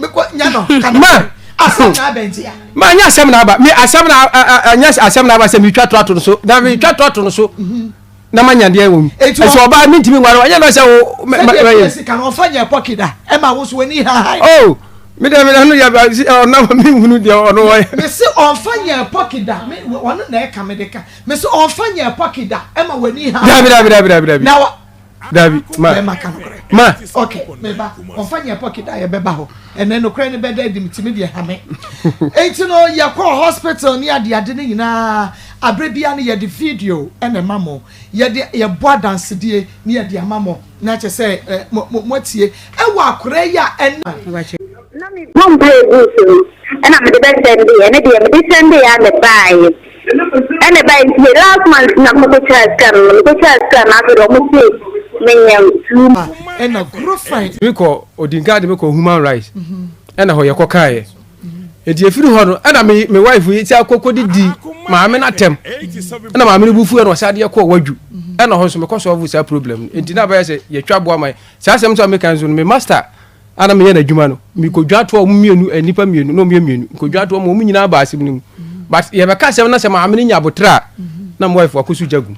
me ko nyano ma asam na bentia ma nya asam na ba me asam na nya asam na ba se mi twa to no so na mi twa to no so na manya de wo so oba mi ntimi ngware anya no se wo me kan ofanya pokida e ma wo so wani ha oh me no ya na mi hunu de ono wo me se ofanya pokida me wono na e ka me de ka me se ofanya pokida e ma wani ha dabi na Dabi ma okay me ba ofanya pokida ye beba ho ene no kra ne beda di mitimi de ha me enti no ye ko hospital ni ade ne nyina abrebia ne ye de video ene mamo ye de ye boa dance die ne ye de mamo na che se motie e wa akora ya en na mi mom play good and I'm the best day and the Sunday and the buy and the buy last month na mo ko chas kan na do mo say and a group fight we ko odinga de me ko human rights and ho ye ko kai e die firi ho no and me wife yi ti akoko didi maame na tem and maame ne bufu e no sade ko wadwu and ho so me ko solve sa problem enti na ba ye ye twa boa mai sa asem to me kan zo me master ana me ye na dwuma no me ko dwato mo mienu anipa mienu no mienu ko dwato mo nyina ba asem nim but ye be ka asem na se maame ne nya botra na mo wife akosu jagu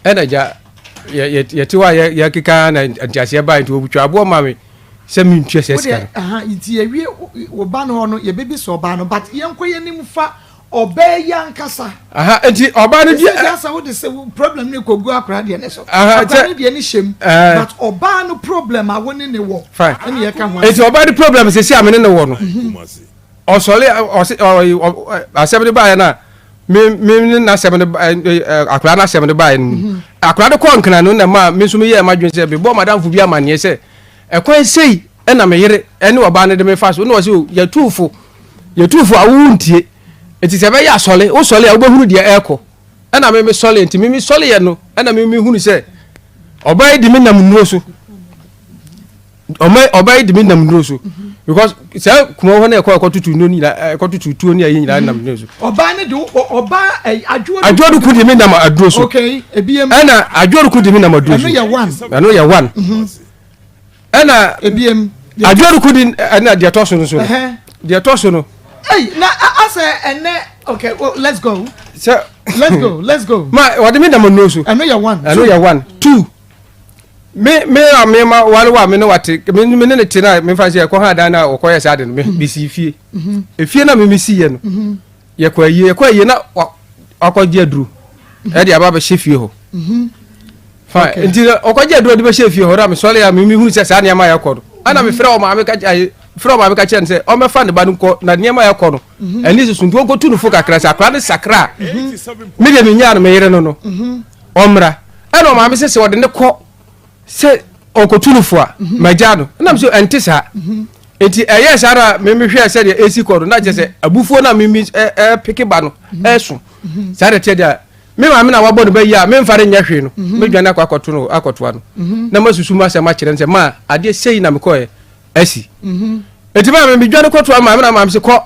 and aja ye tiwa ye kika na antiase ba nti obutwa abo mame se mi ntwe seska nti ye wie oba no no ye bebi so oba no but ye nko ye nim fa oba ya nkasa nti oba no dia asa wo de se problem ne kogu akra de ne so akra ne de ne shem but oba no problem a woni ne wo ene ye ka ho nti oba the problem se si amene ne wo no osole asebe ba ya na me na sebe akra na sebe ba ya akra de ko nkana no na ma me so me ye ma dwen se be bo madam fu bi amane se e kwan sei e na me yere ene oba ne de me fa so no wo se ya tufu awuntie enti se be ya sole wo sole a wo behuru de eko e na me sole enti me sole ye no e na me hunu se oba di me nam nuo so oba di me nam nuo so because se kuma ho na ekọ tutu no ni ekọ tutu tuo ni ayi nyina nam nuo so oba ne do oba adwodu ku di me nam adwo so okay ebiem na adwodu ku di me nam adwo so ano ya one na ebiem adwodu ku di na de toso no so de toso no hey na asa ene okay well, let's go ma what me nam nuo so ano ya one two me ma wale me no wate me ne tina me fa se ko ha dan na okoye sa de no me si fie efie na me si ye no ye kwa ye na akogye aduru e de aba ba shefie ho fine nti okogye aduru de ba shefie ho ra me sole ya me hu se sa ne ma ya kodo ana me frɛ o ma me ka frɛ o ma me ka chen se o me fa ne ba no ko na ne ma ya kodo eni se sundu ko tunu fo kakra sa akra ne sakra me de me nya no me yere no no omra ana o ma me se o de ne ko se okotulufo a majado na mso antisa enti yes ara me hwe se de esi kodo na je se abufuo na me pike ba no esu sare tie dia me ma me na wabo no ba yi a me mfare nya hwe no me dwane akoto no akoto ano na masusu ma se ma kire nse ma ade sei na me koye asi enti ma me dwane koto ma me na ma me se ko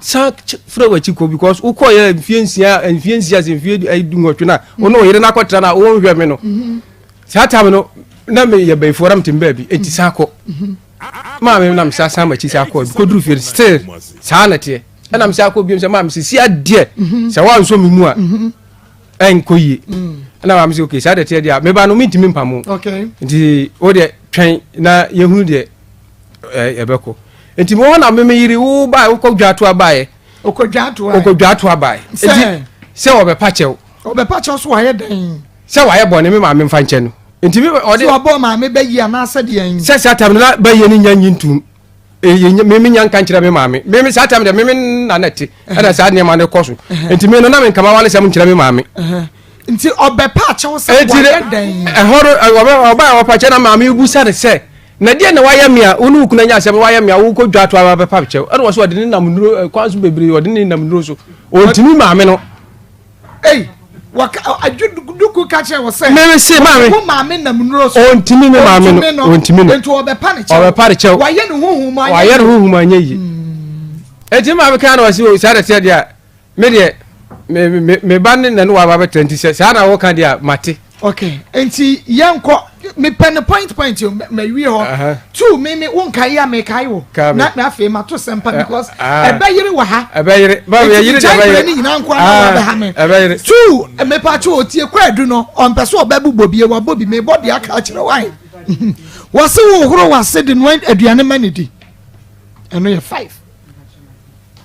sa frowa chiko because ukoye mfiensia mfie adu ngotwe na ono yire na akotra na wo hwe me no sata me no na me ye bai forum tim baby eti sako ma me na me sa ma chi sako ko duru fi still sa na tie na me sako bi me ma me si ade se wa nso me mu a en ko yi na ma me si okay sa de tie dia me ba no mi ntimi mpamo okay nti o de twen na ye hu de e beko nti mo na me yiri wo ba wo ko dwato abaye okodwato abaye enti se wo be pachew so wa ye den se wa ye bone me ma me mfa nche no enti me ode so abo ma me bayi ana asa de yan se satam na bayi ni nyanyi ntum me nyan kan kira me ma me satam de me na nati ana sa ne ma ne koso enti me no na me kama wale se mo kira me ma me nti obe pa chew se wa ye den horo oba pa che na ma me busa de se na die na waya mia unu kuna nya se waya mia wo ko dwato aba pa chew ana wo so ode ni nam nuro kwanso bebre ode ni nam nuro so o ntimi ma me no waka ajuduku kache wo se me se ma me na munro so ontimi me ma me no ontimi no ento obe chew waye no huhuma yi enti ma be kan wa si o sare te dia me de me ban na no wa ba 20 se sa na wo kan dia mate okay enti yenko me pen point you me wi ho two me won kai ya me kai wo na fe ma to sempa because e be yiri wa ha e be yiri ba we yiri de be yiri nyina nko na be ha me two me pa cho otie kwadu no on pese obabu bobie wa bobi me body aka kire why wase wo horo wase de no aduane manidi eno ye 5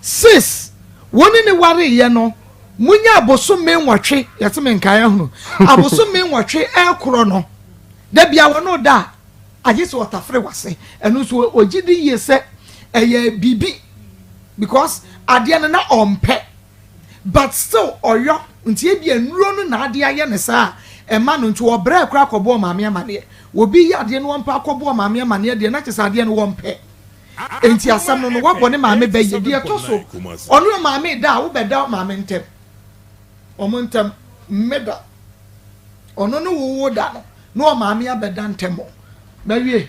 6 woni ni ware ye no munya aboso me nwatwe yete me nkan ya hunu aboso me nwatwe e koro no da bia wono da agese watafre wase eno so ogidi yese eye bibi because ade na ompe but still oyo ntie bia nuro no na ade aye ne sa e ma no nti obre kra kobo maame amane obi ya ade no wompa kobo maame amane de na kyesa ade no wompe enti asam no wabone maame be ye de to so ono maame da wo be da maame ntem omontam meda ono no wo da no maame abeda ntemo na wie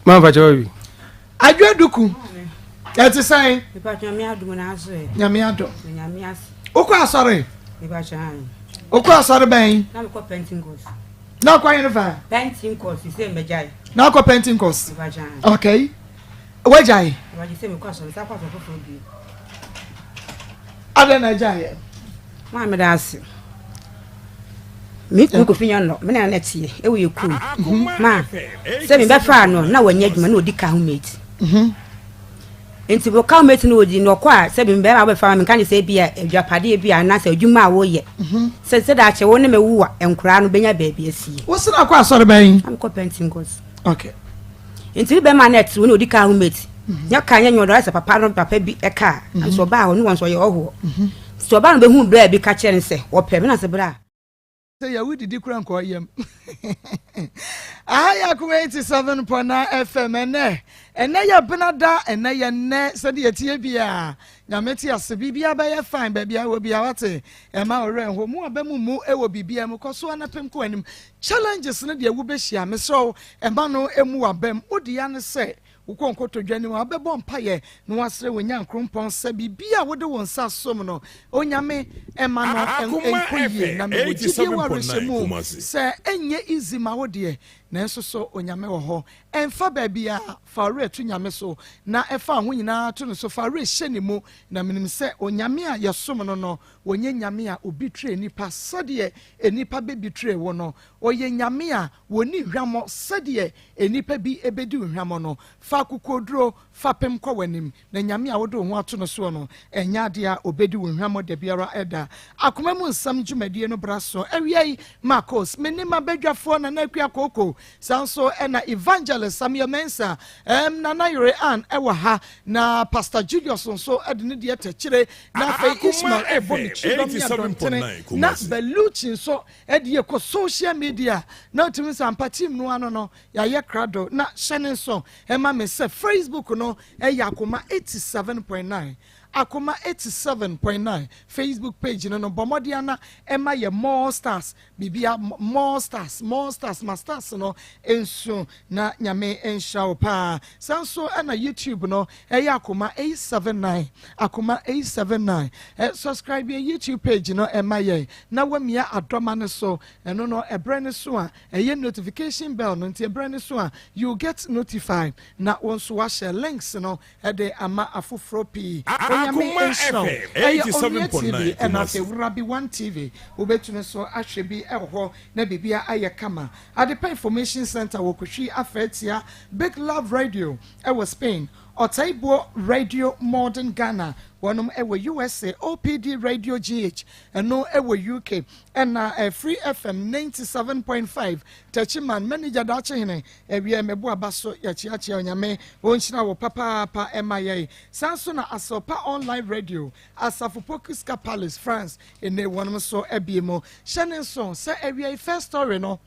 ma fa jawi adwaduku eti sai me pa nyame adum na aso e nyame ado nyame as okọ asore me pa chan okọ asore ben na me ko painting course na kwa yin fa painting course se me jai na kwa painting course me pa chan okay wejai wa ji se me ko asore sa kwa so fofo bi ada na jai ma me da ase me ko finya no me na tie e wo yeku ma se me be fa no na wanya adwuma na odi ka homemate enti bo ka homemate no odi no kwa se me be ma be fa me kan se bia adwapade bia na se adwuma a wo ye se da che wo ne me wu a enkura no benya baabi asie wo se na kwa asore ben am ko painting course okay enti be ma net wo ne odi ka homemate nya ka nya nyodo se papa no papa bi e ka so ba ho no won so ye oho so ba no be hu bra bi ka kire nse wo pe me na se bra say ya wudi kura nko yam aya kuma 87.9 FM ene ya benada ene ya ne se de tie bia nyameti ase bibia ba ya fine ba bia wo bia wate e ma ore ho mu abamu mu e wo bibia mu koso anapem ko anim challenges ne de wo be hia me so e ma no emu abam odi ya ne se ukonkoto dwane mu abebo mpaye no wasre wonya nkrompon se bibia wo de won sa som no onyame e ma no enkoye na me wodi wa reshemu se enye easy ma wo de na enso so onyame wo ho emfa baabia fa re tu nyame so na efa ho nyina to no so fa re hye ne mu na menim se onyame a yesom no no wonye nyame a obi tre nipa sade enipa be bi tre wo no oye nyame a woni hwamo sade enipa bi ebedi hwamo no fa kokodro fa pem kwa wanim na nyame a wodo ho ato no so no enya de a obedi hwamo de biara eda akoma mu nsam dwumadie no braso awiai Maa Akos menima badwafo na na akua koko sanso ena evangelist Samuel Mensa na Yore an ewa ha na Pastor Julius so edene de techire na fa Ismail eboni chidom na Beluchin so edie ko social media na tumi sampatim no ano no ya ye krado na shene so ema me se Facebook no Akoma 87.9 Akoma 87.9 Facebook page no bomodiana ema ye more stars bibia more stars masters no enso na nyame enshaw pa sanso na YouTube no Akoma 879 Akoma 879 subscribe your YouTube page no ema ye na wamia adoma ne so eno no ebrane so a notification bell no nti ebrane so a you get notified na wonso wa share links no de ama afoforo pi Akoma FM 87.9 and at Rabi 1 TV ubetune so ahwe bi ehwo na bibia ayekama at the information center wokushi afetia Big Love Radio ewo Spain Otaibo Radio Modern Ghana wanum ewo USA OPD Radio GH eno ewo UK and Free FM 97.5 Tachiman manager dache hene ewie mebu abaso yachiachi onyame wonchina wo papa MIA sanso na asopa online radio Asafopokuska Palace France ene wanum so ebiemo shenenso se ewie first story no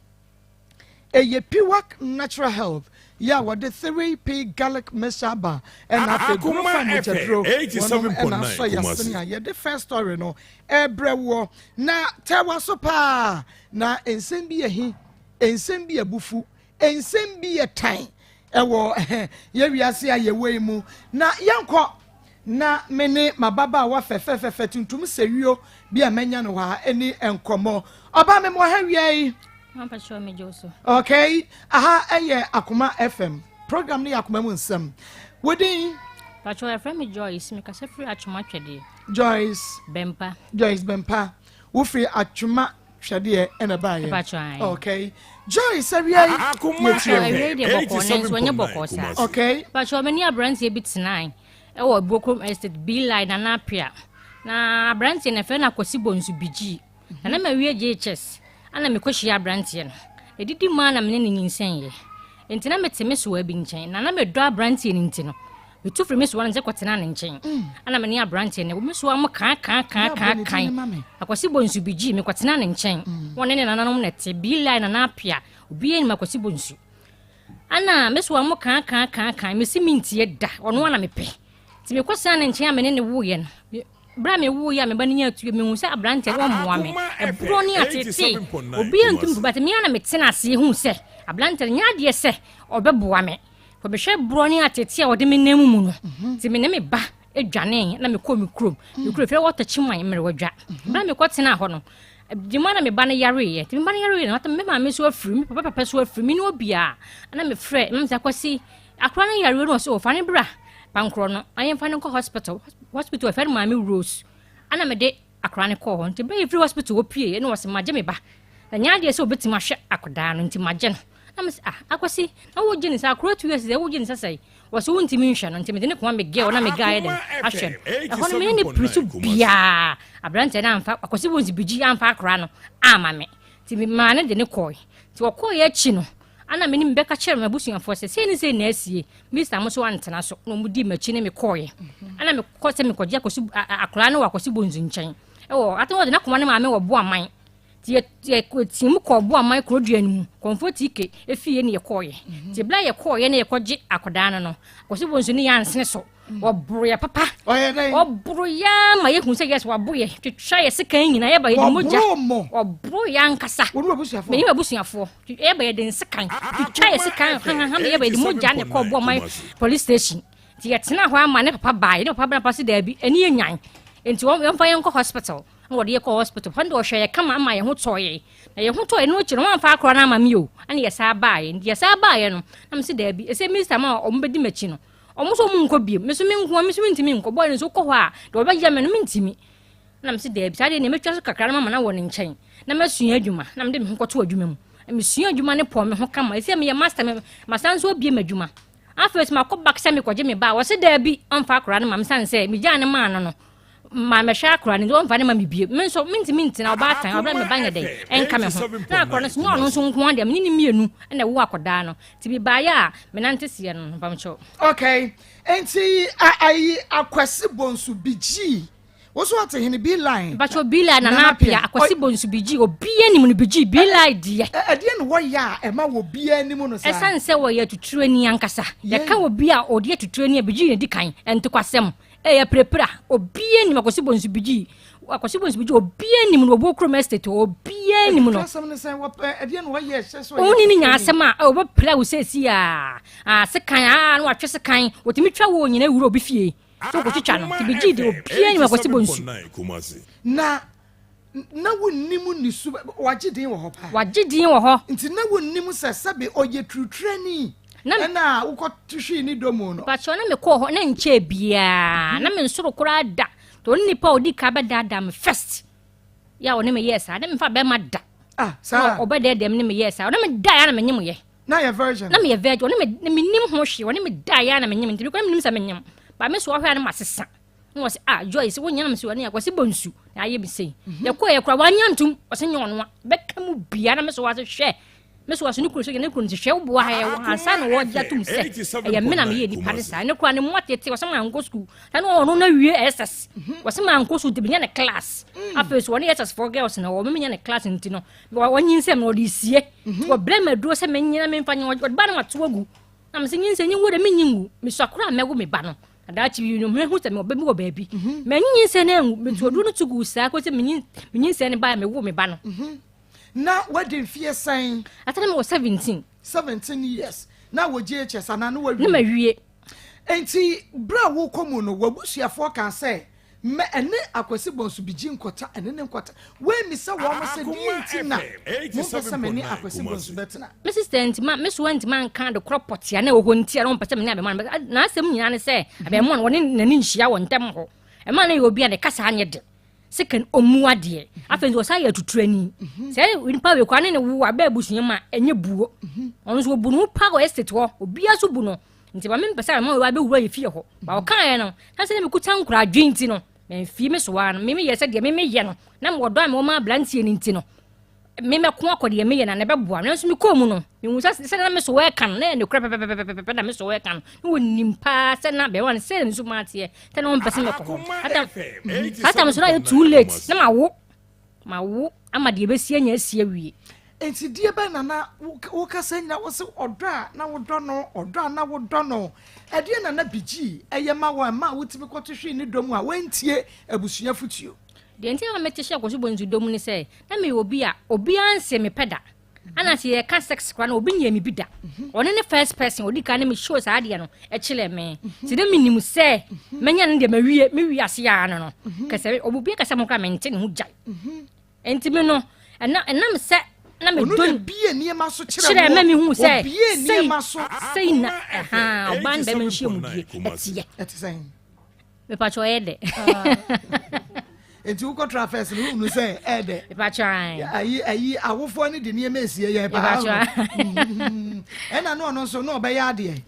eye Piwak Natural Health ya wade 3P garlic meshaba and after Akoma FM 87.9 ya the first story no ebrewo na tewa so pa na ensem bi ehi ensem bi abufu ensem bi etan ewo ye wiase a ye wei mu na yenko na mene mababa wa fefefefe tuntum sewio bi amenya no ha eni enkomo oba me mo ha wiai Mama show me Joso. Okay. Aha Akoma FM. Program ni Akoma mu nsam. Wodin Pacho ya friend me Joyce me kase free atwuma twede. Joyce Bempa. Wo free atwuma twede ena ba ye. Pacho ai. Okay. Joyce abia Akoma FM. Okay. Pacho me ni abrantie bi tonight. E wo Brokom Estate B line na napia. Na abrantie na fe na kwasi bonsu bigi. Na ma wie JHS. Ana me kwashi abrantie no. Edidi ma na me ne nyinsen ye. Enti na meteme so abi nchen. Na me do abrantie ni nti no. Metu free me so wan nze kwatena ne nchen. Ana me ne abrantie ne me so am kan. Akwasi bonsu bigi me kwatena ne nchen. Won ne nananom na te B line na napia. Obi en makwasi bonsu. Ana me so am kan me si mintie da. Ono na me pe. Ti me kwasa ne nchen amene ne wo ye no. Bra me wo ya me ba nya atu me hu se abrante wo moa me e bro ni atete obi antum but me ana me tena ase hu se abrante nya de se obeboa me ko be hwe bro ni atete a ode me namu mu no ti me ne me ba edwane na me ko me krom fe water chiman me wadwa bra me ko tena ho no di mana me ba na yare ye ti me ba na yare ye na me ma me so afiri me papa so afiri me no bia na me frɛ me za kwasi akra na yare no so fa ne bra pankro no ayen fa ne ko hospital e fer mami Rose ana me de akra ne ko ho nti be free hospital opie no wose maje me ba na nya de se obetima hwe akoda no nti maje no na me akwasi na wo gini sa akra 2 years de wo gini sa sai wose wo ntimi nhwe no nti me de ne ko me ge na me guide dem ahwe e ho me ne prisu bia abrante na amfa akwasi wo nzibigi amfa akra no ama me nti me ma ne de ne ko nti wo ko ye chi no ana me ni mbeka chere mabusuafo se ni se na asie Mr. Amoso antena so no mudi machi ne me koye ana me kose me koje akosi akora ne wakosi bonzu nchen ato de na koma ne ma me wo bo aman ti mu ko bo aman kroduan mu comfort ike efie ne ye koye ti bla ye koye ne ye koje akoda no akosi bonzu ne yansene so wobro ya papa wobro ya ma ye hu se yes wabo ye twetwa ye sekan nyina ye ba ye moja wobro ya nkasa me ye babusuafo ye ba ye den sekan twetwa ye sekan han ye ba ye moja ne ko bo my police station ti ye tena ho ama ne papa ba ye ne papa na pass da bi eni enyan enti wo mfa ye nko hospital wo de ye ko hospital fa ndo hwe ye kama ama ye ho toye na ye ho toye no chi no mfa akro na ama mi o ani ye sa ba ye no na me se da bi ese Mr. Ma o mbedi machi no omuso mu nko biem meso me nko meso ntimi nko boy nso ko ho a de oba ya me no ntimi na me se de bi sade ne metwa so kakra na mama na wo ne nchen na masua adwuma na me de me nkoto adwuma mu mesua adwuma ne po me ho kama ese me ye master me masanso obiem adwuma afes ma ko back se me koje me ba wo se da bi amfa akra na mama sanse me gya ne ma no ma me hwa akra ne do amfa ne ma me biem me nso ntimi ntina oba tan obra me banya de enka me ho na akra no so no nso nko ade me ni mienu na wo akoda no ti bi ba ya me nante se no pamcho. Okay. Enti ai akwasi bonsu bigi. Woso ate hini B line. Bacho B line na napia akwasi bonsu bigi obi anim no bigi B line die. Ade no wo ya e ma wo bi anim no sa. Esanse wo ya tutu ani ankasa. Ya ka wo bi a odi tutu ani bigi ne dikan enti kwasem. Ya prepara obi anim akwasi bonsu bigi. Akwasi bonsu bigi obi anim no Brokom Estate obi anim no. Asem ne sen wo ade no wo ya hyeso. Oni ni nya asem a wo pra wo sesi a sekan no atwe sekan wotimi twa wo nyina wuro obi fie. So ko chicha no tibiji de obi anim akwasi bonsu. Na wonnimu ni su wagedin wo ho pa. Wagedin wo ho. Nti na wonnimu sesebe oye trutrani. Na ukọ tuhwi ni domo no. Ba cho na me ko ho na nche bia na me nsoro kura da. To nipa odi ka be da me first. Ya woni me yes a na me fa be ma da. Sa obede dem ni me yes a na me da ya na me nyim ye. Na your virgin. Na me ye virgin na me nim ho hwe woni me da ya na me nyim nti ko me nim sa me nyim. Ba me so hwe na masesa. No say Joyce wo nyam se woni akwase bonsu na aye bi sei. Ye ko ye kura wanyantum o se nyon no be kam bia na me so wa se hwe. Me so wa so ni kuro so ne kuro nti hwe wo ha ye ansa na wo jatum se. Ye me na me ye di parisa ne kura ne mo tete wo se ma nko school. Ta no ono na wie SS. Wo se ma nko so de nya ne class. Afa so woni SS for girls na wo me nya ne class nti no. Wo nyinsem no di sie. Wo blame do se me nyina me mfa nya wo ba na mato agu. Na me se nyinsem nyi wo de me nyingu. Me so akura me go me ba no. Adachi bi no me hu se me oba mi wo baabi me nyinse na ngu me to do no tugu sa ko se me nyinse ne ba me wo me ba no na wedding fie san atana me wo 17 years na wo GHS ana no na ma wie enti bra wo komu no wabusuafo kan say me ene akwasi bonsu bigi nkota ene ne nkota we mi se wo mo se di ntina mo pese me ni akwasi bonsu betena me sister ntima me so ntima nka de cropot ya na wo ntia no pese me ni abema na asem nyina ne se abema no woni nani nhia wo ntem ho e ma na ye obi a de kasa anye de second omuade afenzo sa ya tuturani se nipa we kwa ne wo aba busunya ma enye buo ono so bu no pa go estate ho obi aso bu no nti ba me pese ma we aba wura ye fie ho ba o kan ye no na se me kuta nkura adwenti no me fie me so wa no me ye se de me ye no na mo do am ma blantie ni nti no me ko akode me ye na ne beboa na so me ko mu no me hu se na me so we kan na ne kura pepepepe na me so we kan no nimpa se na be wan se nso matie te no mpese me ko hata me so na too late na ma wo ama de be sie nya asie wie enti die be na wo kasa nya wo se odra na wo do no edie na bigi eye ma wa ma wo timi kwotohwe ni dom a wantie abusua futuo de enti na mete hye akoso bonzu dom ni se na me obi anse me peda ana se ye ka sex kwa na obi nya mi bida one ne first person odi ka na me show sa ade no e chile me ti de minim se menya ne de me wi ase ya no ka se obi ka se mo kra me nte ne hu jai enti me no na me se na me don bie nie ma so chire me hu se bie nie ma so sei na oban be me nhie mu die eti sai me pa cho ede enti uko trafes no say ede me pa cho ayi awofo ni de nie ma esie ye pa ena no so no obeya ade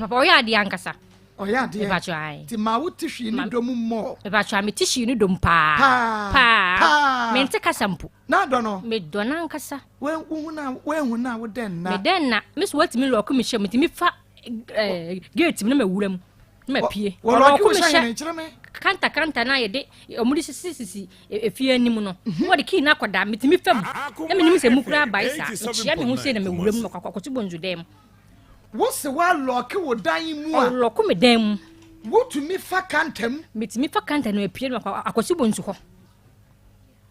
papa oya ade ankasa oya ade me pa cho ti ma wo tihwi ni dom mo me pa cho me tihwi ni dom pa me nte kasampu na do no me do na ankasa we hu na wo den na me den na me so watimi lo ko me hye me timi fa gate me na mawuram ma pie wo lo ko me hye chire me kanta na ye de omuri sisi efie anim no wo de ki na koda me timi fam e me nim se mukura baisa chia me hu se na mawuram no kwakwakwato bonzu dem wo se wa lo ke wo dan mu a lo ko me dem wo tumi fa kantam me timi fa kanta no epie no akwato bonzu ho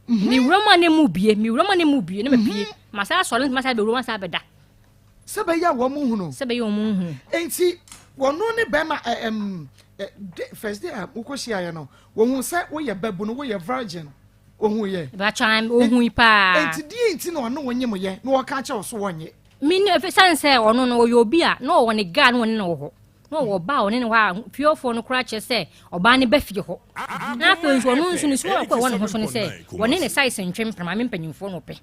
mi wurama ne mu bie na me pie masa so masa be wurama sa be da sebe ya wo mu hu no enti wono ne be ma first day ukoshi aya no wo hu se wo ye babu no wo ye virgin wo hu ye ba chan wo hu pa enti die enti no no wonye mo ye no wo ka che wo so wonye mi ne fe sanse ono no yo bi a no wo ne ga no ne no ho no wo ba one ne wa fiofo no kra che se oba ne ba fie ho na fe nso no nso ne so wa kwa won ho so ne se wone ne size ntwem pra ma me mpanyimfo no pe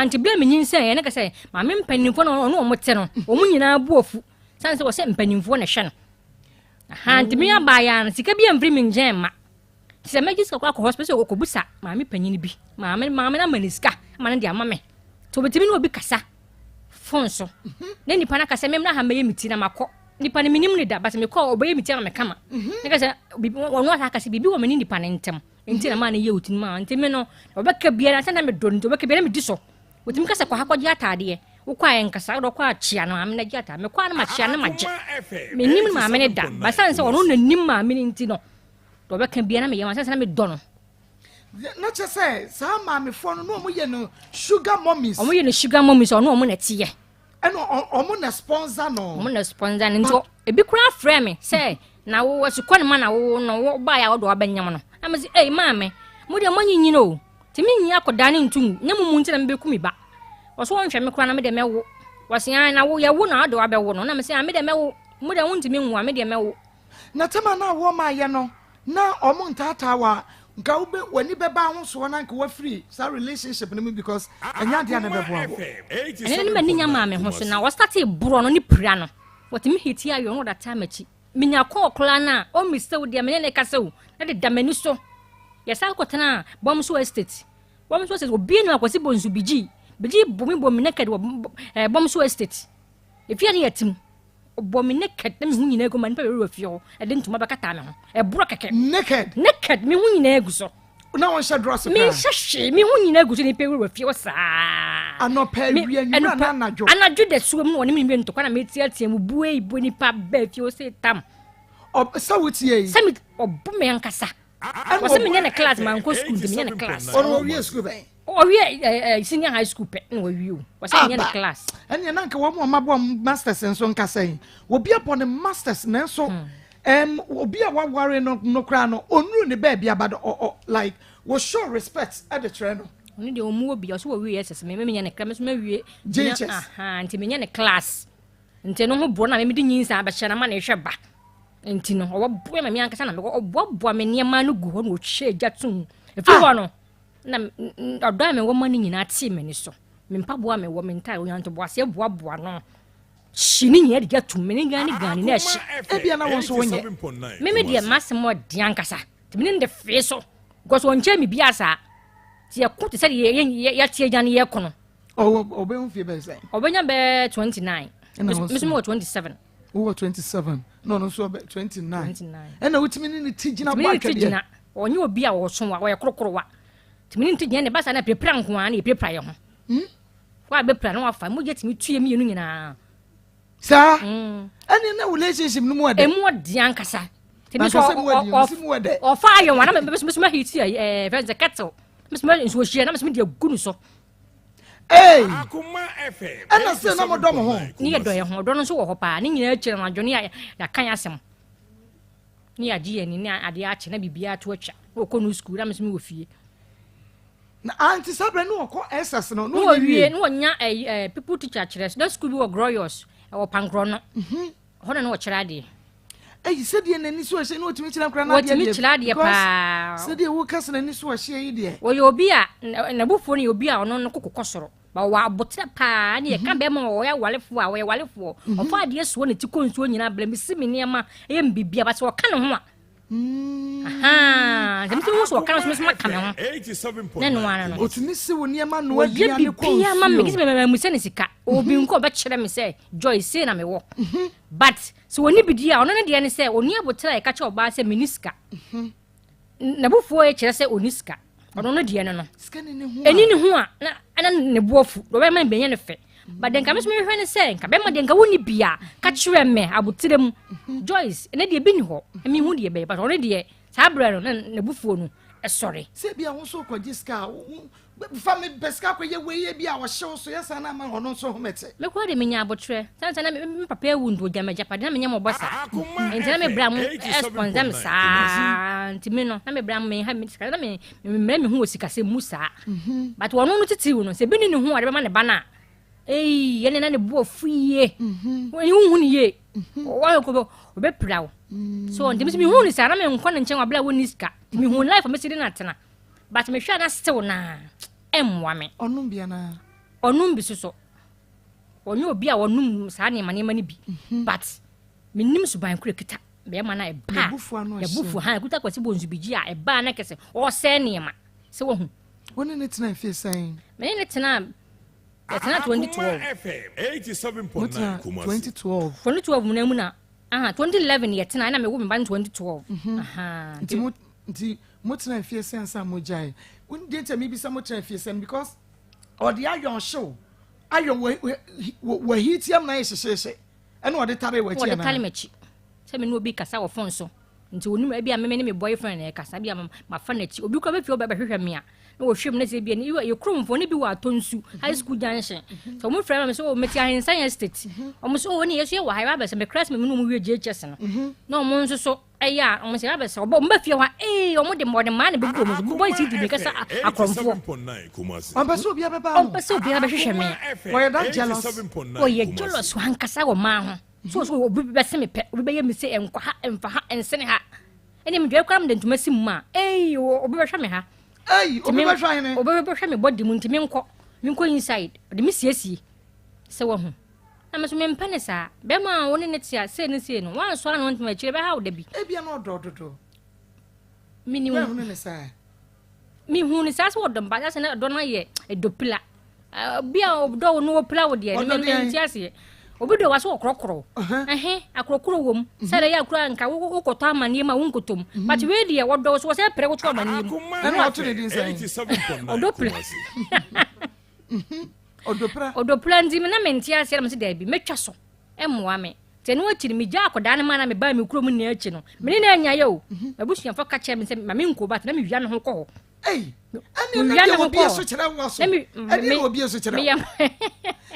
nti bla me nyin se ye ne ka se ma me mpanyimfo no no mo te no o mu nyina buofu sanse wo se mpanyimfo ne hwe no nti me abaya na sika bi amfri me ngen ma se me gisa kwa hospital ko busa ma me panyin bi ma me na maniska ma ne dia ma me to betimi no obi kasa fonso ne nipa na kasa memna ha meye miti na makọ nipa ne minim ne da bas me kọ oboye miti na me kama ne kasa wonu ata kasa bibi wo me nipa ne ntem enti na ma ne ye otin ma enti me no obeka bia na sana me do nti obeka bia na me di so otim kasa kwa hakọ ji atade wo kwa en kasa do kwa chia na me na ji ata me kwa na ma chia na ma je me nim ma me ne da basan se wonu na nim ma me nti no obeka bia na me ye ma sana me do no na che say sa ma me fo no mo ye no sugar mummies ono mo na tie eno omo na sponsor nto ebi kura frɛ me say na wo asukɔ ne ma na wo no wo ba ya wo do abanyam no am say eh ma me mo de mo nyinyi no ti mi nyi akoda ne ntum nyamu mu nti na me beku mi ba wo so wonhwɛ me kura na me de mewo wo se an na wo ya wo na do abewo no na me say me de mewo mo de wonti mi nwa me de mewo na tema na wo ma ye no na omo ntata wa nka ube wani beba ho so na nka wa free sa relationship no because anya dia na bebo abo ene ne mani nya ma me ho so na wa start bro no ni pria no what me hiti ayo no that time achi minya ko okla na o mi se wo dia me ne ka se wo na de damani so ya sa ko tana bom so estate obi no akwasi bonzu bigi bomi naked bom so estate if you yatim bomi naked me hu nyina ego man pa we fio e de ntuma bakata me ho e bro keke naked me hu nyina egu so na won sha dress me hye me hu nyina egu so ni pa we fio sa anopa wi anyu na anadwo de so mu woni me ntokwa na me tiatia mu buei ni pa ba fio se tam sa wutie sami obu me ankasa was me na class man ko school me na class or we school ba senior high school pe no we was me na class anya na nka wo mo mabo masters enso nka sai wo bia pon masters na enso obi a wa worry no kra no onuru ne ba bia but like we show respect at the train oni de omu obi so we yes me nya ne kra me so ma wie JHS nti me nya ne class nti no ho bro na me de nyinsa abehye na ma na ehwe ba nti no obo me ankasa na me obo me niema no gu ho no hwe gyatum efi ho no na odo me wo ma ni nyina tie me ni so me mpa boa me wo me ntai o yanto boa se boa no shini nya de gyatum me ni gani na ehye bia na won so wonye me de masimo de ankasa ti me de fe so because won che me bia sa ti yakute se ye tie gane ye kono obe un fie be say obenya be 29 me 27 over 27 no so be 29 and na wutimi ni tigina ba ka bia onye obi a wo so wa ye krokrowa timi ni tigina ne ba sa na prepare nko an na prepare ye ho wa be prepare na wa fa mo je timi tue mi enu nyina sa ani na relationship no mo de ankasa timi so o fa ye wa na me so hiti friends cattle me so hie na me de agunu so Akoma FM ana se na mo do mo ho ni ye do ye ho do no so wo ho pa ni nyina akire na adwone ya kan asem ni ade ni ade a na bibia to atwa wo ko no school na me so me wo fie na anti sabre no ko SS no wie no nya people teacher kire so school bi wo glorious wo pankro no ho na no kire ade se de nani so ahye no otimi kire nkra na ade otimi kire ade pa se de wo kase nani so ahye yi de wo ye obi a na bufo ni obi a ono no kokokosoro ba wa botre pa ni e kan be ma wo ya walefo a wo ya walefo o fa de so ne ti konsuo nyina bla mi simi niema e mbibia ba se wo kan ho a dem ti wo so kan so ma kan ho 87.9 na no ana no otimi se wo niema no adua ne konsuo bia ma me gisi me mu se ne sika obi nko be kire me se joy se na me wo but so woni bidia ono ne de ne se oni abotre e ka che oba se miniska na bufo e kire se oniska ono no de ne no eni ne ho a na ne boafu do be ma benye ne fe but den ka me so me hwe ne se ka be ma den ka woni bia ka kire me abotrem Joyce ene de bi ni ho emi hu de be but ono de sa bra no na bufo no e sorry se bia wo so kwaji ska fa me beska kwa ye we bia wo hye so yesa na ma ono so homete me kwa de menya abotre tan na me papa ewu ndo jama japa na menya mo bossa enti na me bra mo sponsor sa enti me no na me bra me ha me sika na me hu osika se musa but wono no titiwu no se bi ni hu ade be ma ne bana yene na ne bo fuye woni hu ni ye wa ko be prawo so enti me hu ni sa na me nkwa na nchen wa bla woni sika me hu life me sidi na tena but me hwa na still na emwa me onum bia na onum bi so onye obi a onum sa ne mane mane bi but minim so ban kure kita be ma na e ba ya bufu ha kuta kwasi bonzu biji a e ba na kese o se ne ma se wo hu woni ne tena fie sai me ne tena 2012 87.9 2012 mu na mu na 2011 ye tena na me wo me ban 2012 nti mo tena fie sai ansa mo jai woni de tell me bi some tena fie sai because or the ayon show ayon we hitiam na yesese ene o de tare wa ti na o de tare machi se me no obi kasa wo phone so nti onum e bia me ne me boyfriend e kasa bia ma fa na chi obi ko be fi oba hwehwe me a na wo hwem na se bia ne ye kromfo ne bi wa tonsu high school junction so mo friend me so o meti ahensan estate o mo so woni yeso ye wa high ba se me class me no mo wie JHS no na mo nso so eya o mo se ba se obo mba fie wa o mo de modern man be go mo so boy si di me kasa akromfo on ba so bia be ba on ba so bia be hwehwe me wo ye that jealous o ye jealous wan kasa wo ma ho so obi be se me pe obi be ye me se enkwa ha emfa ha ensene ha ene me dwe kwam de ntuma sim ma obi be hwa me ha obi be hwa hene obi be hwa me body mu ntimi nko inside de me siesie se wo hu na me so me mpane sa be ma woni ne tia se ne se no wan so na won ntuma chire be ha wo da bi bia na odododo mini wo hu ne sa mi hu ni sa so do mba sa na do na ye edopila bia odo no opila wo de ne me ntia se obi do waso okrokro akrokro wom sare ya akura nka wo koto amani ma wo nkotom but we de wo do so se pere wo to amani mu na what did say 87.9 odopla ndi me na menti ase na me se da bi metwa so emmoa me te no akiri me ja akoda ne ma na me ba me kuro mu na achi no me ne anya ye o abusua fa ka che me se ma me nko bat na me wia me ho ko ho ani na obi eso kira wo so ani obi eso kira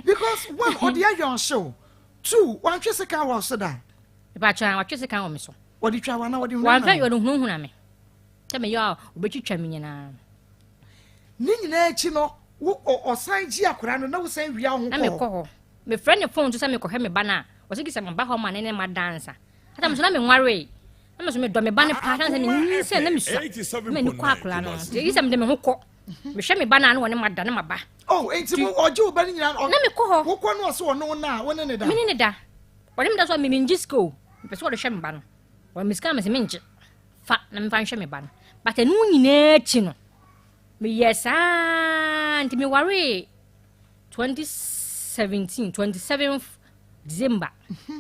because one odi ayon show two one twese kan wo so da ba cha wa twese kan wo me so Wodi twa wana wodi wan fa yo no hunhuna me te me yo obetwitwa me nyina ni nyina echi no wo osan ji akora no na wo san wia ho ko na me ko ho me friend ne phone to say me ko he me ba na wo sigi say me ba ho ma ne ma dansa ata me so na me nware na me so me do me ba ne pa tan say ni se na me so me ni ko akora no te yi say me de me ho ko me hwe me ba na no woni ma da ne ma ba oh enti mo oje wo ba ni nyina na me ko ho wo ko no so no na wo ne da me ne da woni me da so me minjisco me so de hwe me ba no wo me ska me se minje fa na me fa hwe me ba no but enu nyina chi no me yes anti me worry 27th December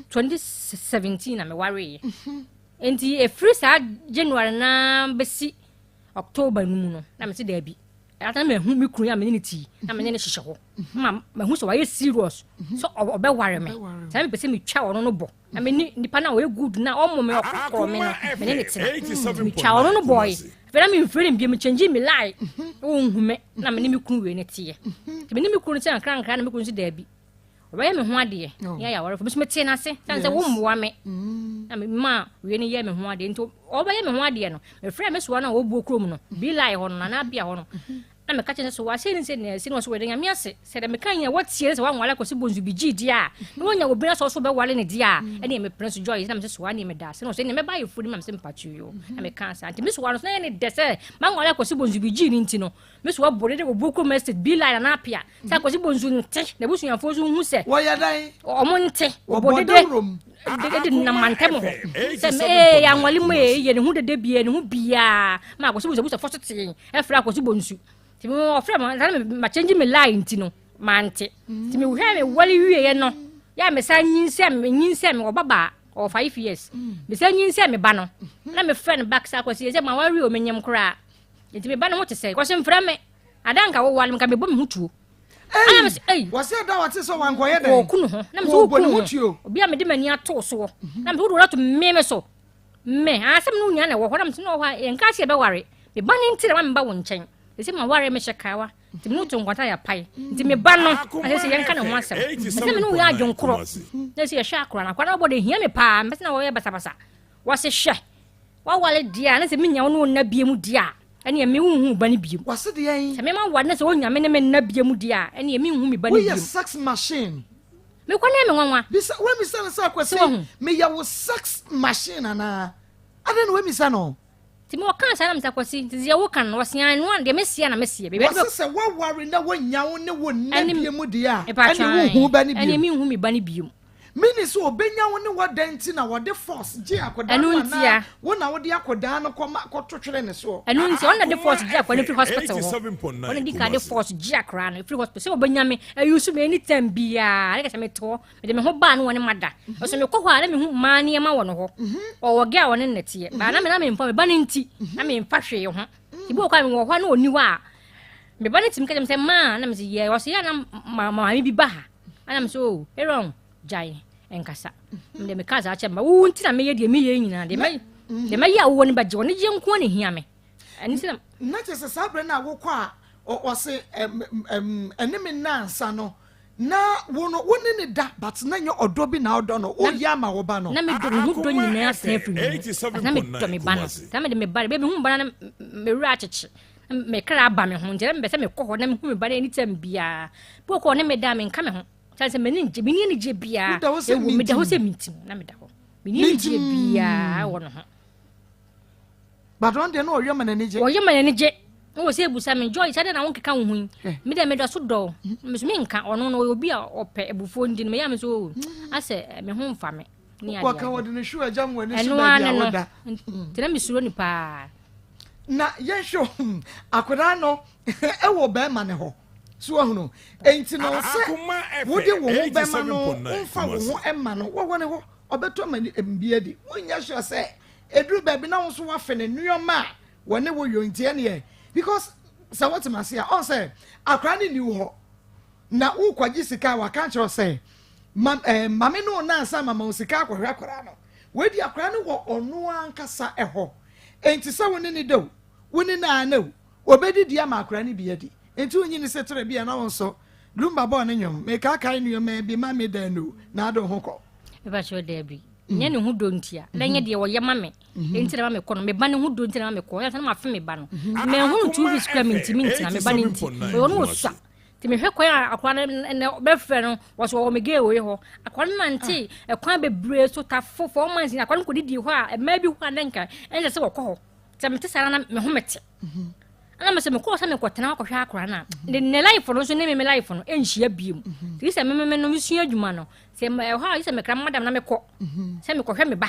2017 na me worry enti e free sa January na besi October nu no na me se da bi ata me hu me kuru ya me ni ti na me ne hihye ho ma hu so why serious so obe worry me sa me pese me twa ono no bo na me nipa na we good na omo me okokoro me no me ne ti me twa ono no boy Vera me friend bi me change me lie hu me na me me kuru we ne tie ti me me kuru ti ankran na me kuru si da bi oba ye me ho ade ya ya wore fo me tie na se tan se wo mmoa me na me ma we ne ye me ho ade nto oba ye me ho ade no me friend me so na wo bu okrom no bi lie ho no na bia ho no na me ka che so wa se ni se ne se no so we de nya me ase se de me kan ya watie se wa nwale ko se bonzu bi gi dia no nya obi na so so be wale ne dia e ne me prince joy na me se so wa ne me da se no se ne me ba ye fudi ma me se mpachu yo na me kan sa anti me so wa no se ne de se ma nwale ko se bonzu bi gi ni nti no me so wa bore de wo bu ko mested bi line na apia se ko se bonzu nte na busu ya fo so hu se wo ya dai o mo nte wo bode de na mantemo se me ya nwale mo ye ne hu de bia ne hu bia ma ko se busu fo so te e fra ko se bonzu ti mo ofre ma change me line ti no mante ti me hwe me wali wiye no ya me sa nyinse me obaba o 5 years me sa nyinse me ba no na me friend back sa kwasi se ma wari o menyem kra ti me ba no wote se kwase mfra me adanka wo wali me bo me hutuo ana me ei wase da wate so wan koye den o kunu ho na me so kunu hutuo obi a me de mani ato so na me do rato me so me asem no nya na wo ho na me no ho enka se be ware me ba ni ntire ma me ba wo nchen ese ma ware me shekawa ti me to ngwata ya pai ti me ba no ase yenka na ho asem ese me no ya adwonkro ese ya hwa akora na kwa na bo de hia me pa me na wo ya basa wase hwe wa wale dia na se me nya wo na bie mu dia ene me hu ba ne bie wase de yen se me ma wade na se wo nya me ne me na bie mu dia ene me hu me ba ne bie we sex machine me kwa na me nwanwa bisa we mi sana sa kwase me ya wo sex machine ana adan we mi sana ti mo kan sa na mta kwasi ti ya wo kan wasian no de mesia na mesia be be se wa ware na wonya wo ne wo na bie mu dia ene wo hu ba ne bie ene me hu me ba ne bie mini so obenya wo ne wadanti na wo de force gi akoda na wo na wo de akoda no ko totwere ne so anu nti on na de force gi akoda free hospital ho on di ka de force gi akra na free hospital se obenya me ayusu me any time bia na ka se me to me de me ho ba no woni mada o so me ko ho ala me hu ma ne ma wo no ho o wo gi a wo ne nete ba na me mfa me ba ne nti na me mfa hwe ho ibu o kwa me wo ho na oni wa me ba ne tim ka dem se ma na me se ye wo se ya na ma mi bi ba ha ana me so eron jai enkasa mde me kaza ache ma wu ntina me ye de me ye nyina de me ya wo ni baje woni je nko ne hia me ani sina na che se sabre na wo kwa o se ene me nansa no na wo no woni ne da but na nye odo bi na odo no o ya ma wo ba no na me do hu do nyina ase afri na me do me ba no ta me de me ba be hu ba na me wura acheche me kra ba me ho nje me be se me ko na me hu me ba na ni tem bia bo ko ne me da me nka me ho chanse me ni je bia e wo me da ho se mintim na me da ho me ni je bia wo no ho but don de no o yema na ni je wo se ebusa me joy sade na won keka wo hu me da me do so do me so me nka ono no obi a ope ebufo ndi me ya me so ase me ho mfa me ni ade kwa ka wode ne shu ajam wani so da bia woda tena me suro ni pa na ye sho akoda no e wo be ma ne ho so ahunu enti no se wodi wo ho be ma no mfa wo ho emma no wo ne ho obeto ma mbia di wonya sho se edru baby na wo so wa fe ne nuoma wone wo yo ntie ne because so what ma say on say akra ni ho na wo kwaji sika wa kan cho say mame no na ansa mama sika akwhwa akra no wedi akra no wo ono ankasa eho enti se woni ni do woni na na obedi dia ma akra ni bia di enti onyi ni setere bia na won so lumba bo ne nyom me ka kai nuoma bi ma me dan no na do ho ko e ba cho de bi nye ne hu dontia na nye de wo ye mame enti na mame ko no me ba ne hu dontia na mame ko ya na ma fe me ba no me hu 2 weeks kra minti na me ba ne nti wo no so ti me hwe ko ya akwa na be fe no wo so wo me ge we ho akwa na nti ekwa bebre so ta fofo man sin akwa ko didi ho a ma bi ho adanka enje se wo ko ho ti me te sara na me ho mete ana me se me ko sa me ko tena ko hwa akwa na ne life no so ne me life no enhia biem ti se me no misua adwuma no se me ha se me kra madam na me ko se me ko hwe me ba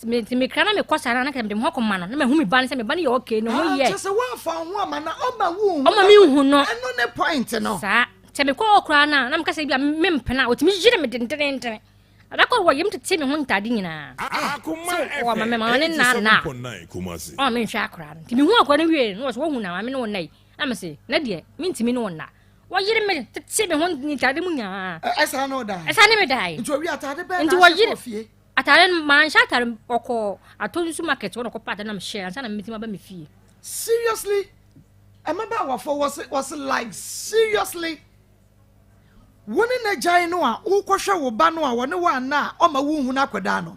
me kra na me ko sara na ka me ho ko ma no na me hu me ba se me ba ne ye okay no ho ye se wa fa ho ama na oma wu oma mi hu no eno ne point no sa se me ko kra na me ka se bia me mpena otimi jire me dentene adakọ wo yim tete me ho ntade nyina Akoma wa mama ma ne na o me hwa akra nti me hu akwa ne wie no wo hu na ma me no nai am se na de me ntimi no na wo yire me tete me ho ntade mu nya esa no da esa ne me dai nti owi atade be nti wo yire atare man sha atare okọ atonsu market wo no ko pata na me share ansa na me mitima ba me fie seriously amaba wa for was like seriously woni na jai no a wo kohwe wo ba no a woni wa na o ma wo hu na kwada no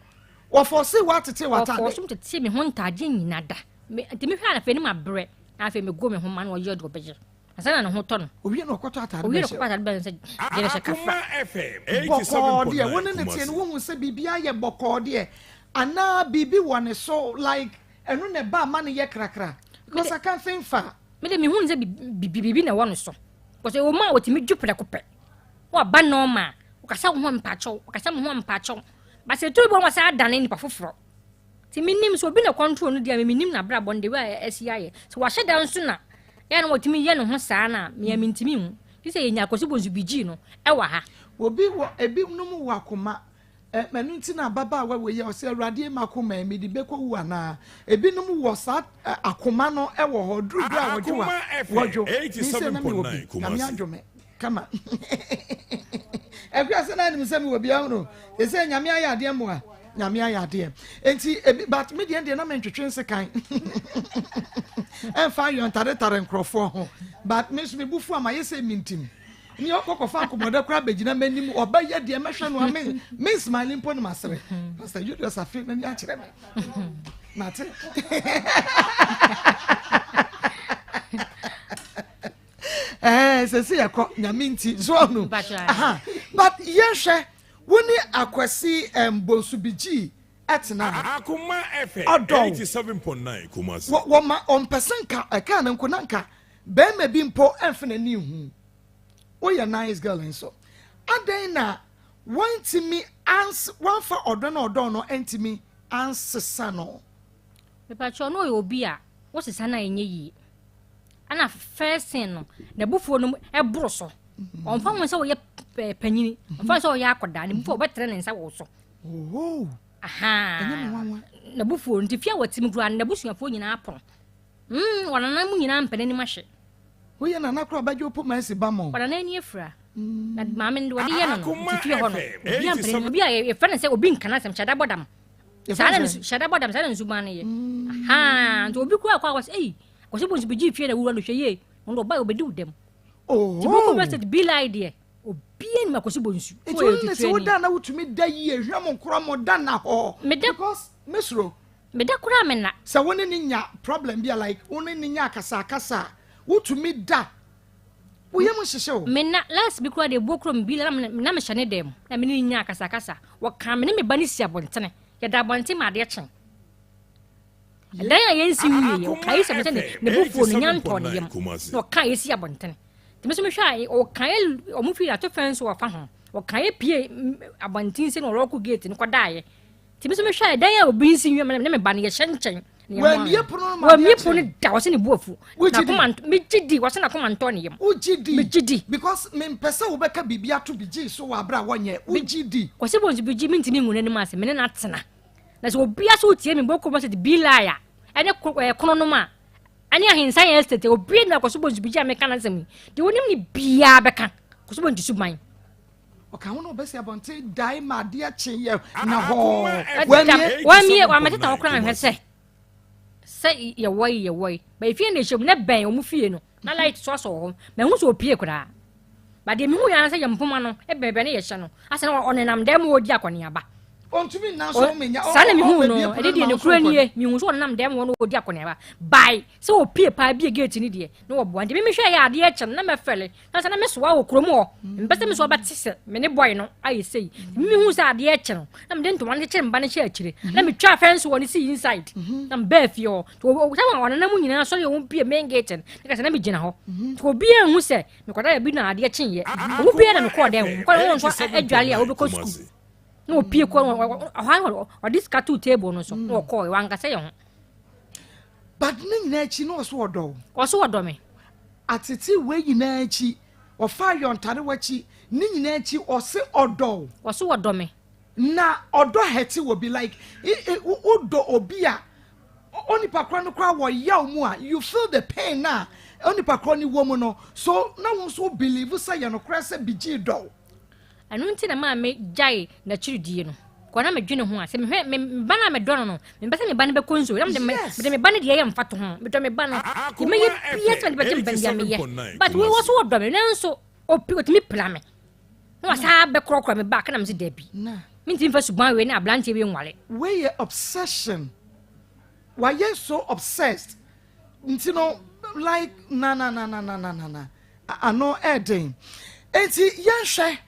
wo for say what tete wata wo so tete me ho ntade nyina da nti me hwa na fe ni ma bre na fe me go me ho ma na wo ye do beje asana na ho to no owie na okoto atade owie na okoto atade be se jere se kafa FM boko de 87.9 woni ne tie no wo hu se bibia ye boko de ana bibi woni so like enu ne ba ma ne ye krakra because I can't think far me de me hu se bibi na wo no so because o ma wotimi dwupre kopɛ wa ba no ma ukasa ho mpacho ukasa ho mpacho ba se turu bo wa sa dane ni pa foforo ti minim so bi na control no dia minim na bra bonde wa asia ye so wa hyeda nso na ya na wotimi ye no ho saa na me mintimi hu ti se yenya akosi bonzu bigi no e wa ha obi wo ebi no mu wa koma manu nti na baba wa we ye o se awrade makoma mi di beko wu ana ebi no mu wo sa akoma no e wo ho duru a wojo wojo 87.9 kama adwome kama ekwa se na ni msemi wo bia no e se nyame ayade mo a nyame ayade enti but me de na mentwetwe nsekan en fa yo ntare nkrofo ho but me bufu ama yese mintim ni okokofa akomoda kra begina manim oba ye de mehwe no ame me smiling pon masere pastor Julius afi na ni akire me mate se yakọ nyaminti so no but yehwe woni akwasi bonsu bigi etna Akoma FM 87.9 Kumasi wo ma on person ka na nko nanka be ma bi mpo enfena ni hu wo ya nice girl enso adan na wantimi ans wan fa odo no entimi ansesa no me pa cho no obi a wo sesa na enye yi ana first no na bufuo no e boro so on fa mo se wo ye panyini on fa se wo ye akoda ne bufuo betre ne nsa wo so oh aha enye mo wanwa na bufuo ntifia watim kura na busuafo nyina apon wana na mu nyina mpene ni mahwe wo ye na na kura bajo po ma esi ba mo wana na ni efra na maame ndo wadi ye no ntifia ho no obi ampene obi a ye fa na se obi nkana sem chada bodam shada bodam sa na nzuma ne ye aha ndo obi kura kwa was ko se bonsu bigi fie na wura no hwe ye ndo ba obedi udem oh ti boko message be like there obi en makosi bonsu e ti ne se wo da na wutumi da yi ehwa mo nkura mo da na ho because mesro me da kura me na se woni ni nya problem be like woni ni nya akasa wutumi da wo ye mo hyehye wo me na last be kura de bokro me bi na me hyane dem na me ni nya akasa wo kan me ne me ba ni sia bontene ya da bonte ma de chen dan ya yensi wiye o kai se me ne bufuo no nyanto ne yem no kai esi abontene ti me so me hwa o kai o mu fi ato fence wo fa ho o kai pie abontin se no roku gate ne kwadaye ti me so me hwa dan ya obi nsi wiye ne me ba ne ye hyenchen wa mie pono ma wa mie pono da wo se ne buafu na koma me gidi wo se na koma nto ne yem o gidi me gidi because me mpese wo beka bibia to bigi so wa bra wonye o gidi ko se bonzu bigi mi ntimi ngune ne ma se me ne na tena na so obi aso tie me boko ma se be liar ene kono no ma ani ahinsan estate obi na koso bonzu bigi ameka na semi de wonim ni bia beka koso bonzu suban o ka wono be se abonte dai ma de ache ye na ho wa mie wa mateta wo kran hwese se ye woi ba ifie na hwem na ben o mu fie no na light so ho me hu so opie kura ba de me hu ya na se ye mpoma no e bebe na ye hye no ase na onenam dem wo di akone aba ontumi na so menya sana mi hu no e de ne kura nie mi hu so nam dem won odi akoneba bai se o pie pa bi gate ni de na wo boa de mi hwe ya ade e chem na me fele na sana me so wa okrom ho mbese me so ba tise me ne boy no aye sei mi hu sa ade e chem na me de nto wan chem ba ne hye akire na me twa fence won see inside na be fio to o ta wan na mu nyina so ye won pie main gate na ka sana me gina ho to bi en hu se me kwada ya bi na ade e chem ye wo bi na me ko de ho ko won so adwale a wo be ko school no pie ko o this cat table no so no ko wan ka se ye ho but ni nyina chi no so odo me atete we nyina chi o fa yontare wachi ni nyina chi o se odo me na odo heti will be like odo obi a oni pakra no kra wo yaw mu a you feel the pain na oni pakra ni wo mu no so na won so believe say ye no kra se bigi do anu nti na ma me jai na chiridie no kwana me dwene ho a se me ba na me do no me be se me ba ne be konzo na me ba ne de ye mfato ho me do me ba no me ye pie se me be ben dia me ye but we was what do me nanso otimi plan me no sa be krokro me ba ka na me se da bi na me nti mfa suban we na ablantie be nwale we ye obsession why you so obsessed nti no like na I know Eden enti yenhwe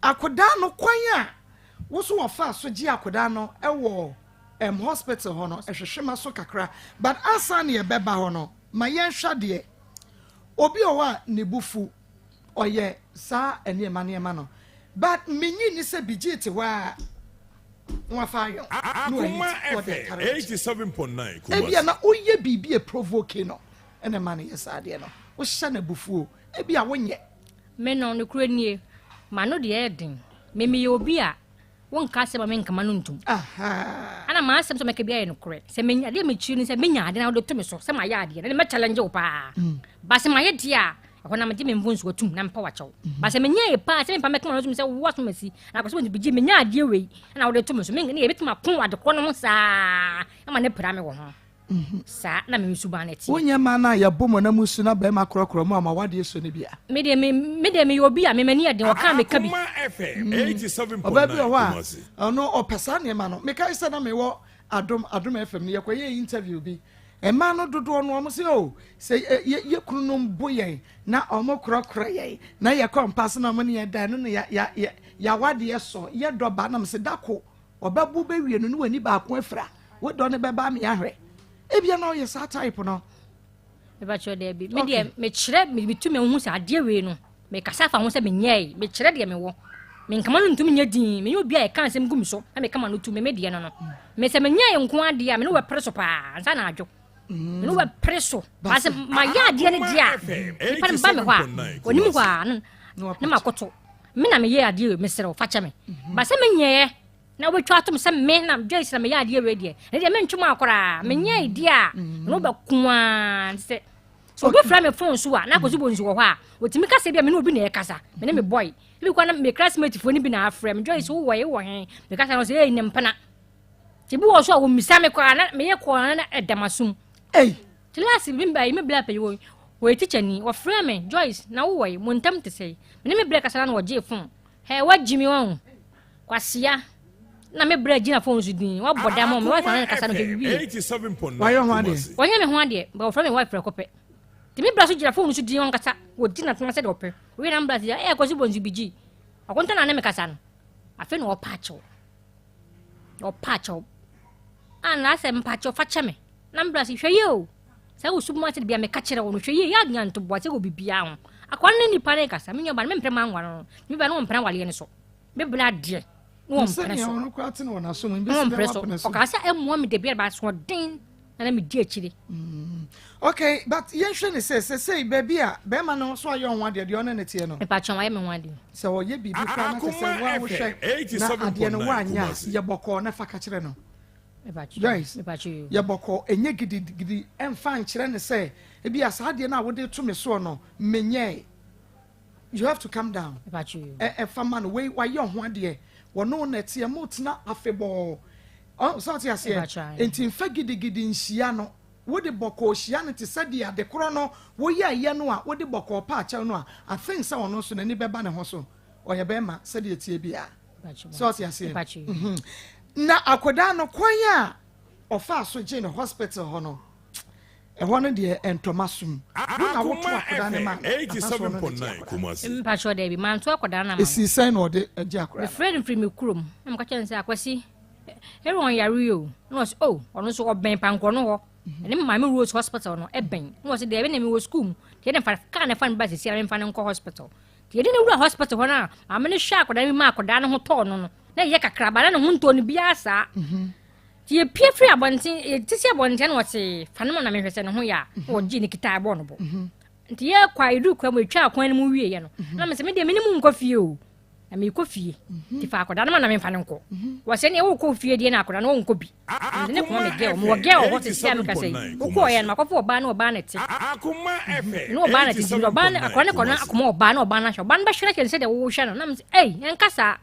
akoda no kwan a wo so wafa so gi akoda no ewo hospital ho no ehwehwema so kakra but asa na ye beba ho no ma yenhwa de obi o wa ne bufu oye sa eniema no but menyi ni se bigite wa wafa yo Akoma FM 87.9 Kumasi ebia na oye bibie provoke no ene ma ne yesa de no wo hye na bufu ebia wonye me no ne kura nie ma no de eden me ye obi a won ka se ba me nkama no ntum aha ana ma asem so me ka bia ye no kure se me nya de me chi ni se me nya de na do to me so se ma ya de na me challenge wo pa ba se ma ye dia ko na me de me mvunsu watum na mpa wacho ba se me nya ye pa se me pa me kama no tum se wo so masi na ko se me bigi me nya de we na wo de to me so me ne ye betima pon ade ko no sa ama ne pra me wo ho sa na me suba na ti wonya ma na ya bomo na musu na ba ma krokro mu ama wade so ne bia me de obi a me mani ade wo ka me ka bi Akoma FM 87.9 obabi o wa Kumasi ono opesa ne ma no me kai se na me wo adom FM ne yekoye interview bi e ma no dodo no mo se o se ye kunu no boye na omo krokro ye na ye compass na mo ne ye da no ya wade so ye doba na me se dako obabu be wie no ne wani ba ko afra wo do ne be ba me ahwe ebia na ye sa type no me ba cho de bi me de me kire me tu me hu sa ade we no me kasa fa ho se me nyai me kire de me wo me nkama no ntum nya din me obi a e kan se mgum so na me kama no tu me de no me se me nyai nko ade a me no we preso pa ansa na adwo me no we preso ba se ma ya ade ne dia pa me ba me ho a onim ho a na makoto me na me ye ade me sere fa cha me ba se me nyai na we twa atom se me na Joyce na me ya ade we de ne de me ntwuma akora me nya ide a no ba kuan se so be fra me phone so a na ko so bonzu wo ha otimi ka se bia me no obi na e kasa me ne me boy bi kwa na me classmate fo ni bi na afra me Joyce wo wo he me kasa no se e nyempana ti bi wo so a wo misa me kwa na me ye ko na edamasum class bi mba me bla pe wo teacher ni wo fra me Joyce na wo wo montam te se me ne me bla kasa na wo je phone he wa jimi won kwasia na me bra gina phone din wa boda mo me wa fa na kasa no bibi 87.9 why you want Kumasi wonya me ho ade ba fra me wife rekope ti me bra so gina phone din won kasa wo gina tona se de ope we na bra ya e ko si bonzu bigi akonta na me kasa no afi no opacho ana se mpacho fa cheme na bra si hwe yo se wo subu ma se bia me ka kire wo no hwe ye ya nya nto bo se wo bibia ho akwanne ni pare kasa me nya ba me mpre ma nwa no me ba no mpre wale ne so me bla de no preso no kwati no na so mo no preso o ka sa emu me de bia ba so den na me di akire okay but yenhwe ne say baby a be ma no so ayo ho ade de ono ne tie no me pa chon wa ye me ho ade se wo ye bibi kwa na se wa wo hwe na ade no wa anya ye boko na fa ka kire no Joyce, ye boko enye gidi emfa nkire ne say e bia sa ade na wo de to me so no menye you have to calm down fama no we wa ye ho ade wono na tie mutna afebo so tia se enti mfa gidi nhia no wo de boko hia ne te sade ade kro no wo ye no a wo de boko pa acha no a I think say wono so na ni beba ne ho so o ye be ma sade tie bia so tia se na akoda no kwanya ofa so je no hospital ho no ho no de entomasum na woto akoda ne ma 87.9 Kumasi mpa sure dey bi man to akoda na ma esi sign no de age akoda the friend from me kurom na mka chen say akwasi everyone yare yo no was ono so oben panko no ho ene ma me Rose hospital no eben no was dey na me wo school dey dem fa ka na fa ba se sia me fa nko hospital dey dey na hospital ho na amene hwa akoda me ma akoda no ho to no na ye kakra ba na ho nto no bia sa ye pie free abonten tisi abonten no wote fa no na me hwese no ho ya wo gi ni kita abo no bo nti ye kwa idu kwa mo twa akwan no mu wie ye no na me se me de me ni mu nkofie o na me kofie ti fa akoda na me fa nko wo se ne wo kofie de na akoda no nko bi ne ko me ge o mo ge o ho te sia me ka sei wo ko ye na makofo oba na te Akoma FM no oba na te ti oba na akoda ne ko na akoma oba na hwe oba na ba hwere ke se de wo hwe no na me se enkasa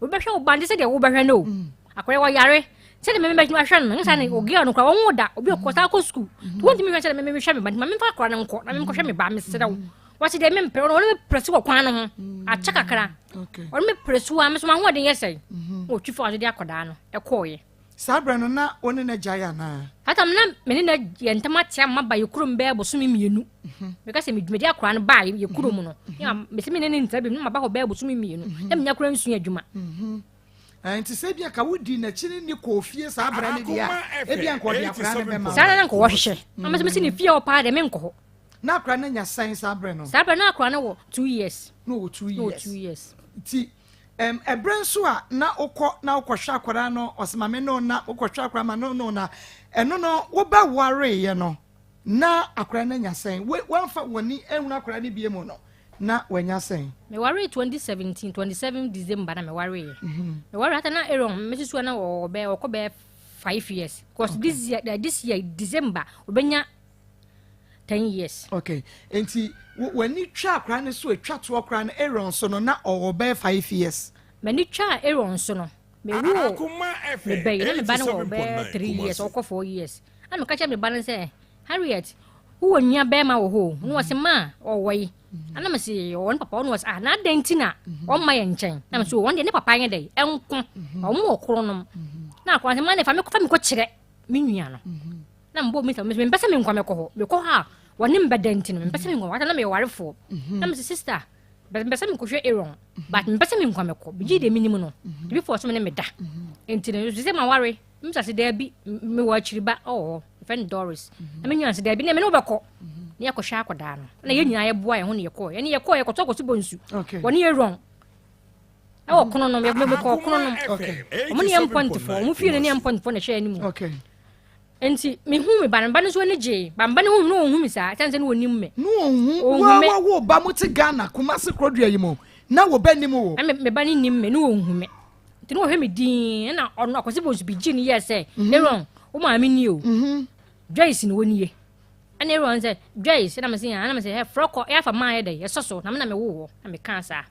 wo ba hwe oba de se de wo ba hwe no akoda wo yare se de me hwe no nsa ne oge no kwa wo da obi ko ta ko school won ti me hwe se de me hwe me ba me fa akoda ne nko na me ko hwe me ba me se de wo wasi de me mpere no me press wo kwan no ho acha kakra okay on me press wo am so ma ho de yesai o twi fo de akoda no e koye sabra no na woni na jaya na hatam na me na yentama tia ma ba yekurum be bo so me mienu because me dwumedi akoda no ba yekurum no ya me se me ne ntabi ma ba ho be bo so me mienu na me nyakura nsu adwuma nti se bia ka wodi na chiri ni kofie sabra ne dia e bia nko dia akora ne be ma sana na nko wo hwehwe ama se me se ne fie o pa de me nko na akora na nya sign sabra no sabra na akora na wo 2 years no 2 years ti ebrenso a na ukọ hwa akora no osemame no na ukọ hwa akora ma no na eno no wo ba ware ye no na akora na nya sign wanfa woni ehunu akora ne bie mu no na wanya sign me ware 2017 27 December na me ware ye me ware hata na eron me sisu na wo be 5 years because this year December obenya 10 years. Okay. Enti when you twa akra ne so atwa to akra ne Aaron so no na obe 5 years. When you twa Aaron so no me wo Akoma FM me ba no obe 3 years or 4 years. And me catch me balance say Harriet who nya be ma wo ho no was ma o wai. And me say on papa no was na dentina on my nchen. Na me so one day ne papa nya dey enko o mo okro no. Na akwa se ma ne fa me ko kire me nua no. Na mbo me mpesa me nkwa me ko ha woni mbedenti no mpesa me nkwa wata na me warefo na me sister mpesa me ko hwe Aaron but mpesa me nkwa me ko bigi de minimum no de before so me me da enti no se ma ware mpesa se da bi me wa chiriba friend Doris na me nyina se da bi na me no beko na yakọ hwa akoda no na ye nyina ye boa ye ho ne ye ko ye ko to ko bonsu woni Aaron awo kono no me ko kono no okay omo ne M.4 omo fie ne M.4 na hwe animu okay enti me hu me ban ban so ne je ban ban hu no hu mi sa chanse ne wonim me no hu wo ba mo ti Ghana Kumasi krodua yimo na wo ba nim wo me ban nim me no hu me enti no hwe me din na ono akwose bo so bi gi ni yes Aaron o ma me ni o Joyce ni woni ye ana Aaron say Joyce na me say he froko ya fa ma ye dey ye soso na me wo na me kan sa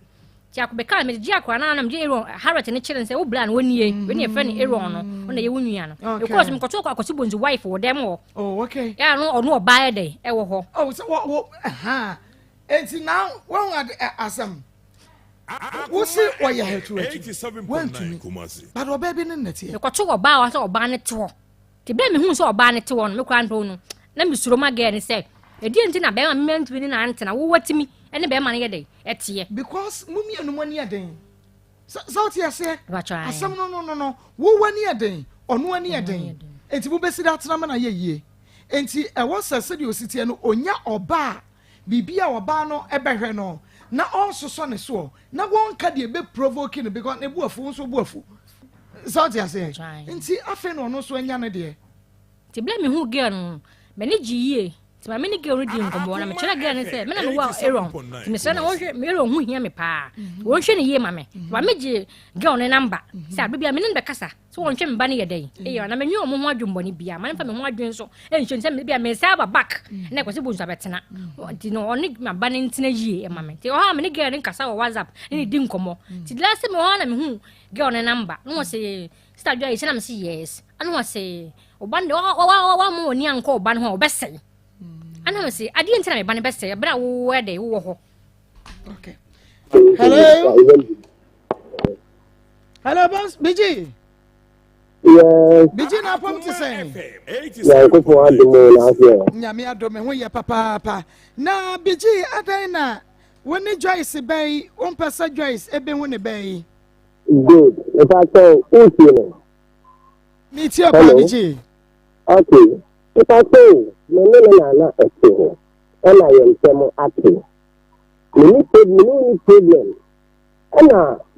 ti akobe kan me gi akwa na me je Aaron Harriet ne chire say wo bla na woni ye we ne fe ni Aaron no na ye wonua no because me koto akwose bonzi wife wo dem wo okay ya no ono oba ye dey e wo ho so wo enti now when asam wo si wo ye hetu 87.9 Kumasi but oba bi ne nete me koto oba wa say oba ne te ho ti be me hu say oba ne te ho no me kwa ndo no na me suro ma ge ne say e di enti na be ma me ntimi na ante na wo watimi ene be ma ne ye dey etie because mumie no mani aden so ti ase asam no wo wani aden ono ani aden enti bu besi da tena na ye enti e wo sese de ositie no onya oba bibia oba no ebehwe no na onsoso ne so na won ka de be provoke no because ne buafu so buafu so ti ase enti afa no so anya ne de ti bla me hu girl no me ne giye ti ma me ne girl no di nkomo na me kira girl ne se me na me wa Aaron ti me se na wo hwe me Aaron hu hia me pa wo hwe ne ye ma me wa me gi girl ne number sa bibia me ne be kasa so won hwe me ba ne ye dey na me nyi omo ho adwumbo ne bia ma ne fa me ho adwen so nhwe se me bia me sa ba back na kwase bu nsa betena ti no oni ma ba ne ntina yie ma me ti o ha me ne girl ne kasa wo WhatsApp ne di nkomo ti last me ho na me hu girl ne number no wo se start joy se na me se yes anu wo se obande wa mo oni anko oba ne ho obesai ana me se ade ntina me ba ne besai bra wo dey wo ho okay hello boss BG Yes. Biji na pom ti say. Ya ko fo adumo na aso. Nyame adome ho ye papa. Na biji adan na woni Joyce bay, on pesa Joyce ebe ho ne bay. Good. If I say no. Me ti apa biji. Okay. If I say na ese. And I am temo ati. Me ni problem. And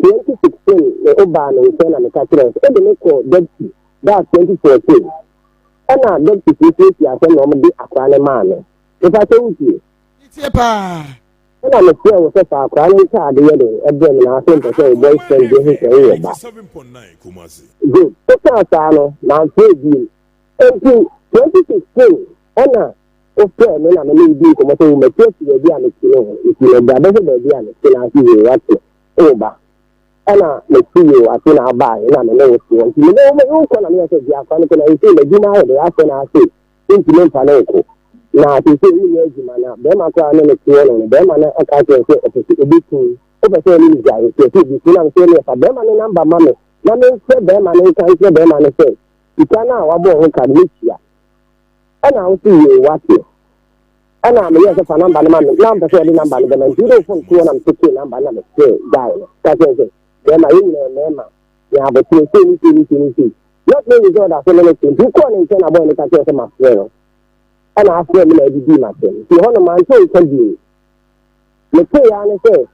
2016 the oba no say na me ka kire. E de me ko deputy. That's 2014. And deputy ya say no me di akwa ne ma no. If I say uti. Ti pa. And I'm sure was a akwa ne ka de ye de. E de me na say say boyfriend dey here here ba. 87.9 Kumasi. Good. So no na say bi. And 2016 and okay, me na me di ko mo so me test we bi am kilo ikilo da be be am kilo ati we what oba ana me kilo ati na ba na me no so nti me no ko na me se dia kwa ko na ite le di na he de ase na ase nti me pa na ko na ati se ni ye jima na be ma kwa na me kilo no be ma na aka se se obi tu o be se ni ja ye se bi na se ni fa be ma na number ma me na me se be ma na kan se be ma na se ikana wa bo ho ka ni chia ana o si ye wate ana me yesa fa number na number so the number na na zero phone ko na mtiki number na me guy ka se be ma yin na me ma ya bo ti ni not me go da so na ti du ko ni se na bo ni ka se ma fero ana afro me na di ma se ti hono man so ko di me te ya ne se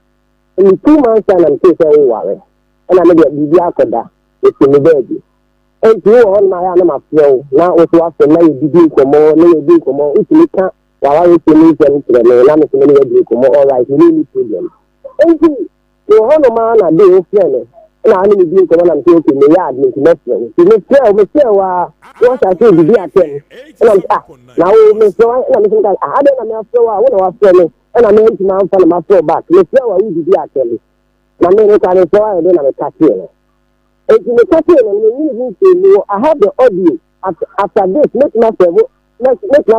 in 2 months na me se o ware ana me di bi akoda e ti me be and you on my animal flow. Now, what was the lay be come on, lay be come on, if you can't, while I was in the lay come all right, really problem. And you on a man, I do, friend, and I need to come on and take in the yard, make nothing. You may tell me, what I say, be at 10. And I'm now, Miss Joy, and I'm thinking, I don't know, I want to ask and I'm going to mount from my floor back. Miss Joy, you be at 10. My name is Anna, and then I'm a catcher. And in the country, I have the audio after this. Make my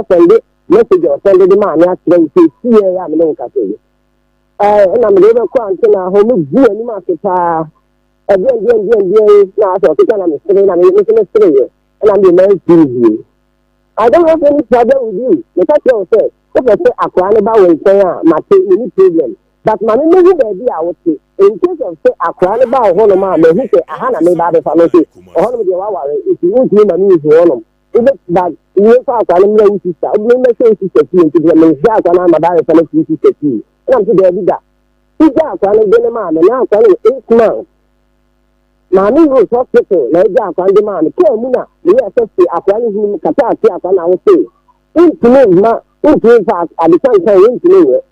Sunday message or send the man actually to see I'm no country. And I'm able to answer now. Home do any master. Again, now so I'm saying I'm making a story, and I'm the man to you. I don't have any problem with you. The country said, if I say I about when say my problem. But money never be out in case of say a crown about one of my men who say a hana made by the family or one of the if you want to money is one of them. But you thought I am no sister, I will not say sister to the men that and I'm about a family sister to. And I'm to the bigger. He's out and then a man and now telling 8 months. Mammy was hospital, like that on the man, poor Muna, the SSC, a crown him, Catati, and I will say. Into me, ma, into fact, I become into me.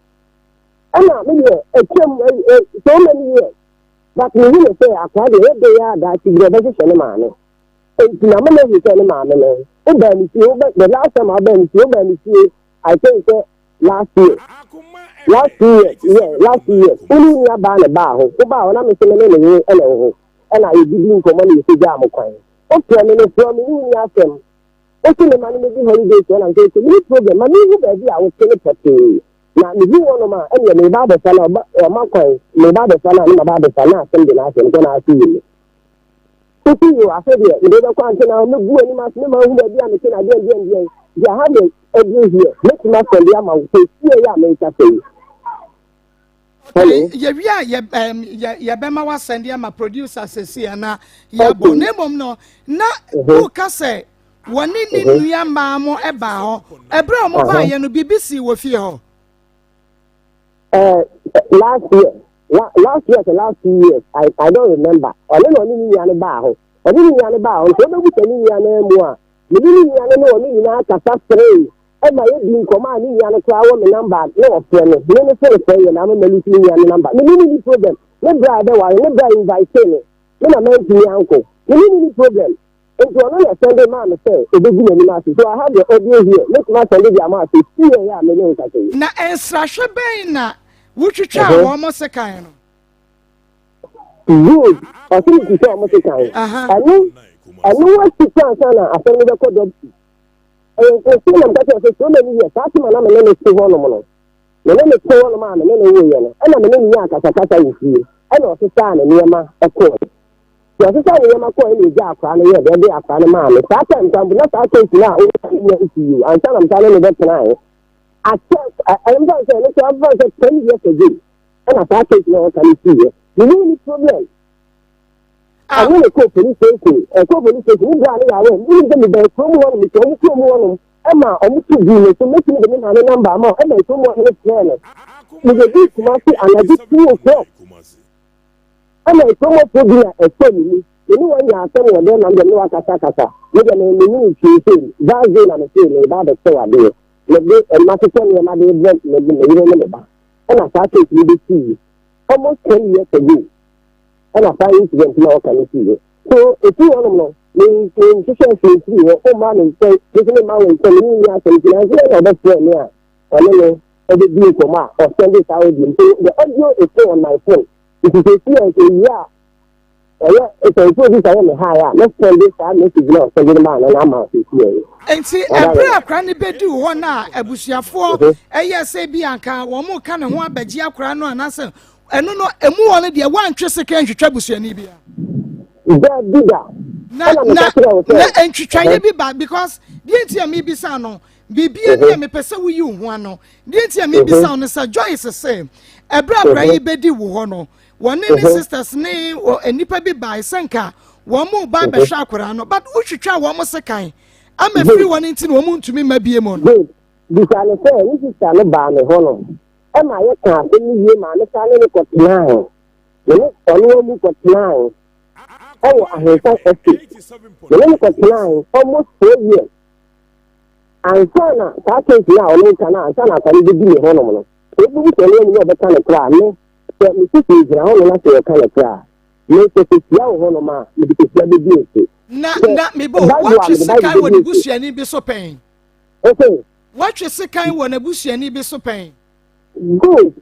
I'm not maybe so many years. But we will say, I can't get that you get a position, man. It's not a man. The last time I've been to I think last year. Last year. Only a ban about and I'm saying, and I didn't come on to jam coin. Okay, I mean, from me, ask them. Okay, the money may be holidays when I'm going to meet problem. I mean, I was going to na me you want ma and me ba be sana o ma kwan me ba be sana na ba be sana asem de na asem ko na asi yi so you afa de me be kwan na me bu ani ma me ma hu ba bia me na de ya ha de edin here make ma send ya ma wo see ya me ta say ya be ma wa send ya ma producer sesi na ya bo ne mom no na who ka say woni ni nua ma mo e ba ho e bra mo ba ye no BBC wo fie ho. Last year, the last 2 years, I don't remember. I don't know any yana bar. I didn't yana bar. So no we any yana more. You didn't yana no me na kasa free. And my being command yana klawa me number no friend. No no say for you na me listen yana number. Me need problem. No brother why no brother invite me. Me na me me uncle. Me need problem. And to another Sunday man say, "It be me na so I have the audio here. Make my Sunday the amount to see ya me no ka say." Na extra shebe na wutwitwa wo mo sekan no. Good. I think you saw mo sekan. I know what to say sana after me ko do. And so na ka say so many years. That man na me no see ho no mo. Me no see ho no man me no wo ye no. And na me no nya kasa kasa wo fie. And o se sa na niema e ko. So this time we are going to Jack and we are there after the man. Starting from not out now, you and tell them telling me that tonight. I checked, I'm going to say, let's have 10 years ago. And I started to know, can you see it? You know any problem? I want to call police station, a call police station, we got it away. We didn't get the someone, we told someone, Emma, almost 2 years, so making the name and the number, and then someone is there. We get this mercy and I did 2 o'clock. And I someone put me a family. You know when you are someone then and the no Akasa, with an enemy, that's it, I'm saying, about the story I do. Maybe a Macedonian, my dear, maybe. And I started to see almost 10 years ago. And I find incident now can see it. So if you want to know, me teacher says you oh man and say, listen man and tell me yes and I that's where me are. I don't know every day for ma or send it out. The audio is still on my phone. If you see I say it's a good I am higher. Let's send this out message now send it man and I'm out here. And see, a prayer cranny bedu one ebusia for a say bianca, one more can and one begia crano and answer. And no, a more on the one second to Trabusia Nibia. And to try to be back because the maybe sano, be me person with you one no. The maybe sound is a joyous the same. A brother bedi wono. One name sister's name or a nipper be by Sanka, one more by Shakurano, but we should try one more second. I'm a free one into woman to me, maybe a month. Good. This is a ban a hollow. Am I a car? You man, a salary got 9. The only got 9. Oh, I have said, the name got 9, almost 4 years. And Sana, that is now, no can Sana can be a honor. If we can learn the kind of cry, no, let me see the ground and I kind of cry. Make it young honor, because let me do it. Not me, but what you say, I would bush any be so pain. Okay. What you say, I want a bush any be so pain. Good.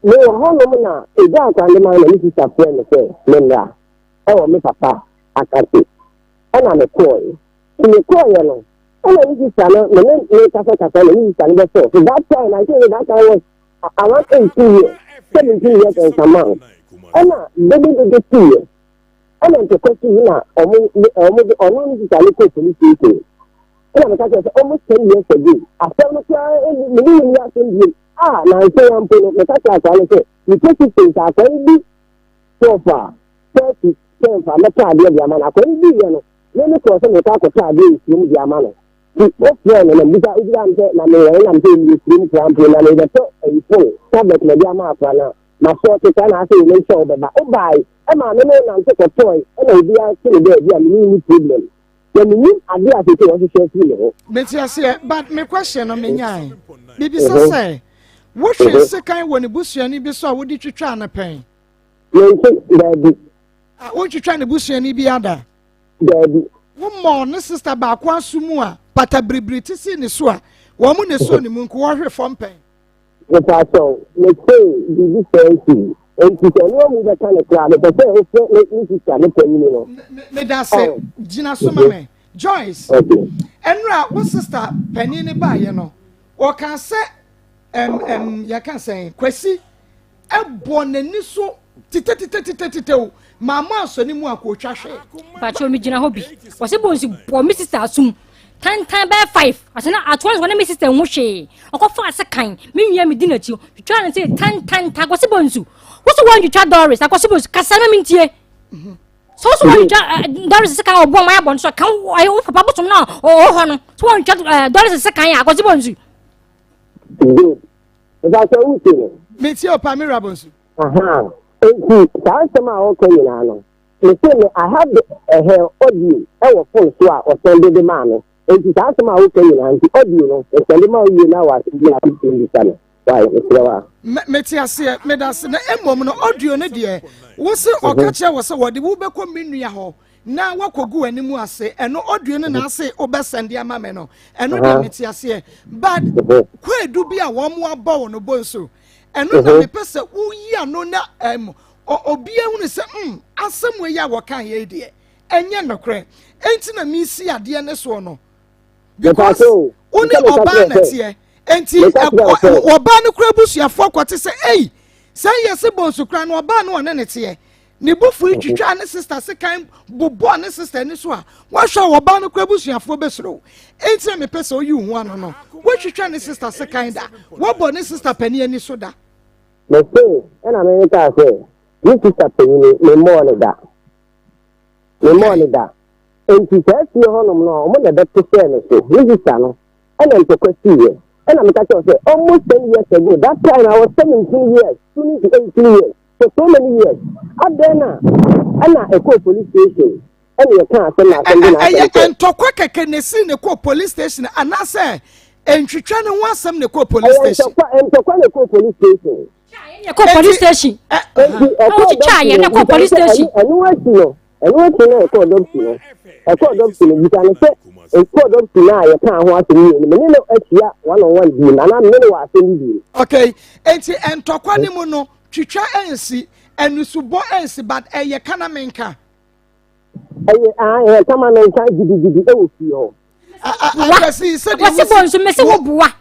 No, Honor, a dark and the man, and this is a friend of hers, Linda. Oh, my papa, I can't see. And I'm a coy. In the coy, you know. And I need to stand up, the men make us a family, and that's all. So that time, I think that I was, I want 18 years, 17 years and some months. And baby, the 2 years. And I'm to question you now, almost a little police station. And I'm almost 10 years ago. After the cry, now I say I'm putting the catch. You take it things are going to be so far. 30 cents for the child, the man. I couldn't be, you know. Let me cross and talk to child, the man. What's wrong? And I'm saying you swim trampling and the top and full. Tablet, the Yamaka. My short is an asking me show, but oh, bye. I'm a man and take a toy, and I'll be asking the new problem. When you are there to share you. But my question on me, maybe so say. What should second when the bush any be so? What did you try to pay? What you trying to bush any be other? One more, sister, back one sumua, but a bribritis in the swa. Woman is so the moon quarter from pain. The pastor, let's say, the difference. And you can know the kind of crowd, but let me say, Gina Sumame, Joyce, and what sister, Penny by, you know, or can say. You can say, Kwesi, a born and so titty, Mamma, so any more coach. But you mean a hobby. Was it was for Mrs. Asum? 10 times by 5. I said, at once when Mrs. Moshe, or go for a kind, me, me dinner to you, try and say 10 times, what's the bonzu? What's the one you try Doris? I was supposed to Cassandra Mintier. So, Doris is a kind of one my bonds, so I offer Papa now, or Honor. So, one Doris is a kind, I was the bonzu. Good. That's a routine. Meet your Pamirabos. Aha. That's my okay, Nano. Listen, I have a hair audio, our phone swap or send the man. And that's my okay, and the audio, and send them out you now as you are in the channel. Why, Metia, Medas, and a woman audio, dear. Was it or catcher was what the Uber come in near her? Now what could go anymore say, and no audio and I say, Obes and dear Mameno, and no Metia say, but where do be a one more bow on a bonso? And no person who ye are no or be a say, as some way ya wakan ye dear, and yan no cray. Ain't in a missy a dear Nesono. Because only Obana here, and Obana Crabus, your folk what to say, hey, say yes, a bonso crown or ban one and it's here. ne bofu twitwa ne sister se kan bobo ne sister ni so a wa hwa wo ba no kwa busuafo besoro enti me pese oyi hu ano no wo twitwa ne sister se kan da wo bo ne sister pani ani so da me say na me ka say ni sister pani me mo ne da enti se si honom no mo na da to say ne so ni sister no na ntokwa ye na me ka say almost 10 years ago that time I was 17 years 18 years for so many years adena ana eko police station and you can't say na ntokwa keke ne si ne ko police station ana say entwitwa ne ho asem ne ko police station ntokwa ne ko police station ye ko police station o ti cha ye ne ko police station anu ati no ko doctor no you can say eko doctor na ye kan ho asem ni me no atia one on one bi na na me no asem bi okay enti ntokwa ne mu no twitwa ensi enusubo ensi but eye kana menka kama menka gidi e ofi ho akwasi se de wasi bonso me se wo boa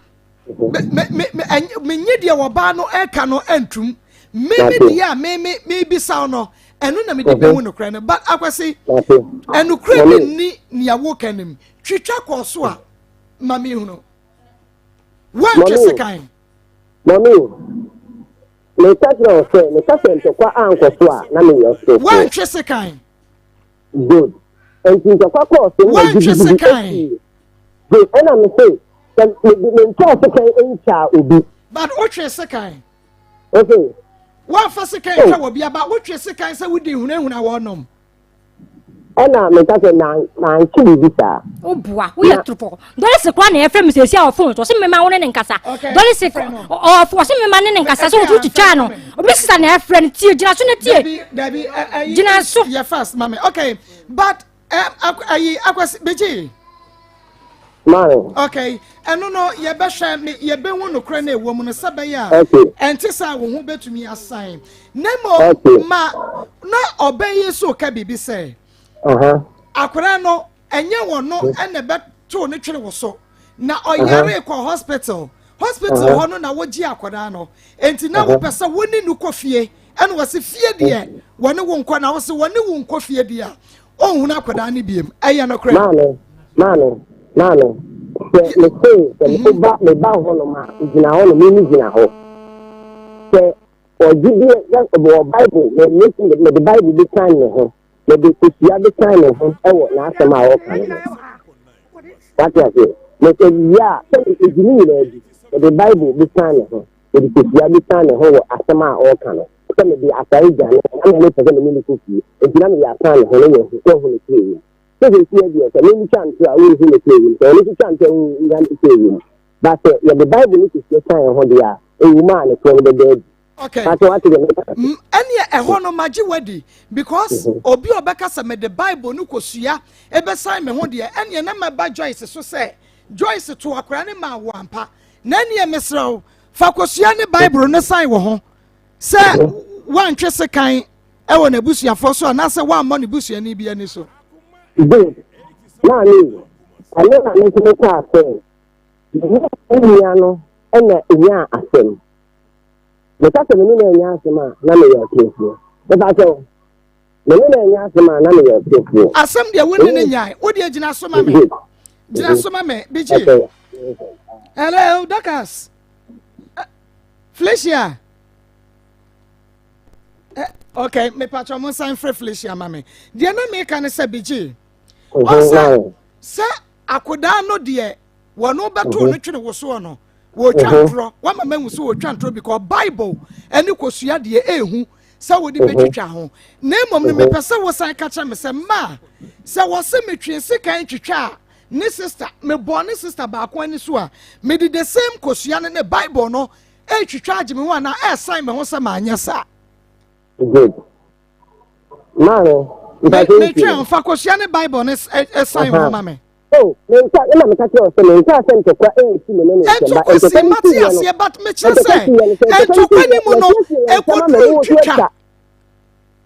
me nyedie wo ba no eka no antum me dia me bisa no enu na me de bewu no kra no but akwasi enu kra ni niawo kanim twitwa koso a mami hu no wan twese kan mami me touch no say me touch ntokwa anko so a na me yo so wan twese kan good and ntokwa ko so wan twese kan good and I'm say me twese kan encha obi but o twese kan okay wan fase kan twa obi aba o twese kan say we di hunahuna wonom ana me touch na nchi bi sa o boa wo ye tropo dole se kwa na efrem me se sia o phone to se me ma wo ne nkasa dole se o fo se me ma ne nkasa so wo twitwa no o me sisa na efrem tie gina so ne tie Dabi gina so yeah fast mama okay but akwasi beji man okay eno no ye be hwe me ye be hu no kra na ewo mu no sabai a enti sa wo hu betumi assign nemo ma na obaye so ka bibi say akwara no enye wono ene beto ne twere wo so na oyare ko hospital ho no na woji akwara no enti na wo pesa woni nu kofie ene wo se fie de woni wo nkwa na wo se woni wo nkofie de a ohun na akwara ne biem eye no kra mano me say me ba ho no ma gina ho no me gina ho se o gidi ya o bible me the bible be kan ne ho me be kusia be kan ne ho e wo na asema ho kan that is it me say ya e gini ni the bible be kan ne ho me the kusia be kan ne ho wo asema ho kan no se me be asari jane ana me pese me kusi e gina me ya kan ne ho no ho ne kire so they see the so many chance I will see the claim so any chance in the claim but the bible is the time ho dia a woman from the dead okay that's what the any e ho no magi wadi because obi obeka say me the bible no kosua e be sign me ho dia any na ma ba Joyce so say Joyce to akora ne ma wo ampa na any mesrew fa kosua ne bible ne sign wo ho say wan twese kan e wo na busuafo so na say wan mo ne busua ni bia ni so good na ni ale na me se ka say ni ano ena nya asem me ka se me na nya asem na me ya tefu me ba so me na nya asem na me ya tefu asem de woni ne nya wo de gina so ma me biji hello Dakas Felicia okay me patro mo sign for Felicia mama de na me ka ne se biji se akoda no de wono beto no twene wo so no wo twantro wa mama hu so wo twantro because bible eni kosua de ehu se wo de betwitwa ho na emom ne me pese wo san ka cha me se ma se wo se metwe se kan twitwa ne sister me bo ne sister ba ko ani so a me di the same kosua ne bible no e twitwa age me ho na e sign me ho se ma anya sa good mano me try fa kosua ne bible ne sign ho ma me oh me ka tell so me ka sent kwa si me no ba Matthias ye but me chere say to kwani mu no e ko twitwa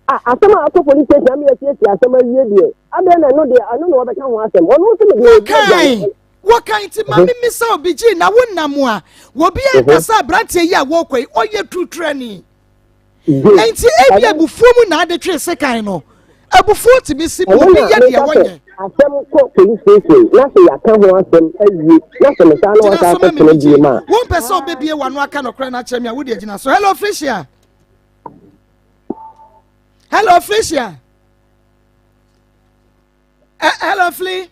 asema akọ police station am yesi asema wie die abe na no de anu no obeka ho asem onu so me de what kind ti mami misa obiji na wonnam a wo bi akasa brantie yi a wo koi oye true training enti ebi abufuo mu na ade twe sekan no abufuo ti bi si obi ya de wonye asem ko police station na se ya kan ho asem ayi na se me sa no wa sa ko bi ma won person obebie wano aka no kra na kyerɛ me a wo de agina so hello Felicia hello Felicia hello Fli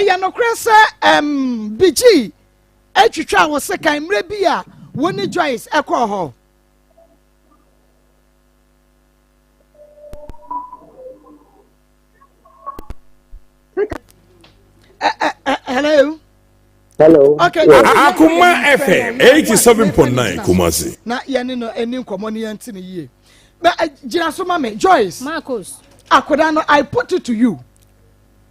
ya no kra sa bigi etwitwa wo sekan mre bi a woni Joyce ekɔ ho hello. Hello. Okay. Akoma FM 87.9 Kumasi. Na yani no eni nkomo ne yanti ne yie. But jina so mama Joyce. Maa Akos. Akoda no I put it to you.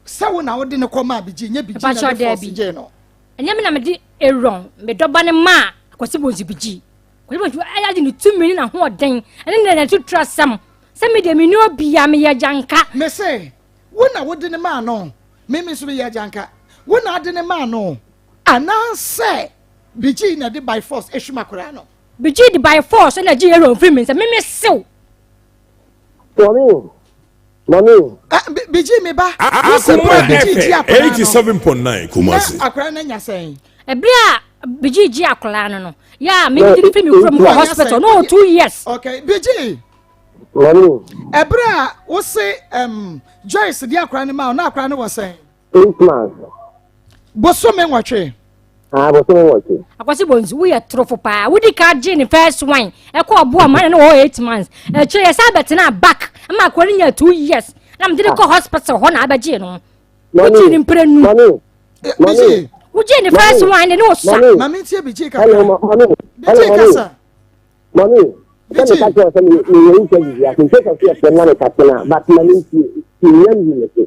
Sawo na wode ne koma bigi nya bigi na force je no. Enya me na me di eron me doba ne ma akwasi bonzi bigi. Kwali bonzi aya ni 2 million na ho oden. Ene na to trust sam. Se me de me no bia me ya janka. Me say, wo na wode ne ma no. Me so be ya janka. Wo na ade ne ma no. Ananse bigi na de by force ehuma kora no. Bigi di by force na ji eron free me se me sew. Mommy. Bigi me ba. Akoma FM 87.9 Kumasi. Akora na nya sen. Ebia bigi ji akola no. Ya me di free me from hospital no 2 years. Okay, bigi. Mommy. Ebra wo say Joyce di akora ne ma na akora ne wo sen. 8 months. Boso me nwatwe. Boso me nwatwe. Akwasi bonzi we ya trofo pa. We di ka je ni first wine. E ko obo man na 8 months. E che ya sabet na back. Ama akwari nya 2 years. Na me di ko hospital ho na abaje no. Uji ni mprenu. Mommy. Uji ni first wine no sa. Mami tie biji ka. Hello, mommy. Hello, mommy. Can you catch us some interview? I can take a few of the Katina, but mommy, you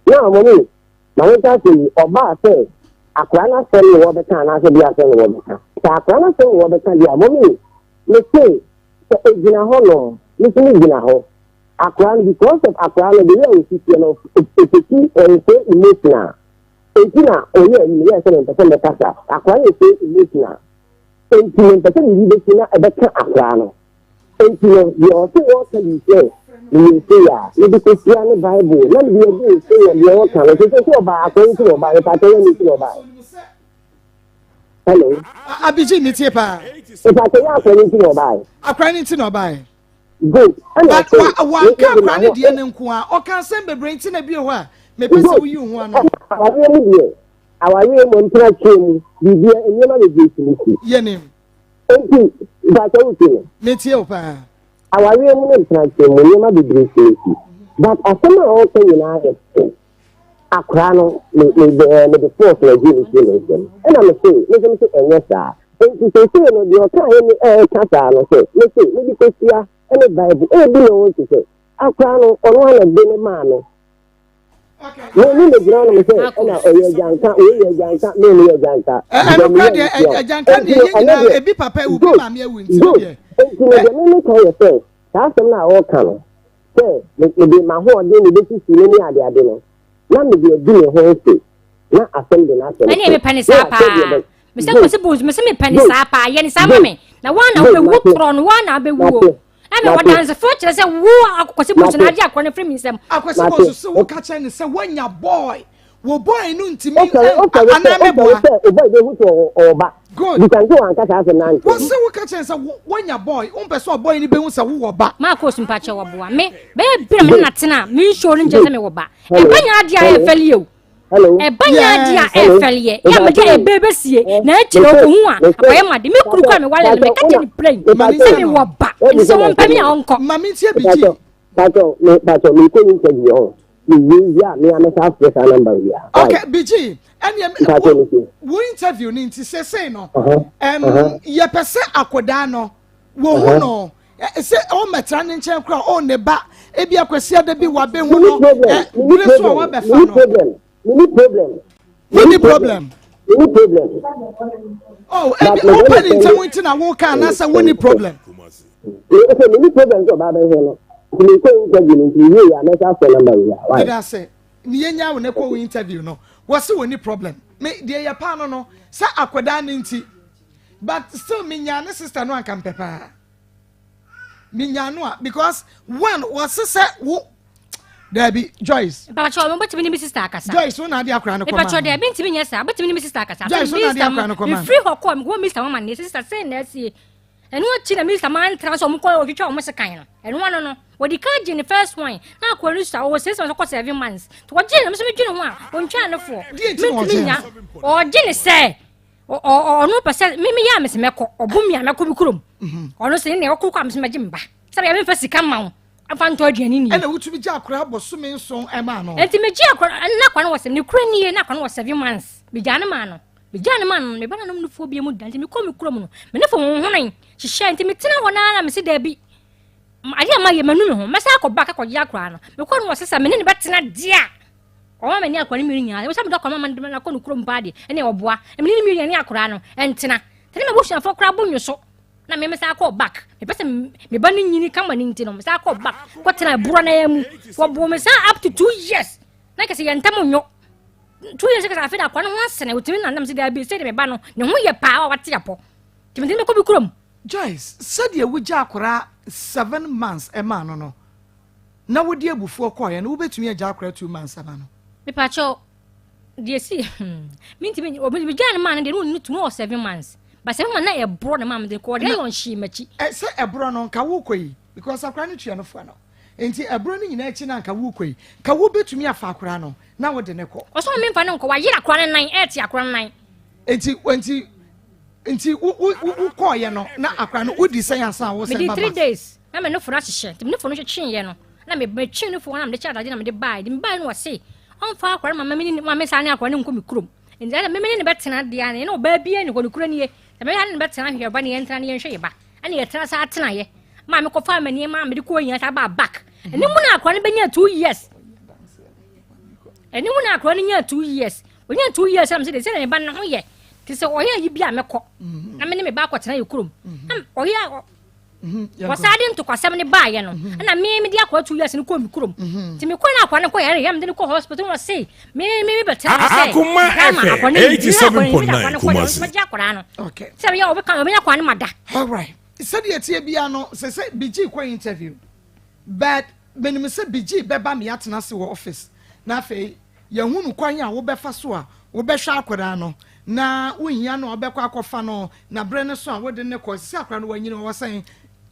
now, mommy. My country, Oba says, Akrana send you all the time, I should be a send all the time. Akrana send you all the time, mommy. Let's say, in a hollow, listen in a hole. Akran, because of Akrana, the real system of it's and say emotional. Eightina, oh yeah, 7% of Casa. Akran is say emotional. 18% of the better Akrana. 18 you also what you say. You say, you because you are the Bible. Let me do say you can. It's so bad. Going to buy a pattern to buy. Hello. Abiji Nitiepa. If I say I'm going to buy. I'm crying to no buy. Good. But one can't cry the end and qua or can send the brain to be aware. Maybe so you one. Our real one try to be here and never be your name. Thank you. That's okay. Nitiopa. Our real woman transfer will never be great. But as someone also united, Akrano may the force of Jesus. And I'm saying, listen to a yes, sir. And you say, you're trying Catano, say, let's say, maybe because you are any Bible, and you know what to say. Akrano or one of the man. No, no, the ground is saying, oh, you're Janka, you're Janka, no, you're Janka. And a bit papa will go, I'm here with you. That's not all coming. Say, maybe my whole day, maybe see many other dinner. Not maybe a dinner whole day. Not a Sunday night. My name is Penny Sapa. Mr. Possible, Mr. Penny Sapa, Yanni Sammy. Now one of the wood on one, I'll be woo. I know what is a fortune. I said, woo, I was supposed to have one from him. I was supposed to catch and say, when your boy will boy noon to me. Good. You can go and catch us a man. What's the catch and say, when your boy, saw boy in the bones of war back. Maa Akos in Pacha Wabua. Me, baby, Natina, me showing Jessamine Waba. And Banyadia fell you. Hello. A Banyadia fell ye. Yeah, baby, see, natural one. I am at the milk crime while I'm catching the plane. Mammy Waba. And someone pay me uncle. Mammy, see, but me couldn't tell you. Yeah, me and myself with a number here. Okay, BG. And we interview Ninti say no. Ya pese akodano. Wo no. Say all metra nchen kra on ne ba. E bia kwesi ade bi wa be hu no. Bure so wa be fa no. Any problem. Oh, open interview nti na wo ka na say any problem. Any problem so ba be here no. Me ko interview nti ya myself for number here. Why? Did I say ni enya wo ne ko interview no. What's the only problem? Me dear ya pa no sa akwada nti but still minyane sister no anka mpepa minyano because one was say wo Debbie Joyce. But you want to be sister Akasa. Joyce, one idea crown. But you're there, been to me, yes, but to me, sister Akasa. Joyce, one idea crown. You free her come, go, Mr. Woman, sister, say, Nancy. And what China Mr. Man transform call you almost a kind. And one no, what the card in the first one. Now, Quarista was 6 or 7 months. To what Jim, Mr. Jim, one China for. Or Jenny say, or no percent, maybe Yamis Meko, or Bumia Makubukum. Or no saying, or cookums, my Jimba. So I haven't first come out. I found to Jenny. And would be Jack Crab was swimming so a man. And to me, Jack, and not one was a Ukrainian, not one was 7 months. Began a man. Began a man, maybe I don't know for being done. Me call me Crum. Menefor morning, she shan't me tell one arm, Mr. Debbie. I dear my Manu, Massacre back at Jack Rana. The corn was a minute, but not dear. Or many are calling me. I was some document when I couldn't crum body, and they were bois, and million Yakurano, and Tina. Tell me, bush and for crab on your so. Na me mesa call back me pese me bani nyini kama ni ntino mesa call back what na bro na yam wo bo mesa up to 2 years na kase yantam nyo 2 years kase afida kwa no asene wotimi na nam se da bi se de me ba no ne ho ye pa wa te apo timi me ko bi kurom Joyce said ye wuja akora 7 months e ma no na wodi abufu koye na wo betumi agya akora 2 months ama no me pa cho de si me ntimi obi gya na man de no 7 months. But some man na bro na mam de ko dey on shi machi say ebro no nka wo koyi because akra no tua no fo no enti ebro no nyina achi na nka wo koyi ka wo betumi afa akra no na wo de ne ko o so me mfa no nko wa yira akra nan eti akra nan enti wo koye no na akra no odi san ansa wo se baba 3 days na me no fo na hye me no fo no hye ye no na me twi no fo na me de cha adaje na me de bai no wa se on fa akra mama me sa ne akra ne nko me krom enti na me ne betena de ane na o ba bia ne ko kura ne the man better here bunny and Tanya and Sheba. And you tell us at tonight. Mamma co farm near mamma the coin at about back. And no one are crying near 2 years. And no one are crying near 2 years. When you're 2 years, I'm saying, say, but no, yet. Tis all here you be a meco. I mean, me back what's na you crum. Oh, yeah. Was I didn't to 70 by, you know. And I mean, me 2 years in crum. To me, quite out one of I am the hospital or say, maybe but Akoma FM 87.9 Kumasi. Okay. So you overcome me one mother. All right. Said ye tie bia no say BG kwa interview. But when me say BG beba me atena se wo office. Na fe ye hunu kwan a wo befa so a wo behwa akwara no. Na wo hia no obekwa akofa no na bre ne so a wo de ne ko si akwara no wanyini wo say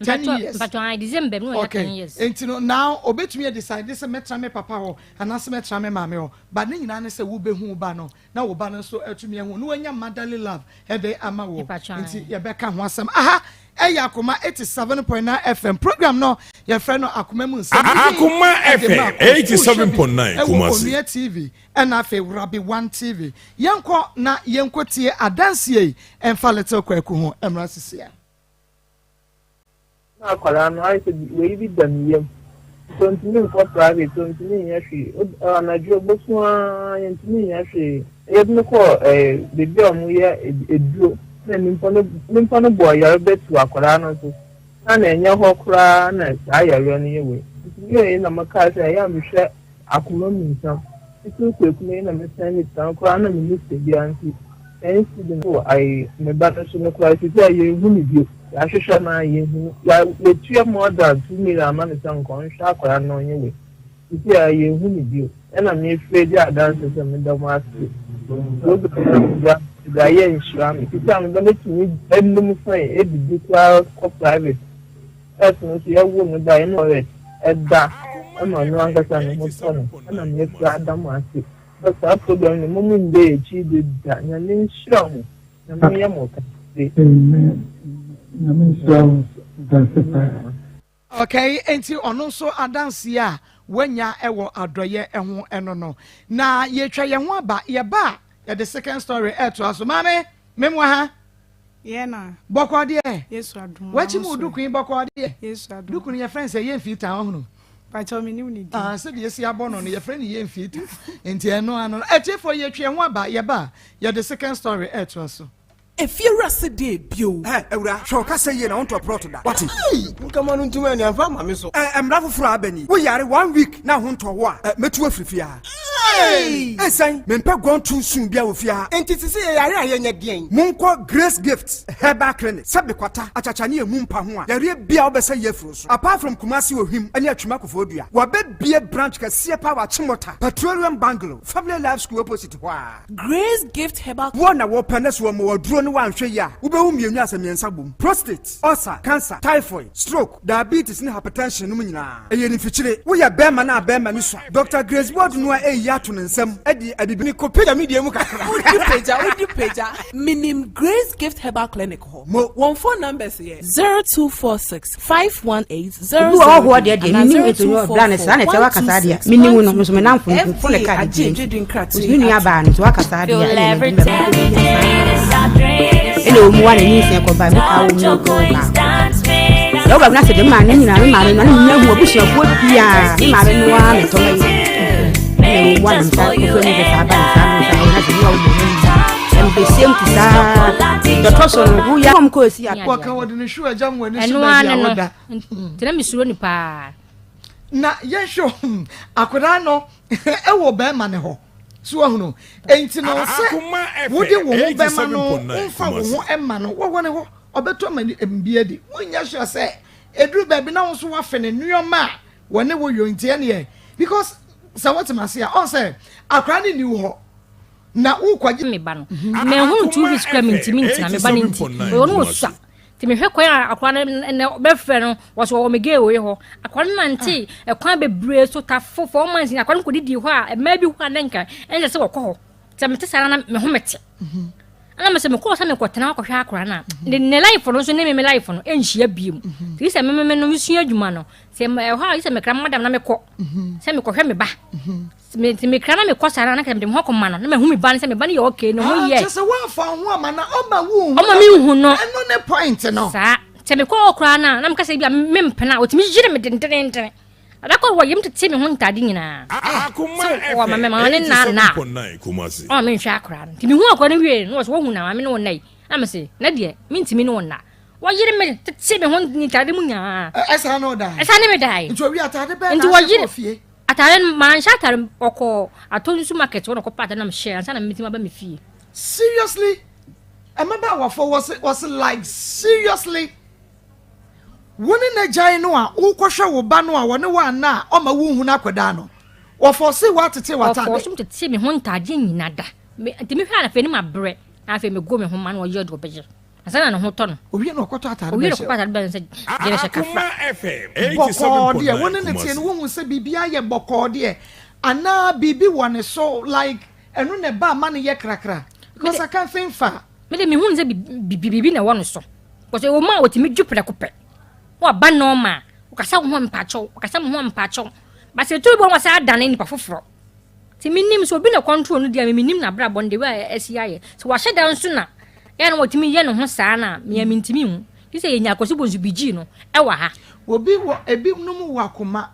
10 years. But on December, no, 10 years. And you know, now, obey decide this metra me papa and as metra me mammy. But then I say, Wube who bano. Now, Obano so to me, and when your motherly love, have they amawo. Your Becca was some. Aha, Akoma 87.9 FM program. No, your friend Akoma FM 87.9 Kumasi TV and I feel Rabbi 1 TV. Yanko na yanko tie adansie and falleto kwekuho emrasisia. Akwara no I said we be done yam. Continue for private, continue yashi. Na jo boswa yantini yashi. Yebno ko the biom ya eduro. Na nimpa no boy ya betu akwara no so. Na enya ho kra na ayare no yewe. Ye na maka say ya mhwe akoma minsam. Itu kwekuma na mesani tan kra na mi miste bi anti. Incident ko I me bata so no kra say ye hu mi bi. I should show my you with 2 more than 2 million man some contract or no anyway. You see, I who you and I'm afraid that dances and the master. The yen shram, if you tell me, don't me and them say, it be private. That's not your woman by no at that. I'm on one person, and I'm yet glad I'm master. But I put on the moment they she did that, and then strong. And I am okay, enti ono so adanse a wanya ewo adoye eho eno no na ye twa ye ho aba ye ba ye the second story to aso mame memwa ha ye na boko de yesu adum wachi mu dukun boko de yesu adum dukun ye friend say ye mfita hono pa cho me ni uni di se de ye abono no ye friend ye mfita enti eno ano echefo ye twa ye ho aba ye ba ye the second story to aso. If you rest day, bio. Eura, shoka say ye na want to approach that. What? Come on to me and fama me so. Rafu for Abeni. We are 1 week now want to wa. Metu afifia. Hey, say, men pe gone too soon bia ofia. Enti sisi yare ayenye den. Monko Grace Gift Herbal Clinic. Sabe kwata achachane emumpa ho a. Yare bia obese yefro so. Apart from Kumasi ohim ane atwuma kofodua. Wa be bie branch ka sie pa wa chimota. Petroleum Bungalow. Family Life School opposite wa. Grace Gift Herbal. Wo na wo penes wo mo duro no wan hwe ya. Wo be hu mienu asemiensa bom. Prostate, ulcer, cancer, typhoid, stroke, diabetes ne hypertension no nyina. Eye ni fichire. Wo ya bema na bema ni so. Dr. Grace Ward no a ya to nsem edi abibini ko pega media mu kakra. Would you page? Minim Grace Gift Herbal Clinic ho. One phone numbers here. 0246 518 00. Wo ho de de minim eto no bla ne sa na te wakasa de. Minim no so me na mfo mfo le ka de. Minim aba no so wakasa de. Ele o mu wa ni nsia ko ba mi ka wo mu ko ba. Yo ba na se de ma ni na mi ma ni na hu obusia ko bia. Mi ma be no wa me to me. One time, the person who young course, what can show a jam when and one tell me, Surony pa. Na, yes, sure. Akodano, I will bear money ho. So, no, ain't no, would you want bear man, and man, what one or better man and beardy. When you shall say, a drew baby now so often in New York, whenever you're in 10 years, because. So what must say? Oh, say, I can't knew her. Now, who quite me ban. Me who 2 weeks coming to me, I'm a banning. Oh, no, sir. To me, her choir, a quan and a befriend was all me gay away. A quan man tea, a quan be brave so tough for 4 months in a quan could do her, and maybe one anchor, and a so call. Some Mr. Mahomet. And I must have called some of now of Hakrana. Then the life for no name me life on, and she a beam. This a man, Monsieur Jumano. Say, my house, I'm a grandmother, and I'm a cock. Send me call me back. Me cram me cost around and them Hockman, and whom me ban some bunny okay, no, yes. Just a one for woman, oh, my womb, oh, my no, and no point, no. Sir, me call Crana, and I'm casting a mimpana with me, legitimate. I got what you to tell me one tadina. Akoma, my mamma, and now. Oh, me chakran. To me, walk on away, was one now, I mean, one day. I'm a say, Nadia, mean to me no one now. Why you didn't to tell me one tadimuna? As I know that. As I never die. So we are tired of and what you at man shatter or call. I told you to market one of a pattern of shares and I'm meeting about me fee. Seriously? I remember what was like, seriously? One in a giant noa, who kwasha wo banwa, one na, or my womb nakodano. Or for say what to tell what I want to tell me one tadin nada. To me, I feel my bread. I feel me go home man or your dobe. As I know Hoton. We are not quite at we are quite advanced. Akoma FM 87.9. One in the 10 woman say BBI Boko dear. And now BB one is so like and run a bar money ye cracker. Because I can't think far. Maybe me won't say BB na one so. Because a woman with me Jupiter coupe. What ban no ma? Ukasa one patcho, ukasa one patcho. But the two was done in Pafro. See, me names will be no control, dear, me name na brab on the way SCI. So I shut down sooner. And what me yan on Sana, me mean to me. You say, Yakos to be Gino. Ewa will be what a big no more Akoma.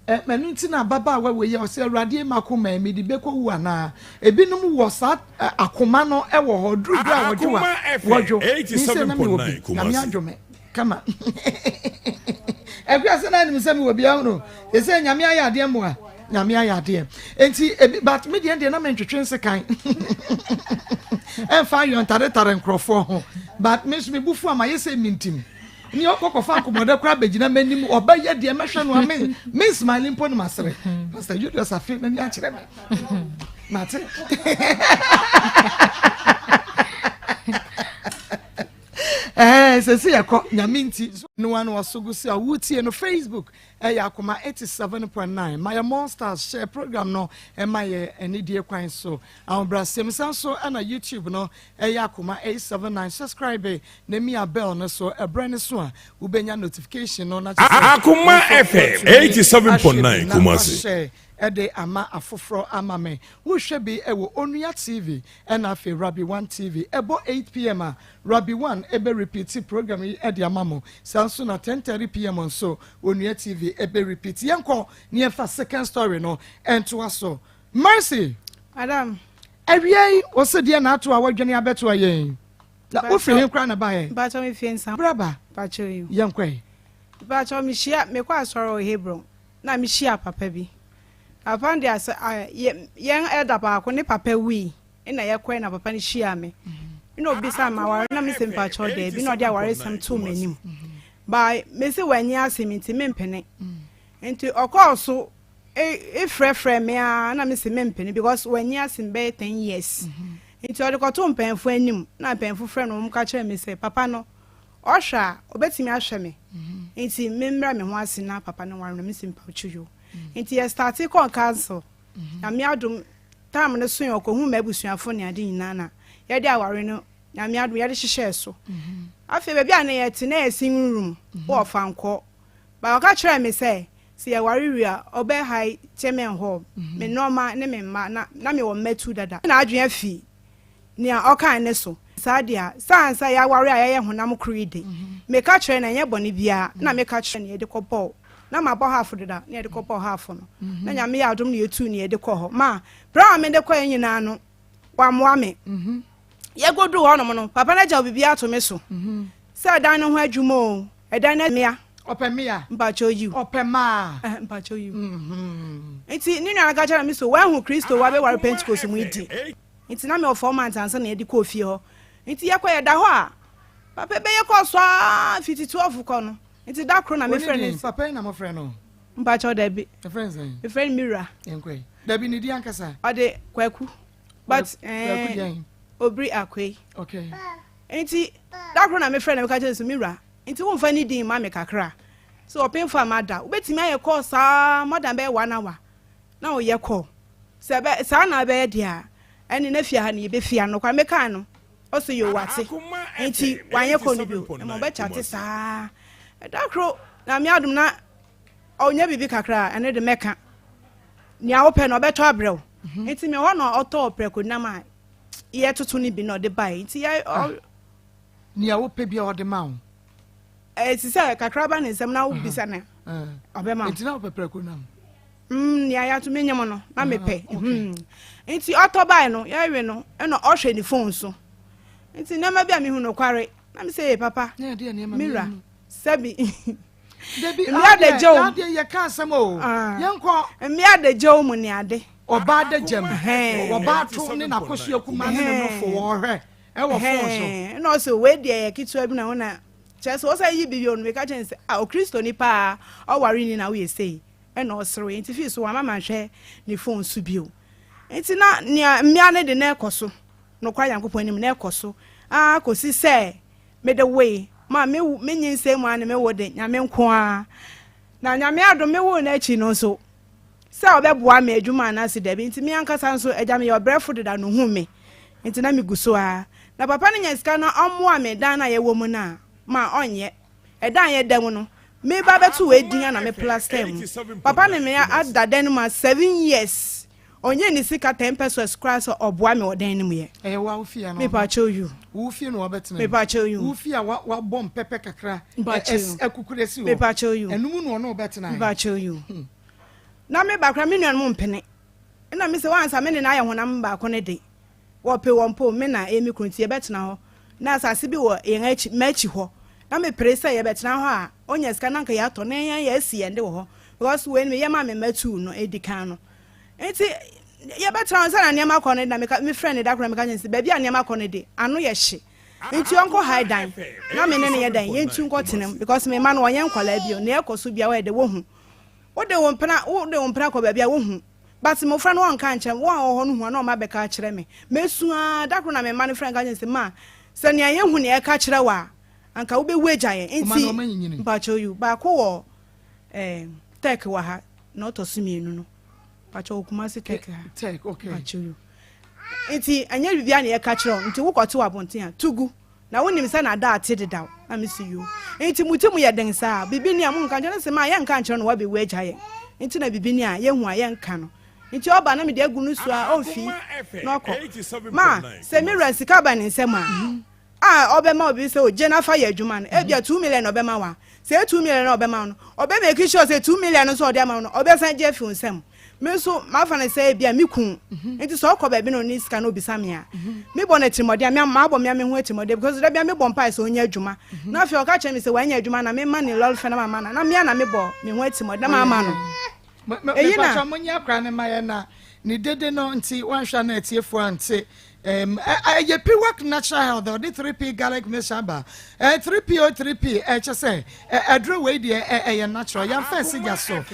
Manutina Baba, where we are say Radia Makuma, me the Beko Wana. A binum was that Akomano ever or drew down what you 87.9. Come on. Every person say will be out. They say Yamia dear moi. Yamia dear. And see, but me the end na men train se kind. And find you on Tareta and Crawford. But Miss me bufu ama yese mintim. Ni okoko fa komoda kra begina manim oba ye de mehwe no amen. Me smiling pon masere. Pastor Julius afi na ni a kire me. Mate. Say Yaminti no one was so good. I would see on Facebook. Akoma 87.9. My Monsters share program no. My any dear quine so. Our Brasim so and a YouTube no. Akoma 879. Subscribe. Nemia bell no so a brand new one. Ubenya notification no. Akoma FM 87.9 Kumasi. Ede ama afofro ama me wo hwe ewo Onua TV and afi Rabi 1 TV ebo 8 pm Rabi 1 ebe repeat program ede amamo sanso na 10:30 pm so Onua TV ebe repeat yenko ne fa second story no ento aso Mercy Adam awie wo se de na ato a wadwene abeto ayen na wo firi hin kra na ba yen ba cho me fiensa braba ba cho you yenkwe ba cho me shia me kwa soro Hebron na me shia papa bi Upon the young elder park when the papa we in a coin of papa share me. You know, beside my na missing patch all day, be not there worry some too many. By Missy when you ask him into Mempenny. Into of course so if friend me and I miss Mempenny because when you ask him bed 10 years. Into the cotton pen for him, not painful friend whom catch me say, Papa no. Osha, obeti me ahwe me. Enti memra me ho ase na papa no waro me simpauchu yo. Enti ye start kon cancel. Na me adum time no so yokohu mabusuafo ne ade nyina na. Ye de aware no na me adum ye de hihye so. Afi be bia na ye te na esin room wo fanko. Ba oka kire me say si ye ware wi a obe hai chemen ho. Me normal ne me ma na me wo metu dada. Na adwen afi. Ni a oka ne so. Sadia sansa ya ware aye honam krede me ka kire na ye bone bia na me ka kire na ye de kopɔ na ma bɔ half de da na ye de kopɔ half no na nya me ya adom na ye tu na ye de kɔ ho ma bra me de kɔ nyina no wa moa me ye godu ho no no papa na ja bibia to me so se dan no ho adwuma o edan na mea opemia mbacho you opema mbacho you enti ni na ga kire me so wa hu Kristo wa be ware Pentecost mu idi enti na me of 4 months ansa na ye de kɔ fie ho enti yakwa da ho a papa be yakọ so 52 ko no enti da kro na me friend papa na mo friend no mba cho da bi friends me friend Mira enkwe da bi ni di ankasa ode kwaku but kwaku di obri akwe okay enti da kro na me friend me ka che so Mira enti wo mfa ni din ma me kakra so open for amada obetimi aye call sa more than be 1 hour na wo ye call se be sa na be dia eni na fia ha na ye be fia no kwa me kan no oso yo wate enti wanye ko no bio e mo be chate saa da kro na me adum na onya bibi kakra ene de meka nia wo pe no be to abrew enti me ho no oto preko na ma ye tutu ni bi no de bai enti ye nia wo pe bia o de ma wo enti se kakra ba ne nsem na wo bisa na obema enti na wo pe preko na nia ya to me nyem no na me pe enti oto bai no ye we no e no o hwe ni phone so enti na ma bia me hu no kware na me say papa Mira sabi debi ade jo ade ye ka asem o yenko mi ade jo mu ni ade oba ade jam oba to ne na kosu akuma ne no fo wo hwe e wo fo so no so we dey kitu abi na ho na chese wo say yi bibi onu me ka chen say o Kristo ni pa o ware ni na we say e no sero enti fi so wa mama hwe ni phone su bio enti na mi ane de na ekoso no kwa yankopon anim na ekoso kosi se me the way ma me nyinse mu ane me wode nyame nko a na nyame ado me wo na achi no so se obeboa me adwuma na se da bi nti me ankasa nso agya me obrefo de da no hu me nti na me guso a na papa ne nyaska na omoa me dan na ye wo mu na ma onye edan ye dam no me ba betu we din na me plaster mu papa ne me adda den ma 7 years onye ni sika 10 pesos cross oboa me odan mu ye wa ufia no me pa show you ufia no obetina me pa show you ufia wa bom pepe kakra akukuresi wo me pa show you enum no obetina me pa show you na me bakra me nuan mu mpene na me se wansa me ne na ye honam ba ko ne de wo pe wo mpo me na emi kunti ye betina ho na asase bi wo yen achi machi ho na me presa ye betina ho a onya sika nanka ya to na ya asi ye nde wo ho because when me ye ma me matu no edikan no enti ye betina sa na niam akọ na me friend da kra me ka nsi ba bia niam akọ ne de ano ye hye enti onko high dan na me ne ye dan ye ntu nko tenem because me ma no onye nkwala bio na ekoso bia we de wo hu wo de wo mpena ko ba bia wo hu but mo friend won kan chem won ho no hu na o ma be ka kire me mesu a da kro na me ma ne friend ka nsi ma se ne ye hu ne e ka kire wa anka wo be weja ye enti ba cho you ba ko wo tech wa ha na to sumienu no pacho Kumasi take okay pacho you enti anya bibia na ye ka kire nti wo kwote wa bonten a tugu na wonim se na da ate de daw na me see you enti mutimu ye den sa bibi ni am nka nje se ma ye nka kire no wa be weja ye enti na bibi ni a ye hu a ye nka no enti oba na me de agunu su a ofi na okọ ma se mi resika ba ni nsem a obema obi se o Jennifer ye adwuma no e bia 2 million obema wa se 2 million obema no obema make sure se 2 million so ode ma no obesan je fi nsem me so ma fa na se bia mi kun enti so okọ ba bi no ni sika no bisa me a me bo na timode me ma bo me hu timode because da bia me bo mpa so onya adwuma na afi o ka che me se wanya adwuma na me ma ni lol fe na mama na me na me bo me hu timode na mama no Eyina monya kra ne mayena ni dede no nti wanhwa na atiefo ante ye P-Work natural health or the 3P garlic meshaba 3P or 3P say adro way the natural yan fancy so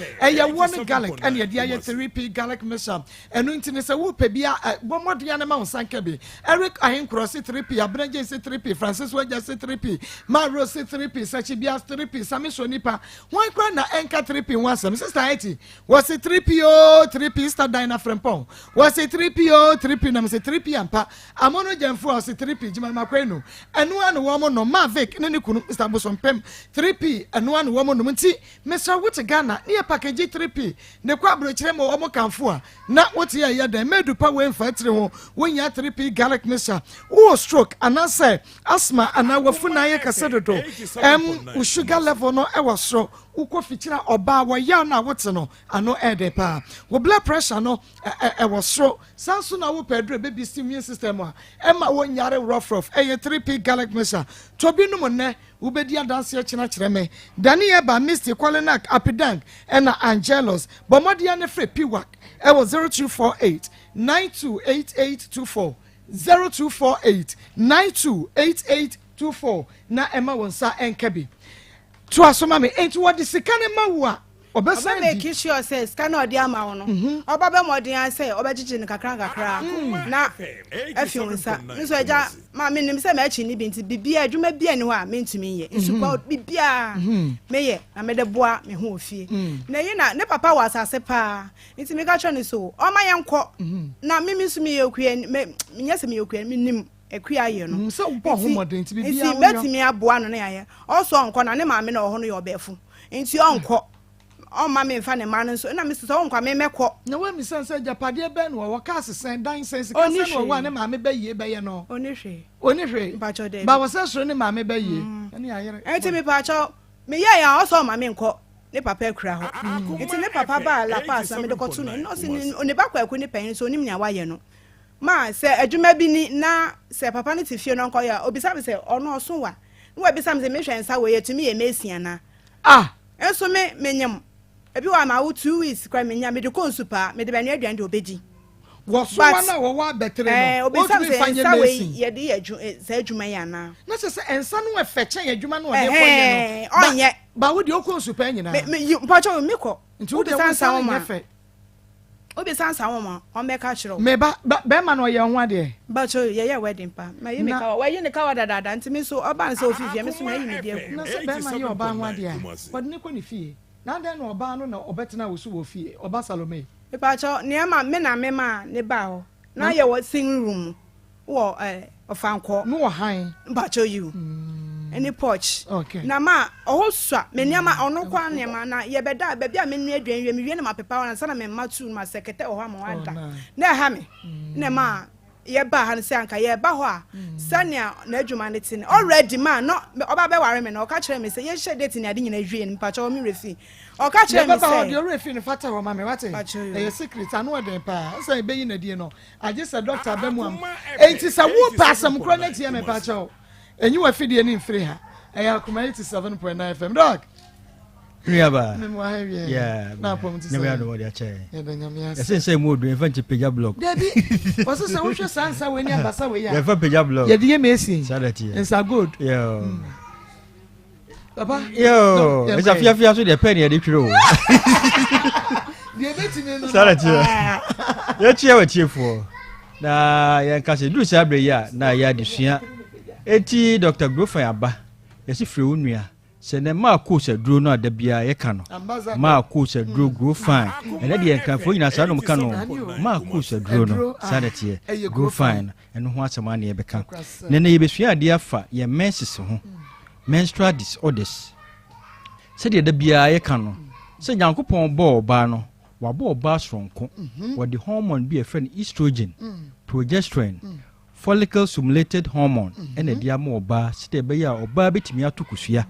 one garlic and ye 3P garlic meshab and intine say wo pebia one more diana ma sankebi Eric ahin cross 3P abreje say 3P Francis we just say 3P ma rose say 3P sachibia 3P sami so nipa one kra na enka 3P one some sister eti was it 3P o 3P star dina frempon was it 3P o 3P na say 3P ampa amono jamfo o se 3P jima makwenu enu anu wo mo no Mavic ne kunu Mr. Bosom pem 3P enu anu wo mo no nti Mr. Wote Ghana ne package 3P ne kwa bro kire mo wo mo kanfo a na wote ya da medu pa we mfa tire ho wonya 3P garlic mixture wo stroke anase asthma ana wafuna ye kasedodo sugar level no e wo soro uko fichira oba wo ya na wote no ano edepa wo blood pressure no e wo soro sanso na wo pedro baby immune system a ema wo nyare rough 3P garlic mixture to bi no ne ubedi adanse e kina kire me dani e ba Mr. Kwalenak Apidang ena Angelos bomodia ne free P-Work e wo 0248 928824 0248 928824 na ema wonsa enkabi to asoma me enti wodi sikane mawo obesa make sure say scan odi ama wo no oba be modin say obegigi ne kakra na afiunsa nso eja ma me nim say ma achi ni binti bibia adwuma bia ni ho a mentumi ye nsupa bibia meye na me de boa me ho ofie na yi na ne papa wa asase pa nti me ka cho ne so o ma ye nko na mimi nso me ye okue me nyese me ye okue me nim ekua ye no so bo ho modin ti bibia nti betimi aboa no na ye o so nko na ne ma me na ho no ye obefu nti onko on ma me fa ne ma no so na me so nkwa me mekọ na we mi sense japade be no wo ka sesen dan sense ka se no wa ne ma me be ye be ye no onihwe ba cho de ba wo se so ne ma me be ye ani ayere enti me pa cho me ye ya o so ma me nkọ ne papa akura ho enti ne papa ba la pass na me de kotu no se ne ba kwa ne pen so onim nya wa ye no ma se adwuma bi ni na se papa ne tifie no nkọ ya obisa me se ono so wa no wa bisa me se me hwensa we ye tumi ye mesiana enso me menyam ebi wa ma wo 2 weeks kwa menya me de konsupa me de banu aduan de obedi wo so na wo wa betere no obi sam say sa we ye de sa adwuma ya na na se ensa no e feche adwuma no de konye no onye ba wo de konsupa nyina me mpacho me ko nti wo de sansa wo ma obi sansa wo ma o me ka chiro me ba ma no ye ho ade ba cho ye wedding pa ma ye me ka wa ye ne ka wa dada nti me so oba nsa ofifie me so ma yi me de na se be ma ye oba ho ade a wode ne ko ni fie na den no oba no na obetena wo so wo fie oba Salome e pa cho ne ma me na me ma ne ba ho na ye wo sing room wo ofanko no wo han ba cho you any porch okay na ma ohosua me ne ma ono kwa ne ma na ye beda ba bia me nu aduan wie me wie ne ma pepa wana sana me ma tu ma sekete ho ma wada na ha me ne ma ye ba han se anka ye ba ho a sania na adwuma ne tin already man no oba be ware me na o ka kire me se ye hye date ni ade nyina hwie ni pa cha o mi refi o ka kire me se ye ba refi ni fata ho ma me wate e secret anu ode pa say be yi na die no age se doctor ba mu am enti sa wo pa asam kro na tie me pa cha o enyi wa fidie ni mfiri ha e ya Akoma 87.9 FM dog Riaba. Yeah. Na pom ti say. Never know what they are. Yeah, the nyamia. Ese say mo do enfa nche peja blog. Debi. Oso say wo hwe sansa we ni abasa we ya. Enfa peja blog. Ye de mesi. Sadati. Ensa good. Yo. Papa. Yo. Esa fia so de pen ye de twiro. De betimi no. Sadati. Ye chia wa chiefo. Na ye nka se du se abre ya na ya de sua. Eti Dr. Grofa aba. Ye si frɛ onua. Se ne Maa Akos aduro no adabia ye ka no Maa Akos aduro grow fine ene de enkan fo nyina sa no mka no Maa Akos aduro no sadete grow fine eno ho asema na ye beka ne ne ye besua ade afa ye menses ho menstrual disorders se de adabia ye ka no se Nyankopɔn bɔ oba no wa bɔ oba soronko wa de hormone bi e friend estrogen progesterone follicle stimulated hormone ene de ama oba se de be ya oba betimi atokusua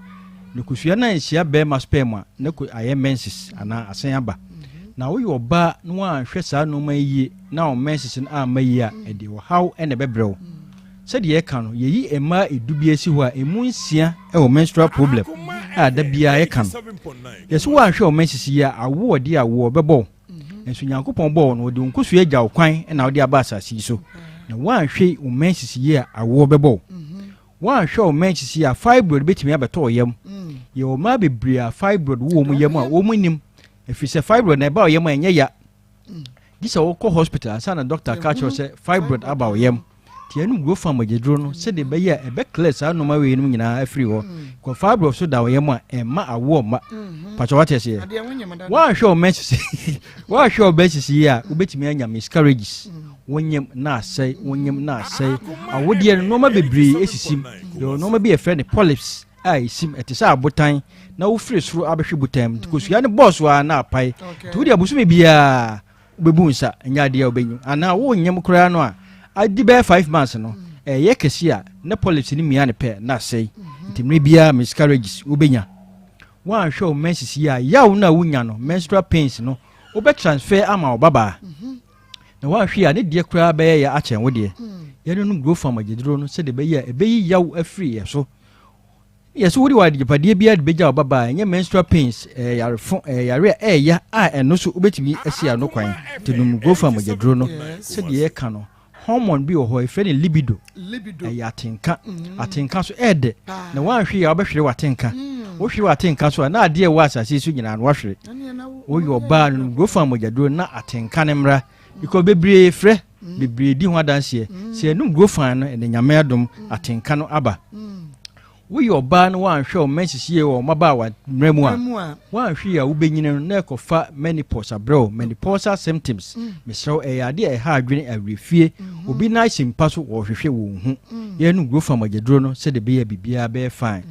nukusua na nhia be ma sperm na ko aye menses ana asen aba na wo yo ba no anhwe saa no ma yie na o menses na amayi a e de wo how ene bebrew se de ye ka no ye yi ema edubie si ho a emu nsia e wo menstrual problem da bia ye kan yeso wa hwe o mensisi ya awo odi awo bebo enso Nyankopɔn bɔ no odi nkosu agya kwan na odi aba asase so na wa hwe o mensisi ya awo bebo wa hwe o mensisi ya fibroid betimi abeto yam ye o ma bebre a fibroid wo mu yam a wo mu nim efise fibroid na ba yam enye ya this a ko hospital sana doctor catch us fibroid aba yam tianu go fam agedro no se de be ya e be class anu ma we nim nyina afri ho ko fibroid so da yam a e ma awo ma pacho what say wa hwe o mensisi wa hwe o mensisi ya ubetimi anya miscarriages wonyem na asai awodie no ma bebre esisim yo no ma be a friend polyps ai sim etisa abotan na wo free suru abehwe butam tikosu ya ne boss wa na apai to dia busumi bia bebunsa nya dia obenyu ana wo nyem kura no a adi be 5 months no ye kesi a ne polyps ni mia ne pe na asai ntimre bia miscarriages obenya wa hwe o mensisi ya yawo na wunya no menstrual pains no obe transfer ama obaba na wa hwe a ne die kura be ya achen wo de ye no grow farm agedro no se de be ya ebeyi yawo afri ye so yes wodi wa de padie bia de beja obaba enye menstrual pains yare ya eno so obetimi asia no kwan tenum grow farm agedro no se de ye ka no hormone bi ho e friend libido ya atenka so ede na wa hwe ya obehwere watenka wo hwe watenka so na ade wa asase so nyina no wahwere wo yo ba no grow farm agedro na atenka ne mra iko bebre frɛ bebre di ho adanse se enum grow farm no ene nyame adom atenka no aba wo yo ba no wa hwe o mensisi wo maba wa mremu a wa hwe ya wo benyine no na ekofa menopause abro menopausal symptoms mesro yade e ha adwene awrefie obi na simpa so wo hwehwe wo hu ye no grow farm agedro no se de be ya bibia be fine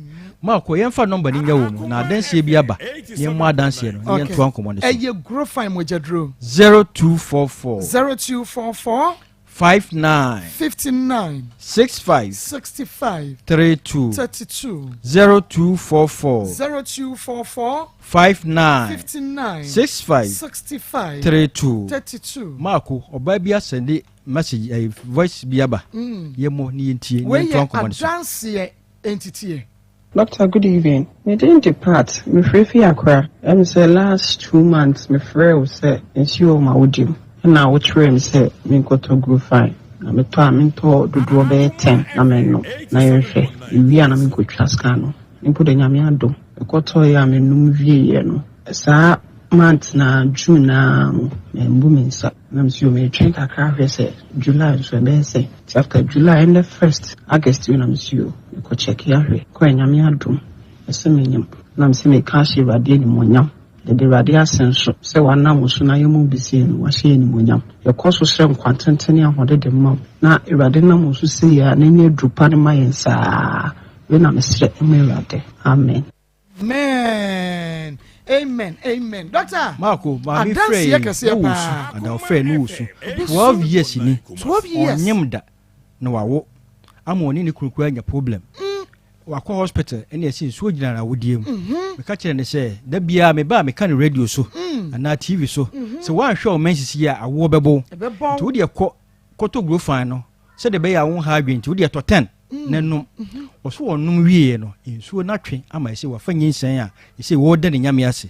Marco, yemfa number ni nyawo na adanse bi aba yemu adanse no yento ankomo ne so eye grow fine mo jedro 0244 59 65 32 0244 59 65 32 Marco oba bi asende message voice bi aba yemu ni yentie yento ankomo ne so adanse entity. Doctor, good evening. Me didn't depart. Me free Accra. Say last 2 months, me free was say ensure my audio. And now what me say me go to grow fine. Na me to do be 10 na me no. Na ye hwe. Wi ana me go traskano. Me put nyame adom. E ko to ya me num wie no. Sa month na June na me mbu me nsa. Na me me train kakra hwe say July so be say after July and the 1st August you na me ko check ya hwe ko nyame adom esemenyam na me se me ka hye rade ni monyam de rade asenso se wana muso na yemu bisi ni wa hye ni monyam ye ko so srem kwantentene ahode de mam na rade na muso se ya na ni drupa ne mayensa we na me sre me rade amen amen doctor Marco ma mi frey ada frey no usu 12 years ni 12 years onyemda na wawo amoni ni kurukura anya problem wakɔ hospital ene esi so gina na wodie mu me ka kire ne se da bia me ba me ka ne radio so ana TV so se wan hwɛ o mensisi a awo bɛbo to wodi kɔtɔ grow fine no se de be ya won ha adwen to wodi to 10 nanum oso wonum wie no nsuo na twe ama ese wafa nyinsan a ese wo da ne nyame ase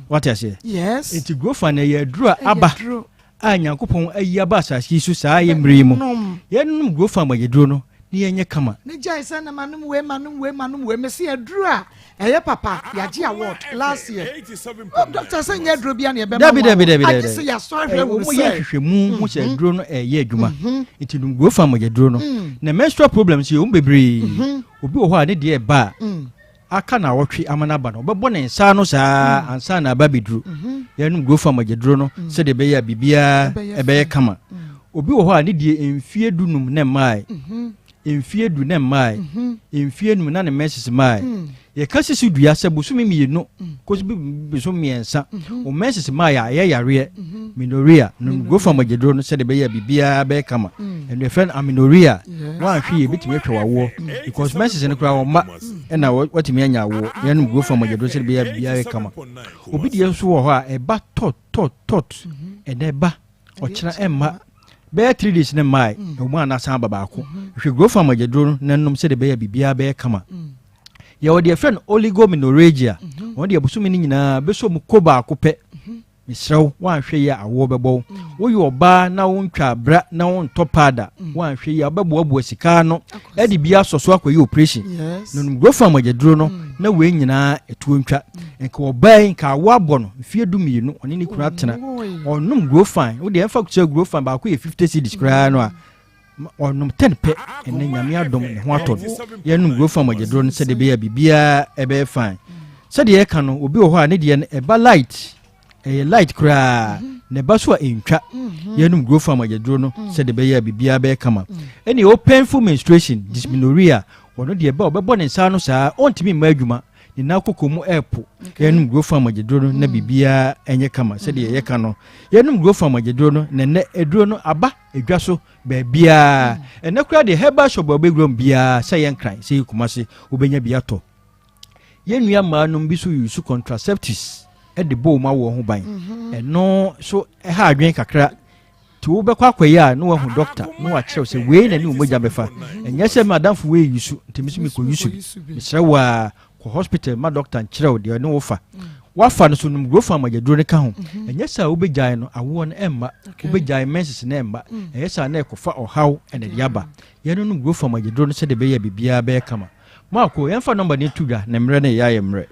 what I say yes enti grow fine ya dura aba a Nyankopɔn ayi aba asase so saa ye mmiri mu ye num grow fine ma yeduro no ni enye kama ne jai say na manum we me se aduru a eye papa ya gi award last year doctor say nya aduru bia na e be ma I say ya so ahwe wo say hwehwemu say aduru no eye adwuma enti dum go fam aduru no na menstrual problems ye bebre obi wo ho a ne de e ba aka na wotwe amana ba no bebo ne nsa no saa ansa na ba beduru ya num go fam aduru no se de be ya bibia e be kama obi wo ho a ne de emfie dunum ne mai emfie du ne mai emfie nu na ne message mai ye kasi su dua se bosumi mienu ko bi so miensa o message mai ya yare minoria no go from agedro no se de be ya bibia be kama and the friend aminoria wan hwe ye bitimi atwa wawo because message ne kura wo ma na watimi anya wo ye no go from agedro se de be ya bibia kama obi de so wo ho a e ba tot e de ba o kira emma be 3 days ne mai o ma na san baba ko hwe go from agedro nanom se de be ya bibia be kama ye wo de friend oligomenorrhagia won de busumi ni nyina beso mu koba akopɛ misrew wan hwe ya awo bɛbɔ wo yo ba na wo ntwa bra na wo ntopada wan hwe ya bɛbɔ abu sika no e de bia soso akoyi operation nonum grofa mageduro no na we nyina etuo ntwa enka wo ban ka awo abɔ no fie dumienu oni ni kura tena onum grofa wo de enfa kuche grofa ba ko ye 50 cedis kura no a onum 10 pe enne nyame adom ne ho atɔ ye num grofa mageduro no se de be ya bibia e be fine se de ye ka no obi wo ho a ne de e ba light light kra ne baso a entwa yenum grow farm agedro no se de be ya bibia be kama any o painful menstruation dysmenorrhea wono de be obebo ne nsa no saa ontimi ma adwuma ni na kokomu epo yenum grow farm agedro no na bibia enye kama se de ye ka no yenum grow farm agedro no ne eduro no aba edwa so ba bia ene kra de herbal shop obegrom bia se yen kran se kumase obenya bia to yenua ma no bi so use contraceptives e de bo ma wo ho ban no so e ha adwen kakra ti wo be kwa kwaye no wo ho doctor no wa kire se we na ni umoja befa enye se madam fu we yusu ntimi mi ko yusu misra wa ko hospital ma doctor kire wo de no wo fa wa fa no so num grofa mageduro ne ka ho enye sa wo be gyan no awo no emma wo be gyan menses na emma enye sa na ekofa ohaw ene de aba ye no num grofa mageduro no se de be ya bibia be kama ma ko yemfa number ne tuga na mre ne ya ye mre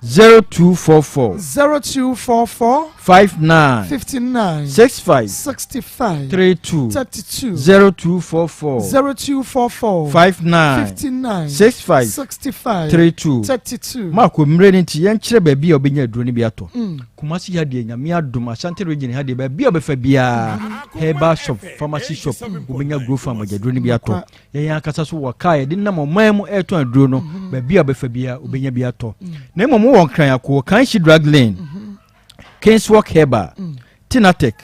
0244 59 65 32 0244 59 65 32 Marco mreni nti yenkyere ba bia obenya aduro ne bia to kumasi ya de nyame adom asante region ha de ba bia obefa bia herbal shop pharmacy shop obenya grow farm aduro ne bia to yen akasa so wakae de nam omanmu eto aduro no ba bia obefa bia obenya bia to na mom won kran akọ Kanshi Drug Lane Kingswalk Herbal Tinatec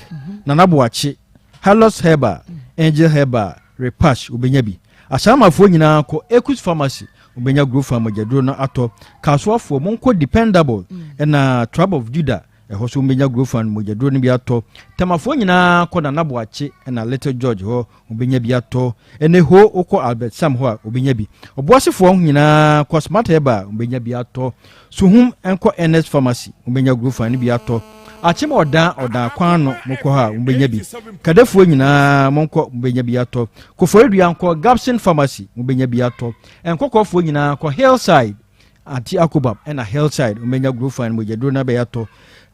Nanabuachi Halos Herbal Angel Herbal Repash obenya bi asamafo nyina akọ Ekus Pharmacy obenya grow farm agedro na ato kasuafo monko dependable na Tribe of Judah ho so obenya grow farm agedro ne bi ato temafo nyina akọ Nanabuachi na Little George ho obenya bi ato ene ho okọ Albert Sam ho obenya bi oboasefo nyina akọ Smart Herbal obenya bi ato Suhum enko NS Pharmacy ubenya grow farm ni bi ato achima oda kwan no moko ha ubenya bi kadafo nyina monko ubenya bi ato koforedua enko Gapson Pharmacy ubenya bi ato enkokofo nyina ko Hillside anti Akobab na Hillside ubenya grow farm mojadro na be ato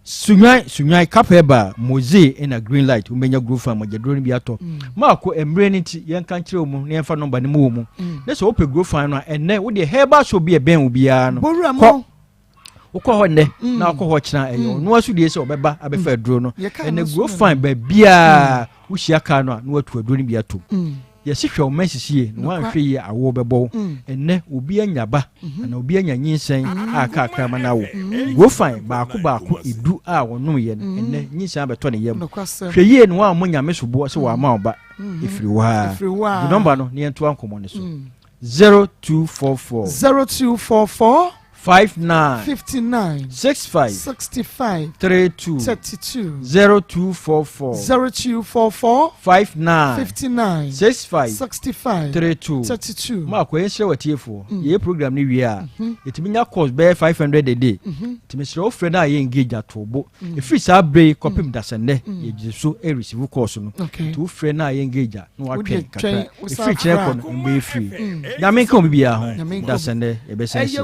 Sunyai Kapeba Moze na Green Light ubenya grow farm mojadro ni bi ato mako emre ni ti yenka nkire omu ne emfa number ni mu na so ope grow farm no enne wo de herbal so bi e ben obia no ukọ ho ne na ukọ ho kina eyo no asu de se obeba abefa aduro no ene grow fine ba bia wo hia ka no na watu aduro ni bia to ye sihwe o mensisie no wan hwe ye awo bebo ene obi anyaba na obi anya nyinsen aka akrama na wo grow fine ba ko edu a wonum ye no ene nyinsen abeto ne yam hwe ye no wa monya mesobo se wa ma oba efiri wa the number no ne ento ankomo ne so 0244 59 65 32 0244 59 65 32 Marco yense watiefo ye program ni wi a yetiminya course be 500 a day timisre ofre na ye engage atobo e free sa break kopim dasende ye jiso e receive course no to ofre na ye engage no watwen kaka e free check on mbe free ya me kan bibia ho dasende e be sense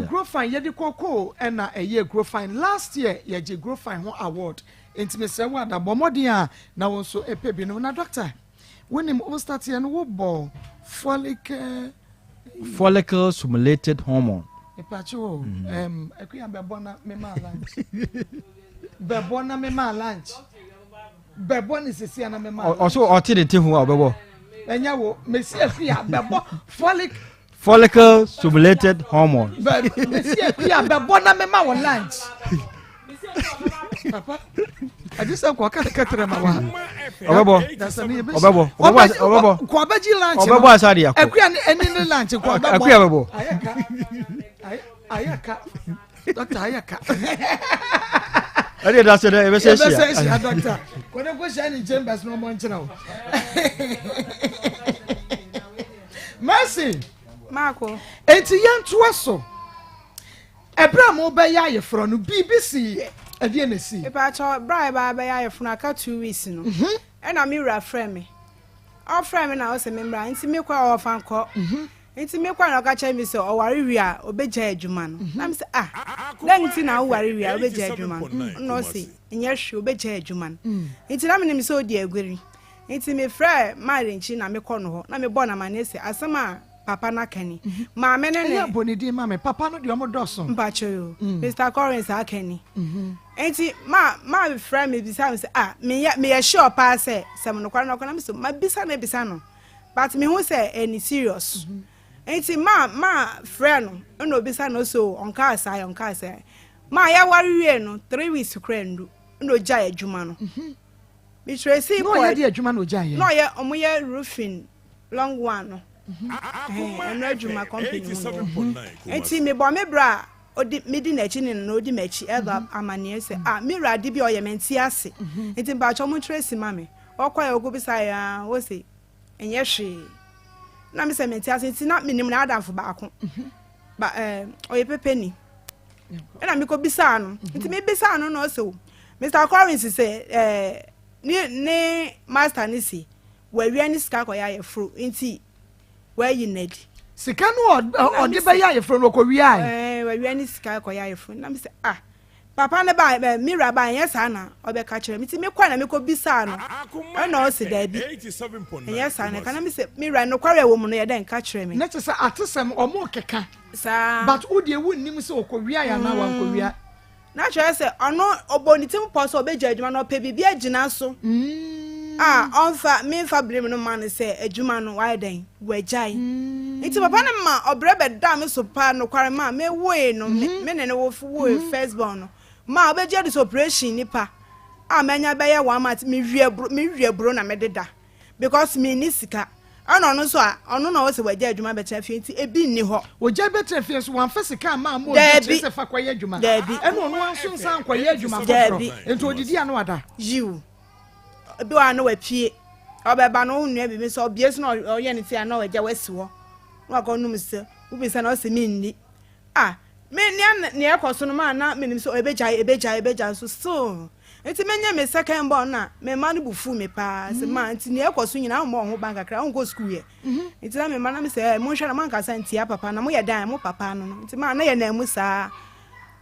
Koko na eye grow fine last year ye je grow fine ho award intimacy award abomodi a na won so epebi no na doctor when him o start here no wo bo follicle stimulated hormone epacho ekuya bebona me ma lunch bebona me ma lunch bebona sisi na me ma also oti de te hu obebo enya wo mesi ekuya bebo follicle stimulated hormone. But monsieur, yeah, but bona me ma won lunch. Papa, I just say kwa katra ma wa. Obebo. Kwa baji lunch. Obebo asari yakọ. Ekuya eni lunch kwa obebo. Ekuya obebo. Ayaka. Doctor ayaka. Ade da se de e be se sia. Doctor. When go shine in chambers no mo nchina o. Mercy. Marco. Enti yantua so ebra mo be ya ye fro no BBC e de na si e pa cho bra ba be ya ye fro aka 2 weeks no e na me wura frɛ me o frɛ me na o se me mbra nti me kwa o fan ko nti me kwa na ka che me se o ware wi a obegya adwuma no na me se then nti na o ware wi a obegya adwuma no se nya hwe obegya adwuma no nti na me se o di agweri nti me frɛ mari nchi na me kɔ no ho na me bɔ na mane se asema papa na kani ma me ne ne boni di ma me papa no de omo doso mba choyo Mr. Collins akani enti ma frɛ me bisa me se me ye sure pa se sem no kwara no na me so ma bisa no but me hu se any serious enti ma frɛ no no bisa no so onka asai ma ya ware wie no 3 weeks krandu no gya adwuma no me tracy no ya di adwuma no gya ye no ye omo ye roofing long one no eno adwuma company no enti me bo me bra odi me di na chi ni no odi machi eba amane se me rade bi oye menti ase enti ba cho mo tracy ma me okwa ya ogobisa ya wo se enye hwe na me se menti ase enti na minim na adamfo ba ko ba oye pepeni na me ko bisa no enti me bisa no no so Mr. Collins say ni master ni si we wi ani sika ko ya ye fru enti we yi nedi sika no odi be ya ye fru no ko wi ai we wi ani sika ko ya ye fru na me say papa ne ba mira ba yes ana obe ka kire mi ti me kwa na me ko bisa no na o se da bi yes ana kana me say mira no kware wo mu no ye den ka kire me na te say atesem omo keka sa but wo de wu nim say okowia ya na wa nkowia na kire say ono oboni tim poso obegya adwuma no pe bibia agina so onfa me fa blame no man say adwuma no why den wajai iti papa na ma obre be da me so pa no kware ma me we no me ne wo first born no ma obegya this operation nipa amanya be ye 1 month me wie bro na me deda because me ni sika ono no so ono na wo se wajai adwuma be trafie nti ebi ni ho wajai be trafie so wan fasika ma mo de se fa kwaye adwuma eno no anso nsan kwaye adwuma foforo enti odidi ano ada you do ano wapie obeba no nua bi so obie no oye ne ti ana wagya wasi ho no akonum se ubisa na o se mi nni me ne ekoso no ma na menim so ebegya so enti menye me second born na me ma no bufu me pa se ma enti ne ekoso nyina mo ho bank akra onko school ye enti na me ma na me se mo hwe na man kasa enti ya papa na mo ye dan mo papa no enti ma na ye na mu saa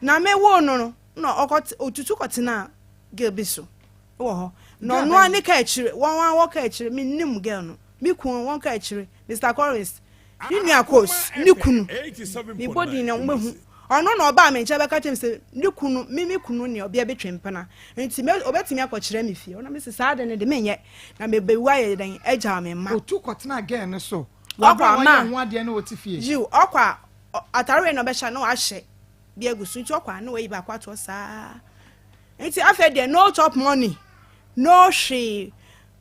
na me wo no otutu kotena gebi so wo no no ani ka akire won wo ka akire me nim girl no me kun won ka akire Mr. Collins ni Maa Akos ni kunu mi body na mbehu ono na oba me nche be ka chem se ni kunu mi kunu ne obi betwempana enti me obetimi akokire me fie ona me se saa de ne de menye na me bewa ye den agya me ma otu kotena girl ne so okwa ma ho ade na oti fie you okwa atare no be sha no ahye bi agusu nti okwa na we ba kwato saa enti afa de no top money no she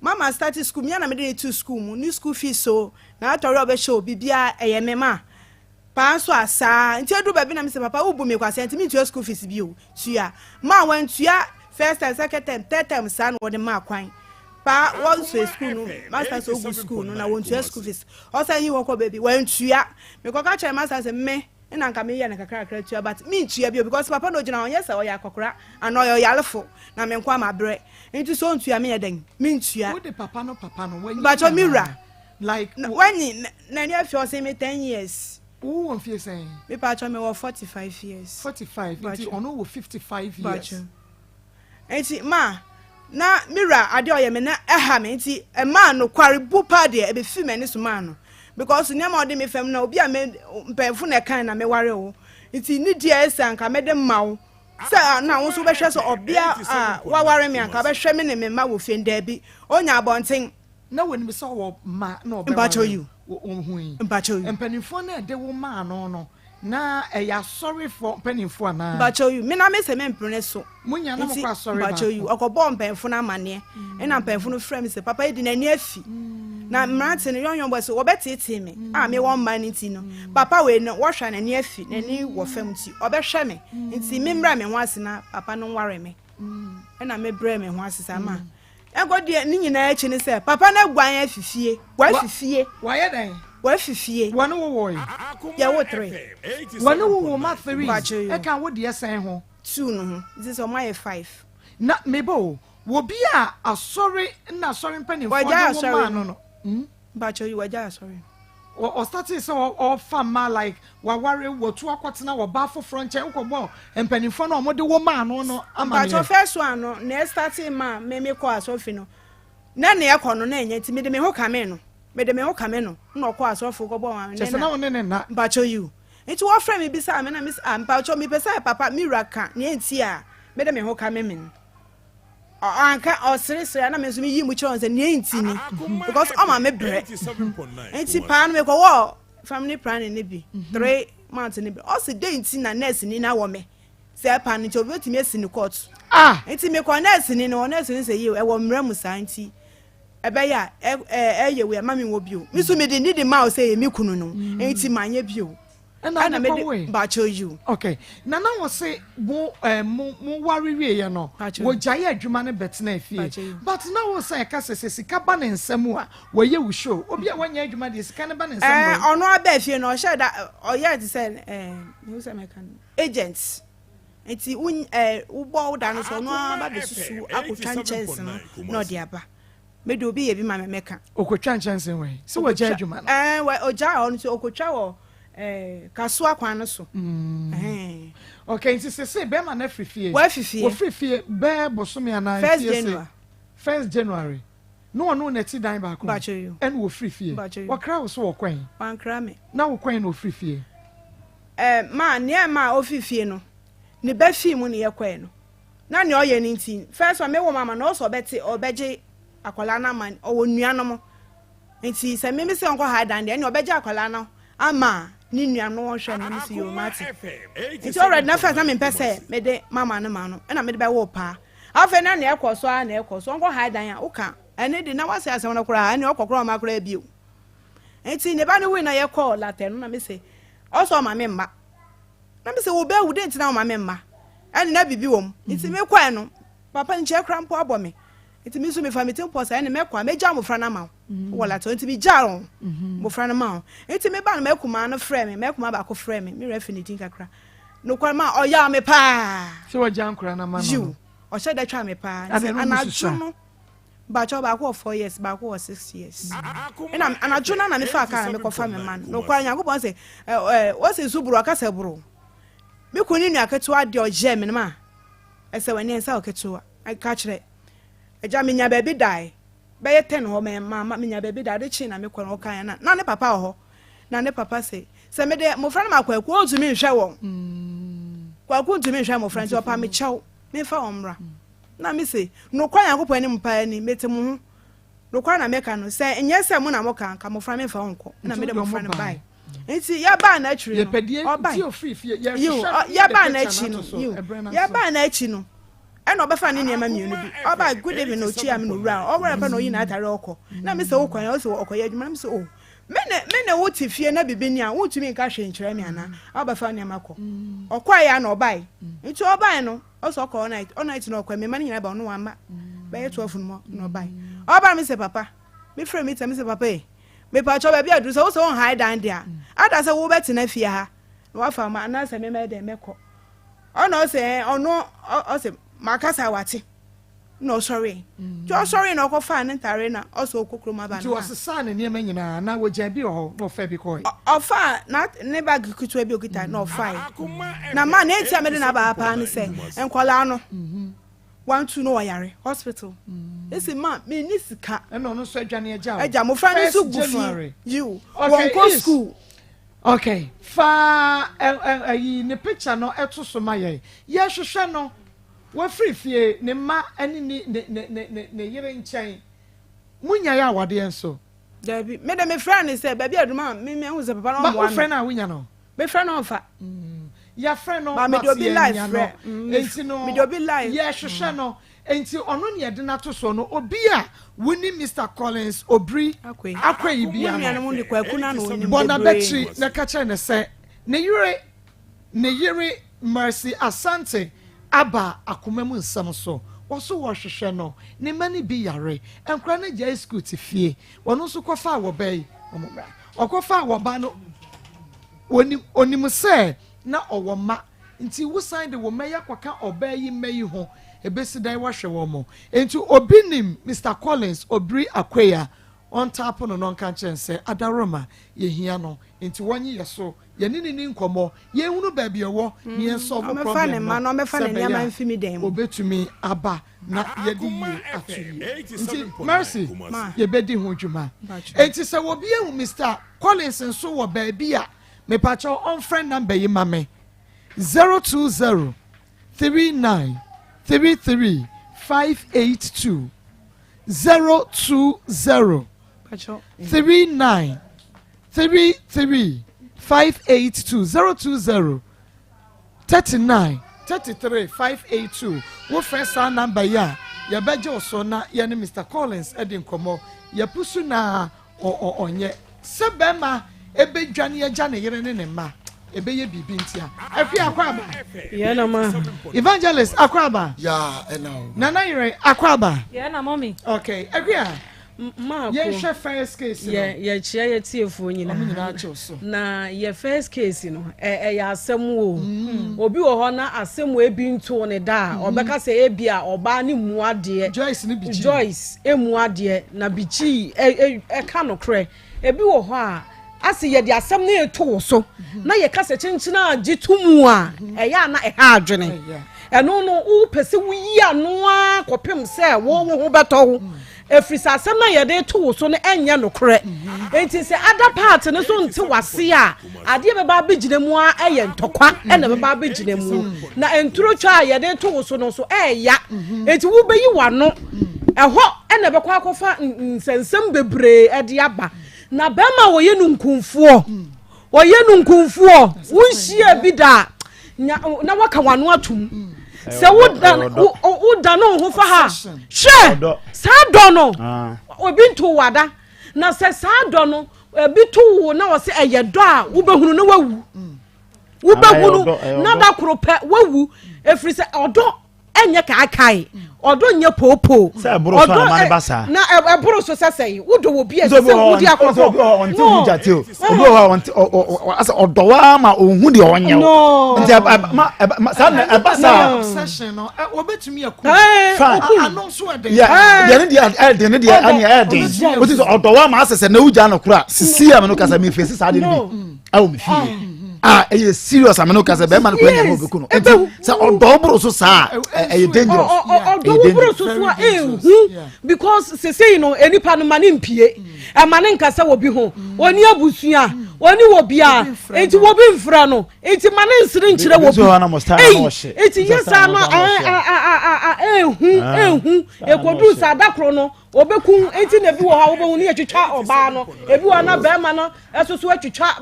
mama started school me na me dey to school mu new school fees so na atori obe show bibia eyeme ma pa so asa nti edu ba bi na me se papa ubu me kwase nti me to school fees bi o tua ma wan tua first time second time third time san wo de ma kwan pa won so school no master so go school no na won tua school fees o say yi wo ko baby wan tua me ko ka che master se me ina nka me ye na kakra tua but me tua bi because papa no gina on yes o ya kokora and o yalefo na me nkwa ma bre nti so ntua me ye den me ntua wo de papa no when but o mira like when na you feel say me 10 years who won feel saying me pa cho me 45 years 45 nti ono wo 55 years nti ma na mira ade oye me na eha me nti e ma no kware bu pa de e be fi me ni so ma no because nyama ode me fam na obi a me mpemfu na kan na me ware wo nti ni dia esa nka me de mawo sa na wo so be hwe so obia wa ware me anka be hwe me ne me ma wo fenda bi onya abonten na woni be so wo ma na obe mbacho you mbacho you empanifo na de wo ma no na ya sorry for penifo na mbacho you me na me se me mpene so munya na mo kwa sorry mbacho you okobo mpemfo na amane e na mpemfo no frame se papa edi na ni afi na mrante no yon bo se wo betete me me won man nti no papa we no wo hwa na ni afi na ni wo fam ti obehwe me nti me mra me ho ase na papa no ware me e na me bre me ho ase sama egodi ni nyina achi ni se papa na gwan afifie wa afifie wa ye den wa fifie wane wo ya wo 3 wane wo ma 3 e kan wo de esen ho 2 no ho this o my 5 na mebo wo bi a asori na asori mpani fo no bacho you waja asori o started so o fama like waware wotu akwatena wo ba foforo nche nkobọ empanifo na omode wo ma no ama bacho first one no na starting ma me ko asofi no na ne yakọ no na enye ti me de me ho kame no na ọkọ asọfo go bo wan na na won ne na bacho you enti wo frame bi sa me na miss bacho me pesa papa miraka ne enti a me de me ho kame me anka osiri na me so me yi mu chon se ne enti ni because o ma me bre enti pa no me ko wo family planning ne bi 3 months ne bi o se de enti na nurse ni na wo me se pa no to betimi esi ni court enti me ko nurse ni no nurse ni se yi e wo mra mu sa enti ebe ya ye we ma me wo bio mi so me de need ma o se me kunu no enti manye bio na me de ba cho you okay na wo se mo wari wie ye no wo jaye adwuma ne betena afie but na wo se ka se sika ba ne nsam a wo ye wo show obi a wanya adwuma de sika ne ba ne nsam ono aba afie no o she da o ye de say who say me kan agents enti wo bo da no so no aba de susu akotwa chance no de aba me do obi ye bi ma me meka okotwa chance we se wo jaye adwuma no we o ja on so okotwa wo kaso akwan no so okay nti se be ma na frifie wa frifie be bosome ana 1st January no na ti dan ba ko en wo frifie wo kra wo so wo kwan wan kra me na wo kwan no frifie ma ne ma ofifie no ne ba fi mu ne ye kwan no na ne oye ni nti first one me wo mama no so beti obeje akola na man o nuano mo nti se me se onko ha dan de ne obeje akola na ama ni nuano wo hwe na me se yo mati nti already na first na me pese me de mama no ma no na me de be wo pa afa na ne ekoso a na ekoso onko ha dan a uka ene de na wase asem no kura ene okokoro ma kura bio nti ne ba ne wi na ye call laten na me se oso ma me mma na me se wo be wu de nti na ma me mma ene na bibi wom nti me kwa no papa nche kra mpo abo me nti me so me fa me tempo sa ene me kwa me ja mo fra na ma wo laten nti me ja ron mo fra na ma nti me ba na me kuma no frame me kuma ba ko frame me refinity kakra no kwa ma o ya me pa se wo ja nkra na ma no o she da twa me pa anaju no ba cho ba ko 4 years ba ko 6 years ena anaju na me fa ka me ko fa me man no kwa nya ko bon se o se suburu aka se buru me ko ni nu aketu ade o je me ma ese wani ensa o ketu I catch it eja me nya baby die be ye 10 ho me mama me nya baby die de chi na me ko no kan na ne papa ho na ne papa se me de mo fra na makwa ku otu mi hwe won kwa ku otu mi hwe mo fra nti opa me chew me fa omra na me se no kwa Yankopon ni mpa ni metemu ho no kwa na meka no se enye se mu na mo kan ka mo fra me fa onko na me de mo fra no bai nti ya ba na atwire ye pedie ti ofri fie ya ba na achi no ya ba na achi no e no be fa ne niam mienu bi oba good evening no chi am no wura o wura pa no yi na atare okọ na me se wo kwan o se okoye adwuma na me se o me wo ti fie na bibini a wo tumi nka hwe nkyere me ana oba fa ne makọ okwa ya na obai nti obai no o so call night no okwa me mani nyina ba no wamba ba ye 12 no no obai oba me se papa me frame me se papa e me pa cho ba bi adu se wo hide down there ada se wo beti na fie ha no wa fa ma na se me me de meko ono se ono o se makasa wate no sorry jo sorry no ko fa ne tare na o so kokoro ma ba na jo asesa ne niam nyina na wo ja bi ho no fa bi ko o fa na ne bag kutu bi okita no fa na ma na enti amede na ba pa ne se enkola no 1-2 no yare hospital esi ma me ni sika e no so adwane eja mo fra ne so gufi you won ko school okay fa yi ne picture no eto so ma ye hwehwe no wo frifie ne ma ani ne yire nchen munya ya awade enso dabi me de me fra ne se ba bi aduma me hu se papa no mo wa fra na wunya no me fra no fa ya fra no ba me do bi life enti no me do bi life ya hwehwe no enti ono ne yede na to so no obi a woni Mr Collins obri akwa ibia no ne kwaku na no ni bona betri na kacha ne se ne yire Mercy Asante aba Akoma mu nsam so woso wo hwehwe no ne mani bi yare enkra na jai school ti fie wono so kofa wo bai okofa woba no onim say na owoma nti wo sign de wo meya kwaka oba yi meyi ho ebesidan wa hwe wo mo enti obinim Mr Collins obri akwaya on tap no non kan chen say adaroma ye hia no enti wonyi yeso ye ni nkomo ye hunu ba bia wo ye solve problem no me fa ne nyama mfimi dem obetumi aba na ye di atu enti mercy ye bedi ho dwuma enti se wo bia hu Mr Collins nso wo ba bia me pacho on friend number yi ma me 020 39 33 582 020 39 33 582 020 39 33 582 wo first number ya ya beje oso na ya ni Mr Collins edin komo ya pusu na onye sebema ebedwane ya ja ne yere ne ma ebeye bibi ntia afi akwaba ye na ma evangelist akwaba ya eno nana yere akwaba ye na mommy okay agria ma ko ye share first case ye chia ye tiefo nyina na ye first case no ya asem wo obi wo ho na asem ebi nto ne da obeka se ebi a oba ne muade Joyce ne bichi Joyce emuade na bichi ka no kre ebi wo ho a ase ye de asem na eto so na ye kasa chenchina agitumu a eya na ha adwene eno no u pese wuyi ano a kopem se wo ho beto ho efrisa asem na ye de to so no enye no kre enti se other part ne so nte wase a ade be ba begine mu a eye ntokwa ena be ba begine mu na enturo twa ye de to so no so eya enti wo beyi wano eho ena be kwa akofa nsensem bebre ede aba na bema wo ye nunkumfuo wunhie bi da na waka wano atum se woda no ho fa ha hwe sa do no obi nto wada na se sa do no ebi to na wo se eye do a wo behunu na wawu wo behunu na da krope wawu efri se odo enye ka akai odo nye popo odo na eboro so sesei wodo wo bia se wodi akofo onti hu jate obi o asa odo wa ma ohun de onye nti sa na ebasa obsession no obetumi akụ anonso ede ya ne de ani ede woti so odo wa ma asese na uja no kura sisi am no kasa me face sa de bi awo me fie eye serious ameno kasa be man ko nya ho beku no say odobro so sa dangerous odobro so because say no enipa no mane mpie e mane nkasa wo bi ho oni abusua oni wo bia enti wo bi mfra no enti mane nsire nkyere wo bi enti yesa no ekodu sa dakro no obeku enti na bi wo ha wo ni atwitwa oba no ebi wo na be ma no esoso atwitwa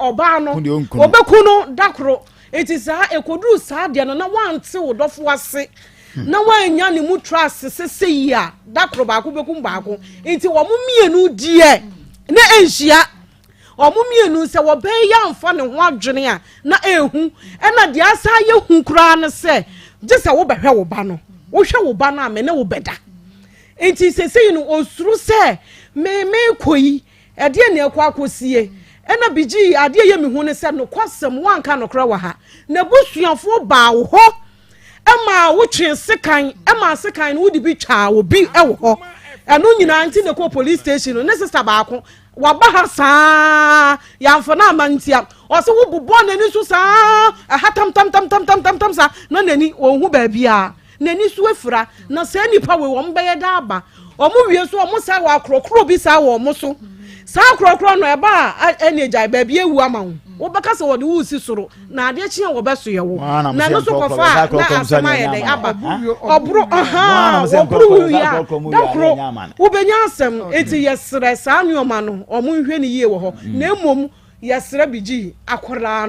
oba no obeku no dakro enti sa ekodu sa de no na wante wo dofo ase na wanya ne mu trust sesei a dakro ba ko beku ba ko enti wo mu mienu die na enhia wo mu mienu se wo be ya mfa ne ho adwene a na ehu e na de asa ye hu kura ne se je se wo behwe wo ba no wo hwe wo ba no amene wo beda enti sesei no osuru se me koyi ade ne ekwa akosie ena bigi ade ye me hu ne se no kwasem wanka no kra wa ha na busuafo ba wo ho ema wo twen sekan ema sekan no wodi bi twa wo bi ewo ho eno nyina nti ne ko police station no ne sister ba ko wa ba ha saa ya mfo na amantia o se wo bubo na ni so saa aha tam sa na nani ohun ba bia nani so afura na sa nipa we wo mbeye da aba o mu wie so o mu sa wa krokro bi sa wo mo so sa krokro no e ba eni jai ba bia ewu ama wo baka se wo de wo si soro na ade chi wo be so ye wo na no so kofa na asema ye de aba obru obru ya dakro wo benya asem eti yesre sa nuoma no o mu hwe ni ye wo ho na emom yesre bigi akola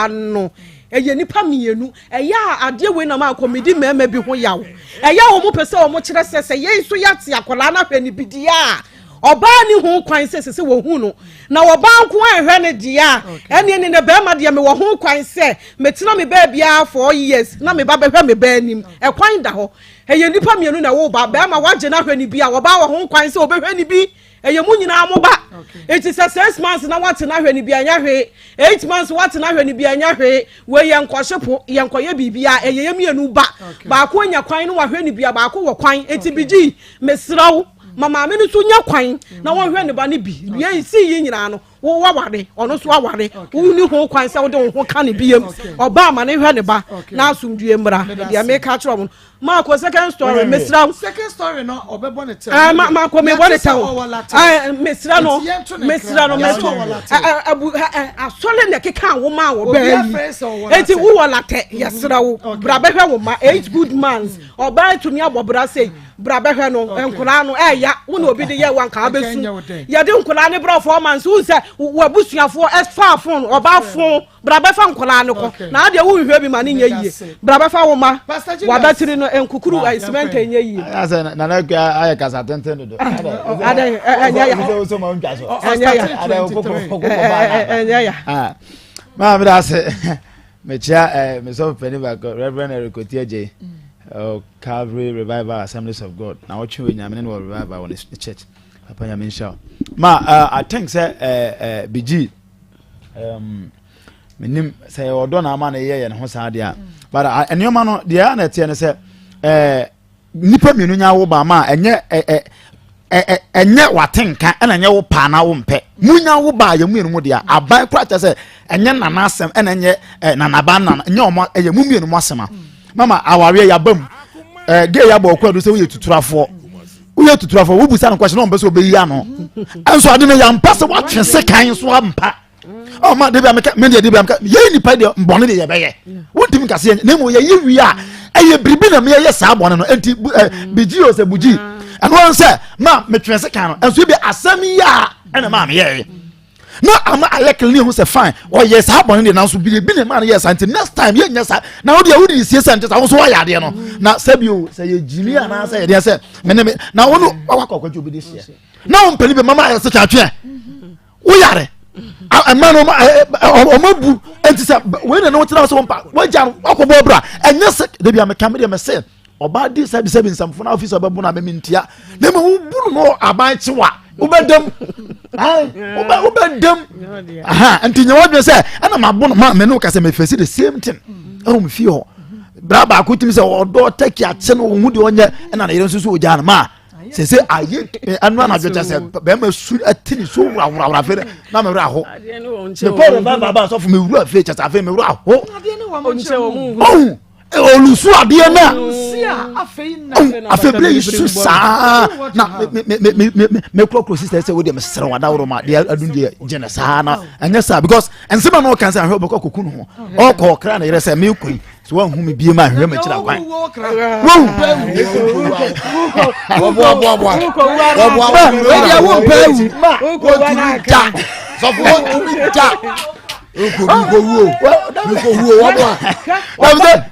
no eye nipa mienu eya ade we na ma komedi mema bi ho yawo eya wo mo pese wo mo kire sese ye so yate akola na hwe ni bidia oba ni ho kwan sese wo hu no na oba nko ahwe ne dia ene ne be ma dia me wo ho kwan se metina me ba bia 4 years na me ba behwe me ba anim e kwan da ho eye nipa mienu na wo ba be ma waje na hwe ni bia wo ba wo ho kwan se wo behwe ni bi eye mu nyina mo ba it is 6 months na what na hwe ni bia nya hwe 8 months what na hwe ni bia nya hwe we ye nkwohyepo ye nkwoye bibia eye ye mienu ba ba ko nya kwan no wa hwe ni bia ba ko wo kwan eti bigi mesrawo mama me no so nya kwan na wo hwe ne ba ne bi ye si yi nyina no wo waware ono so aware wo ni ho kwan se wo de ho ka ne biem oba ma ne hwe ne ba na asumdue mra dia me ka kiro mo ma ko second story mesra second story no obebo ne tell ma ko me bo ne tell mesra no abu asole ne keka wo ma wo ba yi enti wo walate yesra wo bra be hwe wo ma 8 good months oba to ni abobra sei bra be hwe no enkura no ya wo na obi de ye wan ka abesu ye de nkura ne bra 4 months wo se wabusuafo esfa fon oba fon bra be fa nkura ne ko na de wo hwe bi ma ne nye yie bra be fa wo ma wadatiri no enkukuru cement enye yie asa na na aye kasa tenten do ada enya ya so ma ntwa so enya ya ma bra se me chia me so peni ba Reverend Erikotie J Calvary Revival Assemblies of God na what you nyame ne revival on the church papa nyame nsha ma I think say BG menim say odo na ama na ye ne ho sa de a but enioma no de a na tie ne say nipa mienu nya wo ba ma enye watenka ena enye wo pa na wo mpe munya wo ba ye mienu mu de a aban kra cha say enye nana asem ena enye nana ba na enye omo eye mu mienu mu asema mama aware ya bam ge ya ba okwadu say wo ye tuturafo wo busa no question no mbe so be yi ano enso ade ne ya mpa se wa twese kan so ampa o ma de bi ameka me de bi ameka ye ni pa de mbone de ye be ye wontim kase ne mo ye wi a eye bribi na me ye sa bone no enti bigi o se bugi eno se ma me twese kan no enso bi asam ya ena ma me ye no ama alekli hu se fine o yes ha bone de na so bi ne ma yes until next time ye nya sa na wo de wo de sie sente sa wo so ya de no na sabio se ye jimi ana se ye de se me na wo no wakọ bi de sie na wo mpani be mama ya se twatwe wo yare amano o mabu enti se we na no tira so wompa wo ja akobo bra enye se de bia me kamere me se oba di sabi nsamfo na office obabu na me mintia na me wo buru no aban chiwa ubedem ubedem enti nyawo dwe se ana mabu no ma me no ka se me face the same thing me fie ho bra ba ko timi se odo take a che no hu de onye na yere nsusu o ja na ma se aye anu na dwe se be ma su atini so wura fere na me wura ho me ko ba so fu me wura fe cha sa fe me wura ho olusu ade na afebre isu sa na me kro sister say we dey me sere wada woro ma dey adunje jena sa na anya sa because ensema no kan say ahwe boko kokunu ho o ko kra na yere say me koi so wan hu me bie ma ahwe ma kira kwan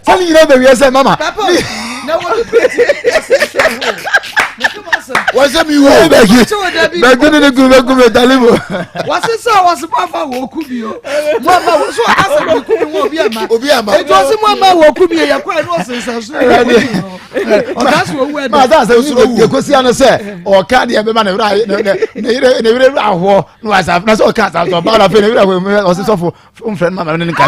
Sani yina be wiese mama. Na wo wase mi wo be gbe ne gume dalimo wase so wase papa wo kubio mama wo so asa bi kubi wo obi ama ejo si mama wo kubi ya kwa no sensa so o das wo we ma da se so ye kosi ano se o ka de be ma na wura ne wura aho no wasa na so ka sa so ba la fe ne wura o se so fo friend mama ne nka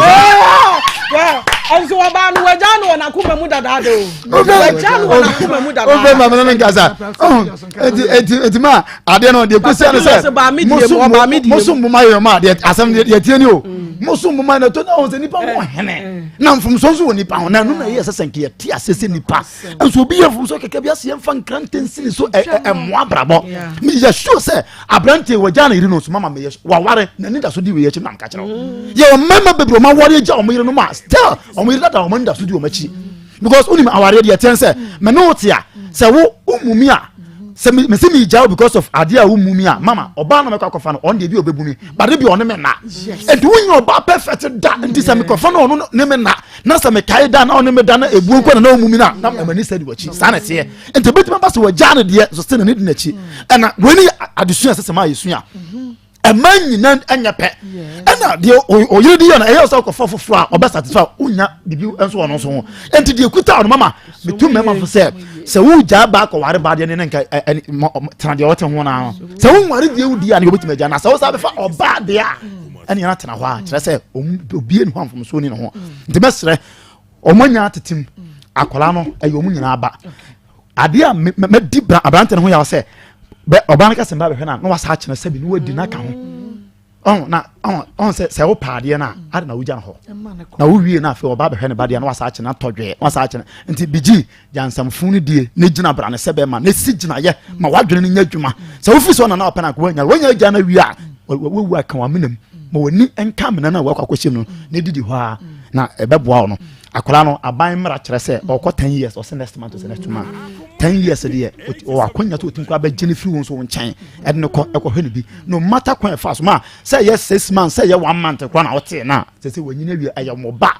Anso waba no wajano na kuma mu dada do. Wajano na kuma mu dada. Obe mama na ngasa. Eti ma ade no de kwesi ano se. Musum mu ma yo ma de asam de tie ni o. Musum mu ma na to na o se nipa mo hene. Na mfum so so nipa ho na no na ye sesenke ye tie asese nipa. Anso obi ye fum so keke bia se mfa nkrantensi so mo abrabo. Me ye sure se abrante wajano iri no so mama me ye waware na ni da so di we ye chi na nka kire. Ye o mama bebro ma ware ja o mo ire no ma still omo data omo nda studio machi because unim aware de tense me no tia se wo umumi a se me se mi jaw because of ade a umumi a mama oba no me kwakofa no on de bi obebumi but bi on me na and when you oba perfect da nti se me kwafa no on ne me na se me kai da na on me da na ebu nko na umumi na mani said wachi sana tie enti betima ba se wa jana de so still na ne na chi na weni adesua se ma yesua man nyina anya pe na de oyire di ya na eyo so ko fofofo a obe satisfy unya bibi enso ono so enti de kuta on mama betu mama fo se se wo ja ba ko ware ba de ne nka tena de wote ho na se wo ware de udi a ne obetime ja na se wo sa be fa oba de a ene yana tena ho a kire se obie ne ho amfom so ni ne ho nti mesre omonya tetim akola no ayo mu nyina aba ade a me di abrante ne ho ya se be oba ne ka se ba be hwe na no wasa akene se bi no wadi na ka ho on se wo paade na ade na wugya ho na wo wie na afi oba be hwe ne ba de na wasa akene todwe wasa akene nti bigi jansamfun ni die ne gina bra ne se be ma ne si gina ye ma wadwene ne nya dwuma se wo fi so na opena ko wanya gya na wie a wo aka wa menam ma woni enka mena na wakwa kwhyem no ne didi ho a na ebeboa no akola no aban mra kire se okọ 10 years o se next month o se next month 10 years de o akonya to otimko abagine free won so nchen ede ne ko hwe ne bi no matter kwan fast ma say yes 6 months say 1 month kwa na wote na say wanyina wi ayemoba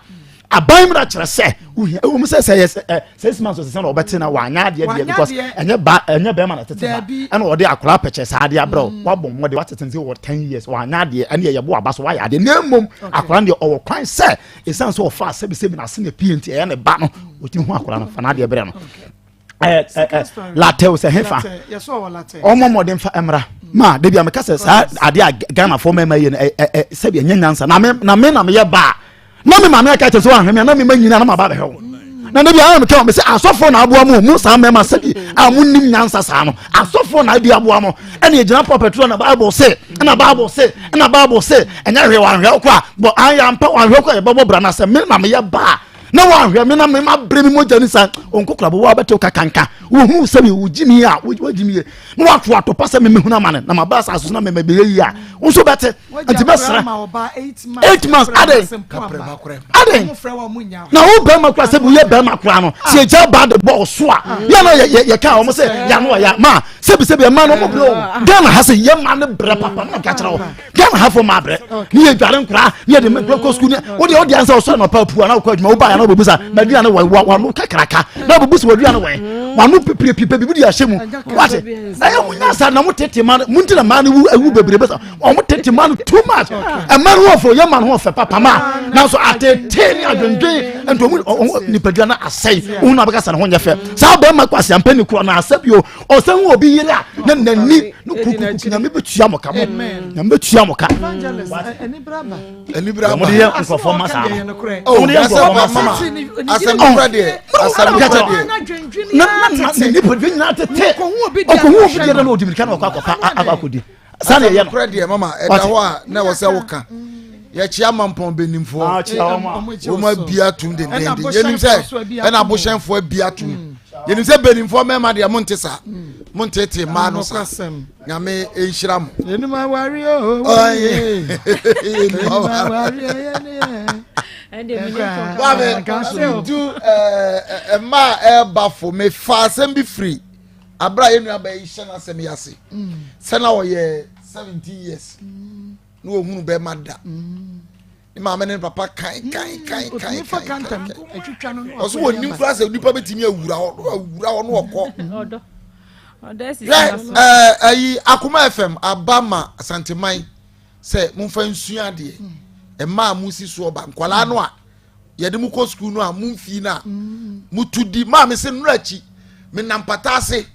aban mra kire se wo say yes 6 months o se na obete na wanya de because enye be ma na tete na ene ode akola peche sa de abro wabom mo de watete say 10 years wanya de ene ye bo aba so waya de na mom akola de o kwan say esan so fa sebi na se na PNT e ne ba no oti hu akola no fa na de bre no latte se hefa omo modern fa emra ma de bia me kase sa ade a Ghana for me ye se bia nyanyansa na me ye ba na me ma me ka che so ahwe me na me manyina na ma ba be he na de bia me ka me se asofo na aboa mu sa me ma se bi a munnim nyansa sa no asofo na di aboa mo ene gina petrol na Bible say na Bible say enya hwe wa hwe kwa bo anya mpa wa hwe kwa ye bobo bra na se me na me ye ba na wa hwe me na me ma bre mi moja ni sa onkokura bo wa beto kakanka wo hu se mi wujimi a wujimi no wa to atopa se me hu na mane na ma ba sa so na me be yi a wo so bete anti mesra 8 months ade na wo be ma kura se bu ye be ma kura no se ja ba de bo so a ya no ye ka o mo se ya no ya ma se bi ma no mo bre o Ghana ha se ye ma ne bre papa na ka kira o Ghana ha fo ma bre ni ye dware nkura ye de me ko school ni wo de answer o so na pa pu na ko adwuma wo ba ya na obusa na dia na wa no kakraka na obusa wadua na we wa no pepre bibi di ahemu wate na ye munya sa na mo tete man munti na man wu bebre besa o mo tete man too much e man wo fo ye man ho fe papa ma na so atete ni adwendwe ento ni padua na asai wo na beka sa na ho nya fe sa ba ma kwase ampa ni kro na asabio o san wo bi yira na nani no kuku na me betua mo ka mo na me betua mo ka eni braba mo de ye nkofo ma sa o de ye mama asem brade na ni podwe nyina tete ko hu obi de na odimirika na akodi sana ye no brade mama e da ho a na wo se wo ka ye chia mampon benimfo o ma bia tum de yenim se e na boshenfo bia tum yenim se benimfo mema de monte sa monte te ma no sa nyame enhyiram yenim awari o yenim awari and do ma bafo me fa sem be free abra yenu aba ishana sem yase se na wo ye 17 years no ohunu be mada ni ma mene papa kai etwitwa no oso woni mfra se nipa betimi awura no okọ ayi Akoma FM abama santemai se mumfa nsua de Ema musi so ba nkwala no a ye de mu ko school no a mumfi na mutudi ma me se nurachi me nampatase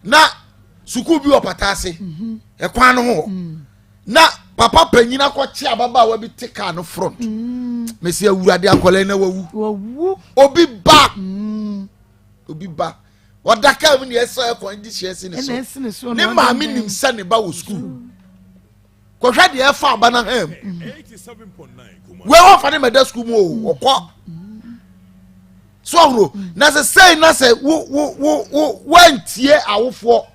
na suku bi opatase e kwan no ho na papa panyina ko chi ababa wa bi tika no front me se awurade akola na wawu obi ba wadaka mi ne eso e kon di shesi ne so ne ma mi nim sa ne ba wo school ko hwa de e fa abana ham 87.9 we wa fa ne meda school mo okọ so bro na say wo wantie awofo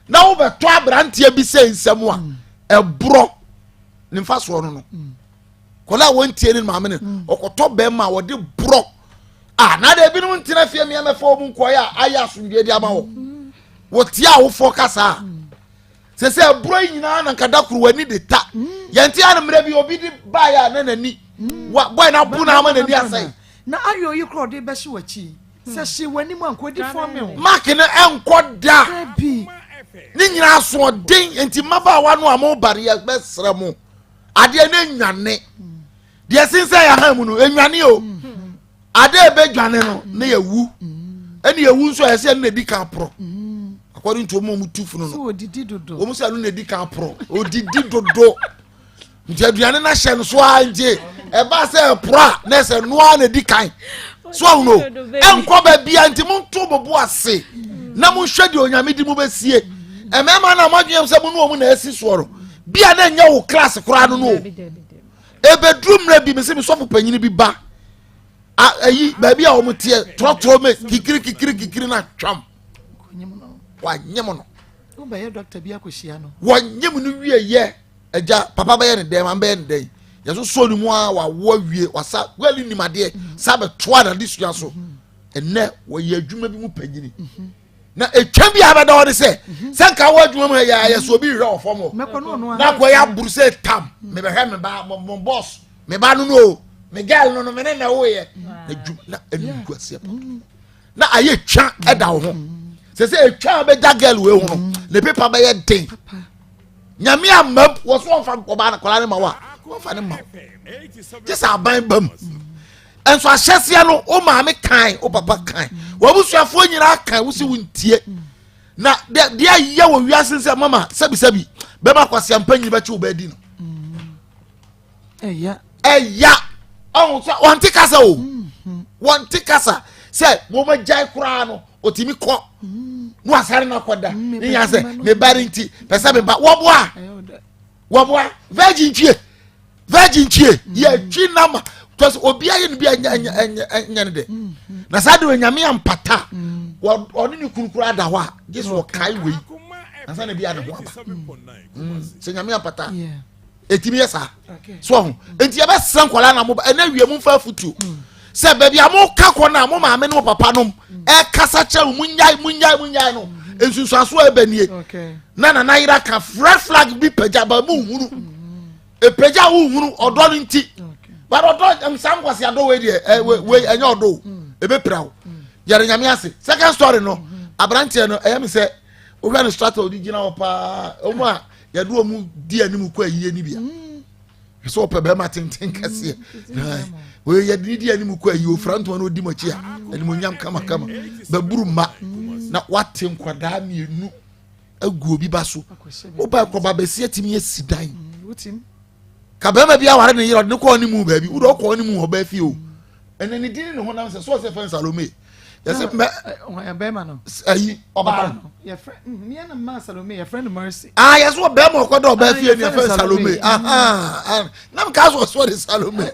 na wo beto abrantie bi say nsem a ebro ne mfa so no kola wantie ne maame ne okoto be ma wo de bro na de bi no ntina fie me amefo mu nkoya aya asundie di ama wo tie awofo kasa se bro nyina na kadakuru wani de ta yenti an mre bi obi di ba ya na nani boy na bu na ama nani asai na ayo yi kro de be shi wachi se shi wani mu ankodi for me mark na enkoda bi ni nyina so den enti maba wa no amo bare ya be sra mu ade na nwane de sinse ya ha mu no enwane o ade be dwane no na ya wu Any a wound so I said, Neddy Capro. According to Momu Tufun. So did do. Almost a Neddy Capro. Oh, did do. Jadiana Shan Swan J. A bass a pra, Ness and one a decay. So no. And Quabe be antimon tobo boise. Namu schedule on Yamidi Mubesi. A man among some woman as his swallow. Be an yo class crowd no. A bedroom ready, Miss Sofu Penny be back. Baby, I will tear, trot me, kikiri na chum. Why, Yemono? Oh, by your Dr. Biacusiano. One Yemunu ye, a ja, Papa Bayan and Dam and Ben Day. Yasu so moi, war we was well in my dear, Sabbath twaddle this yaso. And now, where ye dream of you penny. Now, it can be have a daughter say, Sanka, what you may yes will be raw for more. Not where I Bruce Tam, maybe have me by my boss, me no. Miguel no menena way na enu na aye twa eda wo ho se twa be da girl we ho le paper be ye den nyame amam wo so fa oba na kola ne ma wa wo fa ne ma just aban bam enso ahyesia no o ma me kan o papa kan wo busuafo nyira kan wo si wuntie na de aye wo wiase se mama sabi be ma kwase ampanyi be che wo ba di no eya oh so one tikasa o one tikasa say mo ma jai kura no otimi ko no asare na koda nya say me barinti pesa me ba wo boa virgin chie ye twi nama to obi aye no bi anya ne de na sa de nyame ampata oni ni kurukura da wa jesu o kai we na sa na bi ade ho aba se nyame ampata etimi yesa so enti ebe san kwala na mo ena wie mu fa futu se baby amo ka kona mo ma me no papa no e kasa che munyai no ensusu aso ebanie na ira ka flag bi peja ba mu hunu e peja wu hunu odo nti ba odo sam kwase ado we de we enya odo ebe prawo yare nyame ase second story no abrantie no eyam se o hwe no strategy gina opa omu a yadu omu di animu kwa yiye ni bia so opa be ma tenten kase we yadi di animu kwa yiye ofranto no di machi a animu nyam kama ba buru ma na watem kwada mienu agu obi baso oba kwa ba se atimi esidan wutim ka be ma bia ware ne yiro ne ko animu ba bi udo ko animu ho ba fi o ene ni din ne ho na se so se fen Salome yes me be ma no ayi oba your friend me na ma Salome your friend Mercy yes wo be mo ko do ba fi ni fen Salome nam ka so de Salome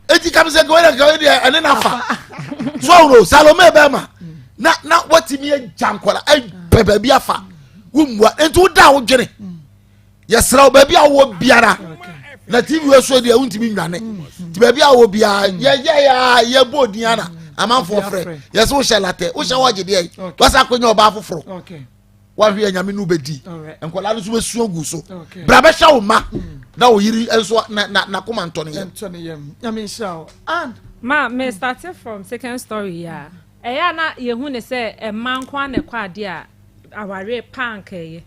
eti kam se go na de ene na fa so ro Salome be ma na watimi e jankola ai bebe bia fa wo mwa enti wo da wo dwene yesra ba bia wo biara na TV we so de wuntimi nwane ti ba bia wo bia ye bodiana amanfo frɛ yes wo shalate wo sha waje de wasa akonya oba afoforo wa hwe nyame no bedi enkola no so besuo gu so bra be sha wo ma na wo yiri enso na komanto ne yem nyame sha and me started from second story ya eya na yehu ne se emman kwa ne kwa de a aware pank ye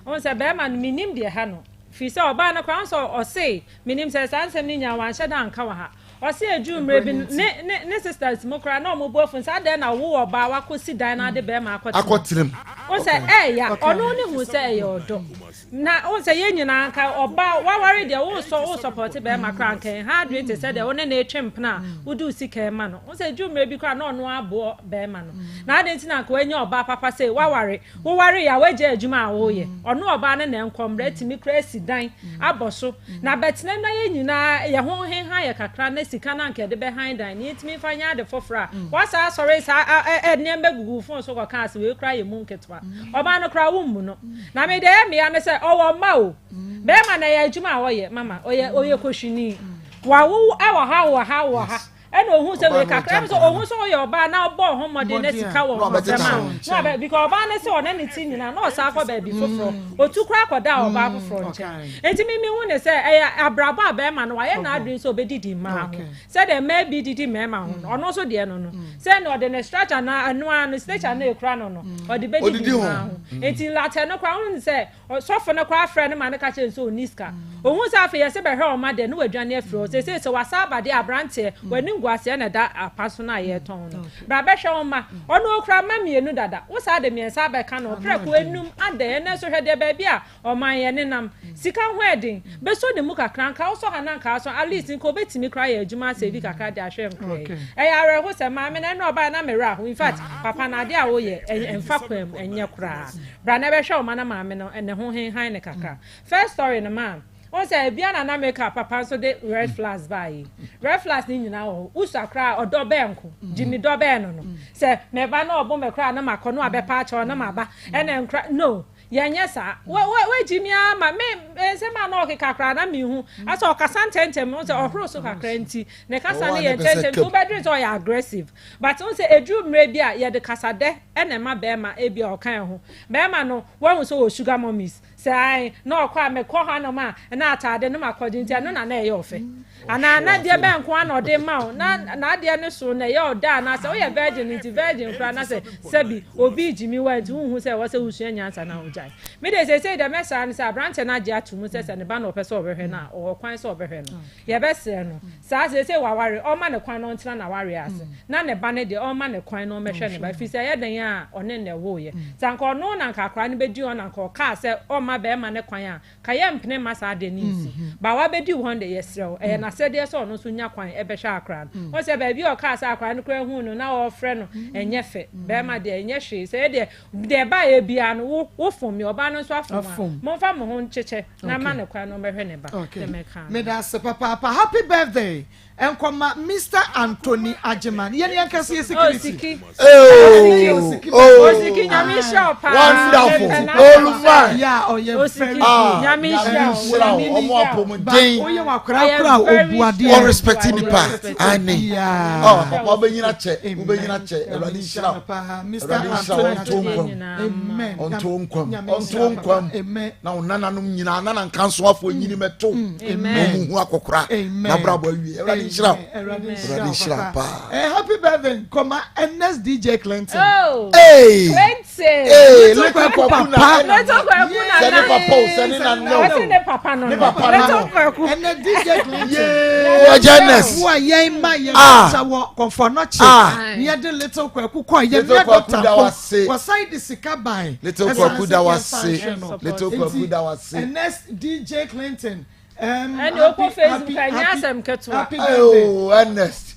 on se be ma no minim de ha no fi se oba na kwa so o se minim se sansem ni nya wan hye da nka wa ha o se adwumre bi ne sisters mokra na mo boyfriend sa de na wo oba wa kosi dan na de be ma akotirem o se ya ono ne hu se ya odo na o se ye nyina nka oba wa ware de wo support be ma kra nkan ha adwete se de wo ne na etwem na wo du sika ma no o se adwumre bi kra na ono abo be ma no na ade ntina nka wenye oba papa se wa ware wo ware ya waje adwuma a wo ye ono oba ne na enkombre timi kra si dan aboso na betene na ye nyina ye ho henha ye kakra na sika na nke de behind dan ni timi fanya de fofra wasa sorry sa ne mbegugu fon so kwa kan se we kra ye mu nketwa oba no kra wo mu no na me de me ya ne se owo ma o be ma na ya adwuma a wo ye mama oye kohwini wa wo wa ha eno ohun se we kakra so ohun so yo oba na obo ohun mode na sika wo no be because oba na se ona ne ti nyina na o sa akọ ba bi foforo otu kra akoda oba foforo nche enti mi hu ne se abrabo abe ma no wa ye na adwin so obedidi ma ho se de ma bi didi ma ma ho ono so de no se no de ne structure na anu structure na ekra no o de bedidi ma ho enti late no kra hu se so fo na kra frɛ no ma ne ka che so oniska ohun sa afa ye se be hwe o ma de no wadwane afro se wasa abade abrante wani ase na da apaso na ye ton no bra be hwe ma ono okra ma mienu dada wo sa de miensa be ka no pre ko enum ade na so hwe de ba bia o man ye nenam sika ho edin be so de mu kakran ka wo so hanan ka so at least nko betimi kra ye adwuma se bi kakra de ahwe nkre yare ho se ma me na no ba na me ra ho in fact papa na de a wo ye emfa kwam enye kra bra na be hwe o ma na ma me no ene ho hen ne kakra first story no man on say bia na make up papa so de red flags by red flags ni nyina ho usakra odo benko jimi do be no say me ba na obo me kra na makono abepa acho na maba ene nkra no yenye sa we jimi ama me se ma na okika kra na mi hu asa okasa ntentem on say ohro so kakra nti ne kasa ne ye ntentem to bedre so ya aggressive but on say edu mre bia ye de kasa de ene ma be ma e bia okan ho be ma no won so sugar mummies say no kwa me ko ha no ma na atade no makodi ntia no na ye ofe ana na de be nko ana ode ma na de ne so na ye oda na say o ye virgin nti virgin fra na say sabi obi jimi wa nti hu say wo say usua nyansa na ojai me de say de mesa na say branch na je atumu say ne ba na opese obehwe na o kwan say obehwe no ye be se no sa say waware o ma ne kwan no ntina na ware ase na ne ba ne de o ma ne kwan no mehwe ne ba fi say ye den a one ne wo ye sanko no na nkakra ne be di on na nko ka say o ma be ma ne kwan a ka ye mpene masa de nisi ba wa be di won de yesrew e na se de so no so nya kwan e be hwa akra o se ba bi o ka sa akra no kra hu no na o frɛ no enye fe be ma de enye hwe se de ba e bia no wo fom me oba no so afom mo fa mo ho ncheche na ma ne kwan no be hwe ne ba de me ka me da se papa happy birthday enkoma Mr. Anthony Ajeman yene yankase security Osiki nyami shop wonderful Olufan yeah oye nyami shop omo apomden oye wakra obuade all respecting the part ani papa obenyina che Elwadi shira Mr. Anthony amen onto nkwam na onananum nyina na nkanso afo nyini meto amen hu akokora na brabo awie happy birthday, Koma NS DJ Clinton. Oh, hey, Clinton. Hey, let's talk about papa. Let's talk about papa. And the DJ Clinton. Yeah, Janice. Who are ye my comfort near the little kwaku ye was side the sikabai. Little kwaku that was little kwaku that was NS DJ Clinton. And open Facebook and yasem ketua. Oh, Ernest.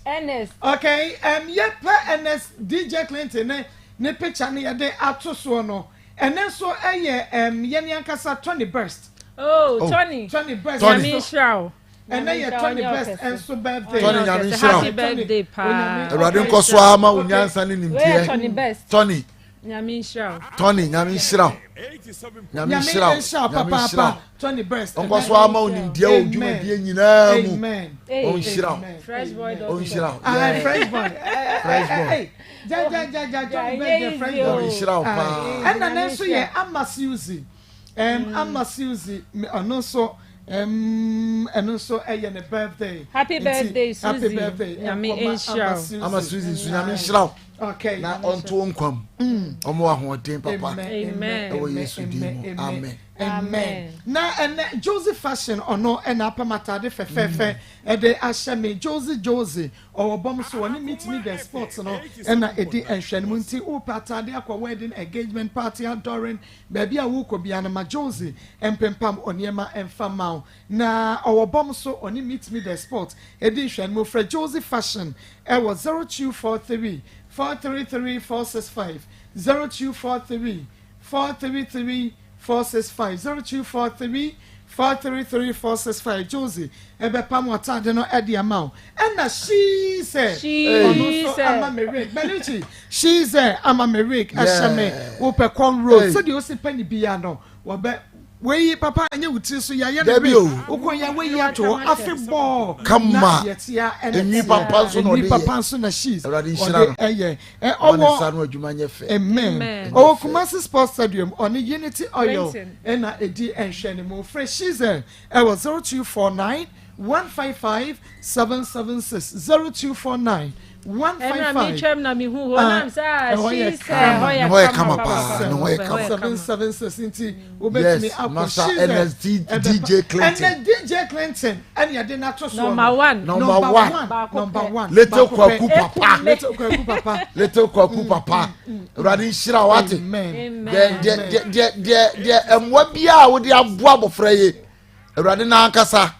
Okay, yet Ernest DJ Clinton ne picture ne de ato so no. And then so yeni ankasa Tony Burst. Oh, Tony Burst. Yami Shrow. And then you Tony Burst and so birthday. Tony Yami Shrow. Happy birthday pa. Radin ko so ama unyansa ni nimtie. Tony Burst. Tony. Yami Shrow. Tony Yami Shrow. Nyami shira papa Tony Burst onko so ama onimdia odwumadie nyina mu on shira fresh boy fresh boy ja fresh boy shira pa and then so ye amasuzi and so ne birthday happy birthday Suzy happy birthday amasuzi nyami shira okay na onto nkwam omo ahoden papa amen amen na and Josie fashion ono and apamatade fefefe e de ashame Josie or bom so oni meet me the sports no and na edi enhwe no nti o patade akwa wedding engagement party adoring baby a wo ko bia na ma Josie empempam oniema emfamao na o bom so oni meet me the sports edi hwe no fra Josie fashion e was 0243 433 465 0243 433 465 0243 433 465 Josie ebe pam watade no e dia ma and she said ama merik beluchi she said ama merik ashame wo pe kon road so the o se pani bia no wo be we papa anya wuti so ya na be ukonya we ato afeball kama eni papa so no de papa so na she's already shira owo sa no adwuma nye fe amen o Kumasi Sports Stadium on Unity Oil and edi enhwe ni mo fresh she's was 0249 155 776 0249 DJ Clinton and you did not number one little kwaku papa Radin Shirawati the mwabia wo de aboa bofra ye Awurade na ankasa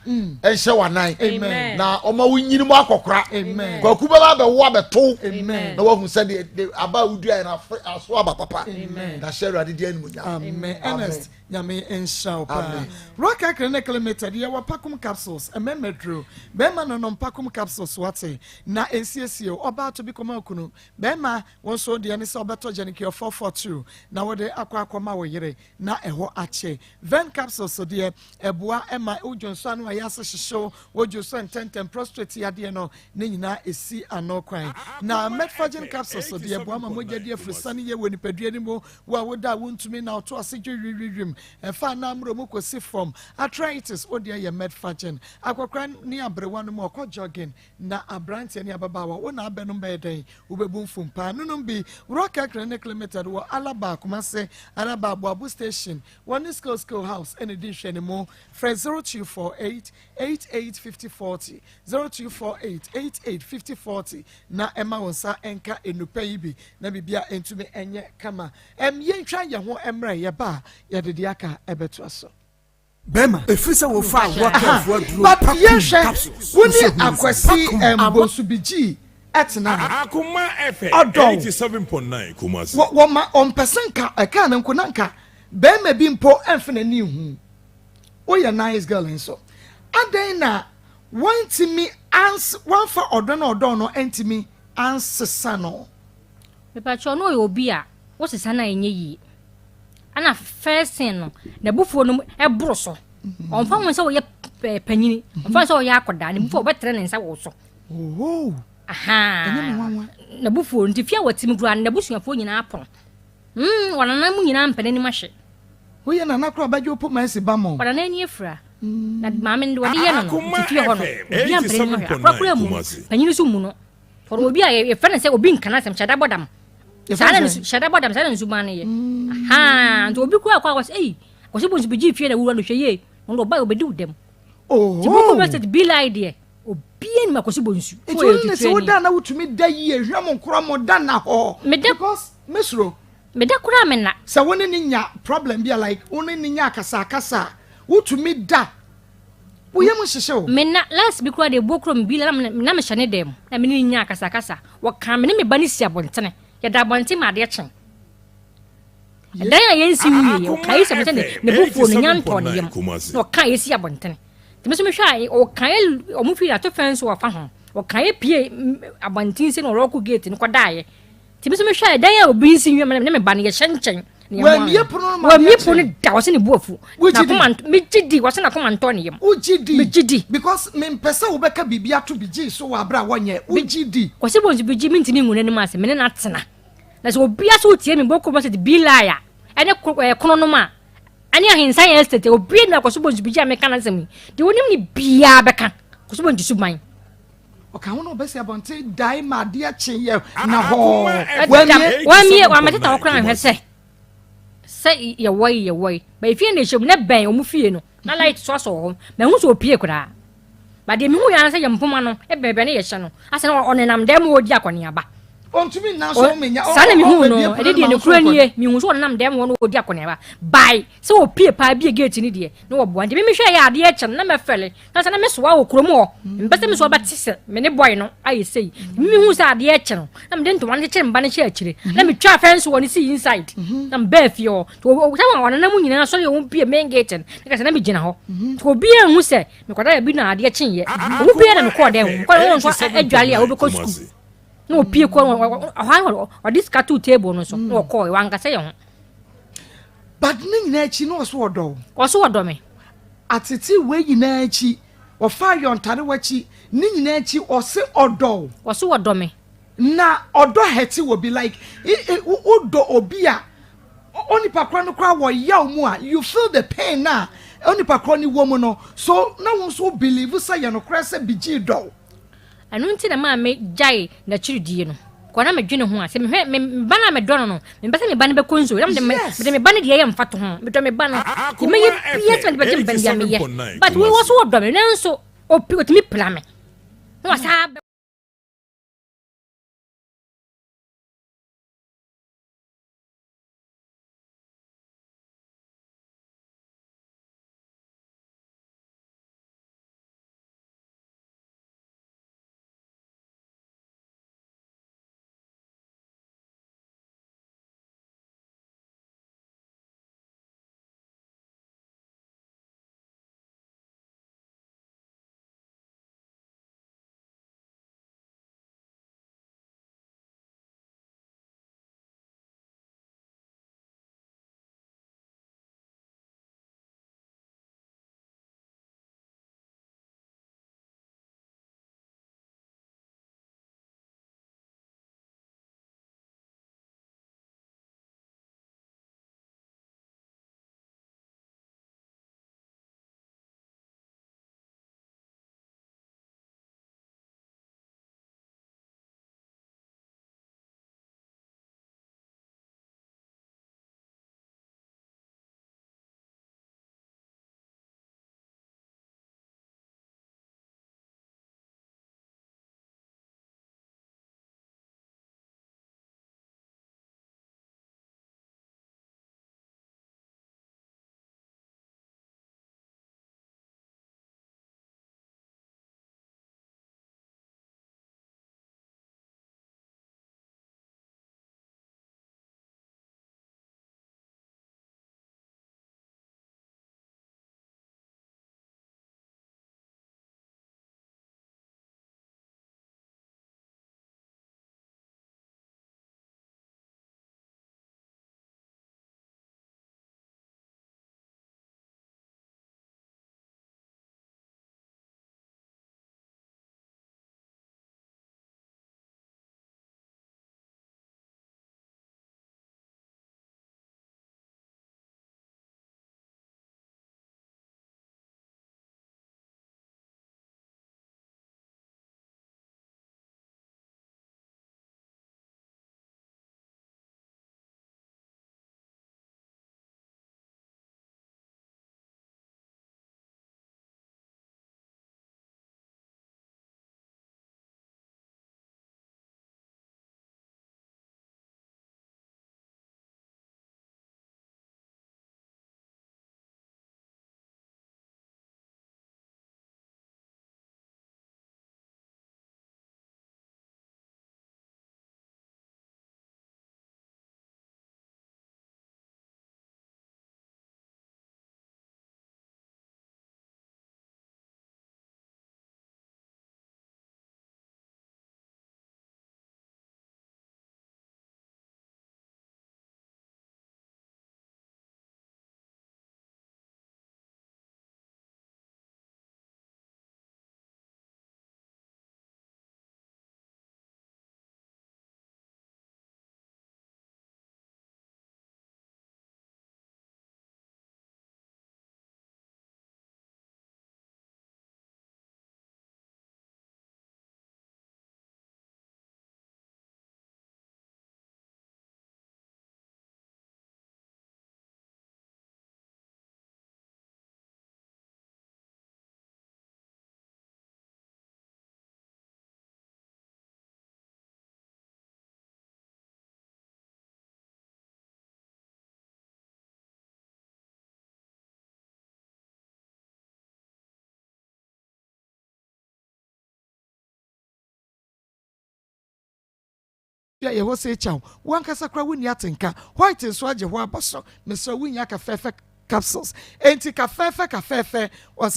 enhye wanan amen na oma wunyini mu akokora amen kwaku baba be wo abeto amen na wo hu se de aba wudua na aso aba papa amen na share Awurade de animunya amen honest nyame enhye pa rock akre kilometer de wa pakum capsules ememedro be ma no pakum capsules wate na ensiesie oba to bi koma kunu be ma won so de ne se obeto geniki 442 na wo de akwa wo yire na eho ache ven capsules so de eboa ema ujonso anu ayase hihyo wojoso ententem prostrate yade no ne nyina esi anokwan na metformin capsules so de eboa ma mogade afrisane ye woni padua ni mo wa woda wontumi na oto asejwe ririm efa na amro mu kosi from arthritis odi ye metformin akwakran ni abrewa no mo ko jogging na abrante ni ababawa wona abenum beden ubebu mfumpa nunum bi rock clinic limited wo alaba kumase araba abu station one school house and edition ni mo 0248 885040 0248 885040 na Emma wonsa enka enupa yibi na bibia entumi enye kama yentwa ye ho emra ye ba ye de aka ebeto aso Bema efisa wo fa worker for dro but yehwe woni akwasi embosubiji etna Akoma FM 87.9 Kumasi wo ma ompesenka eka na nkonanka bema bi mpo emfena ni hu oya nice girl enso adan na want me ans one for odo no entimi ansesa no me pa cho no obi a wo sesa na enye yi ana first thing no na bufuo no ebro so onfa won se wo ye panyini onfa se wo ye akoda ne bufuo betre ne nsa wo so oh aha na bufuo ntifia watimi gura na busuafo nyina apon wana na mu nyina mpene ni mahwe wo ye na nakro abajo po mansi bamo wana na ni efra na maame ndo wadi ye no ntifia ho no obi ampene ni akrakra mu panyini su mu no for obi a ye fene se obi nkana sem chada bodam shada bodam sana nzumane ye aha ndo obi kwa kwase ko se bonsu biji fie na wura no hweye ndo ba obedi udem ti buku message be like there obi en makosi bonsu e se woda na wutumi da yie hwam nkoro mo da na ho because mesro me da kura me na se woni ni nya problem be like woni ni nya akasa wutumi da wo yem hihye o me na last be kura de bokro me bi na me hyane dem na me ni nya akasa wo kan me ba ni si abontene ya da bonti ma de chen dan ya yensi wi o kai se mete ne bufu no nyanto ne yem no kai esi abontene te me so me hwa o kai o mu fi ato fence wo fa ho o kai pie abontin se no roku gate ne kwadaye te me so me hwa dan ya obi nsi wi me ba ne ye chenchen wa mie pono ma mie pono da wo se ne buafu na komant me gidi wo se na komanto ne yem o gidi me gidi because me mpesa wo beka bibia to bigi so wa bra wonye o gidi ko se bonzu bigi mi ntini ngune ne ma se me na tena na so obia so tie me boko bo se be liar ene kono no ma ani ahinsa ya estate obi na ko so bonzu bigi ameka na semi de wonim ni bia beka ko so bonzu suban o ka wono besi abonte dai ma de ache ye na ho wa mie wa mateta okran hwese say ye way ba ifie na shom na ben o mu fie no na light so ho ma hu so opie kura ba de mi hu ya na say ye mpoma no e bebe na ye hye no ase na onenam dem odi akone aba ontumi na so menya sana mi hu no e de ne kura nie mi hu so onenam dem won odi akone aba bai se opie pa bia gate ni de na wo bo ande mi hwe ya ade e chem na mefele na sana me so wa okro mu ho mbese me so ba tise me ne boy no aye sei mi hu sa ade e chem na me de nto wan chem ba ne hye akire na me twa fence won si inside na mbe fio to wo ta wa onenam nyina so ye won pie main gate na ka na me gina ho to obi an hu se me kwada ya bi na ade e chem ye wo pie na me ko dem ko won so adwale a wo be ko school no pie ko o this cat table no so no ko e wanga se ye ho but ni nyina echi no so odo me atiti we nyina echi o fa yon tare wachi ni nyina echi o se odo me na odo heti wo be like odo obi a oni pakra no kwa wo ya mu a you feel the pain na onipa kro ni wo mu no so na won so believe say ye no kra say bigi do anu nti na ma me jai na chiridie no kwana me dwene ho a se me bana me dono no me bese me bana be konzo na me bana de ye mfato ho me do me bana me ye yes me be ben ya me ye but we was wo do me nanso opi otimi pla me no sa ya ye wo se chaw wan kasa kra woni atenka white so age ho abaso mesra wunya ka fefe capsules enti ka fefe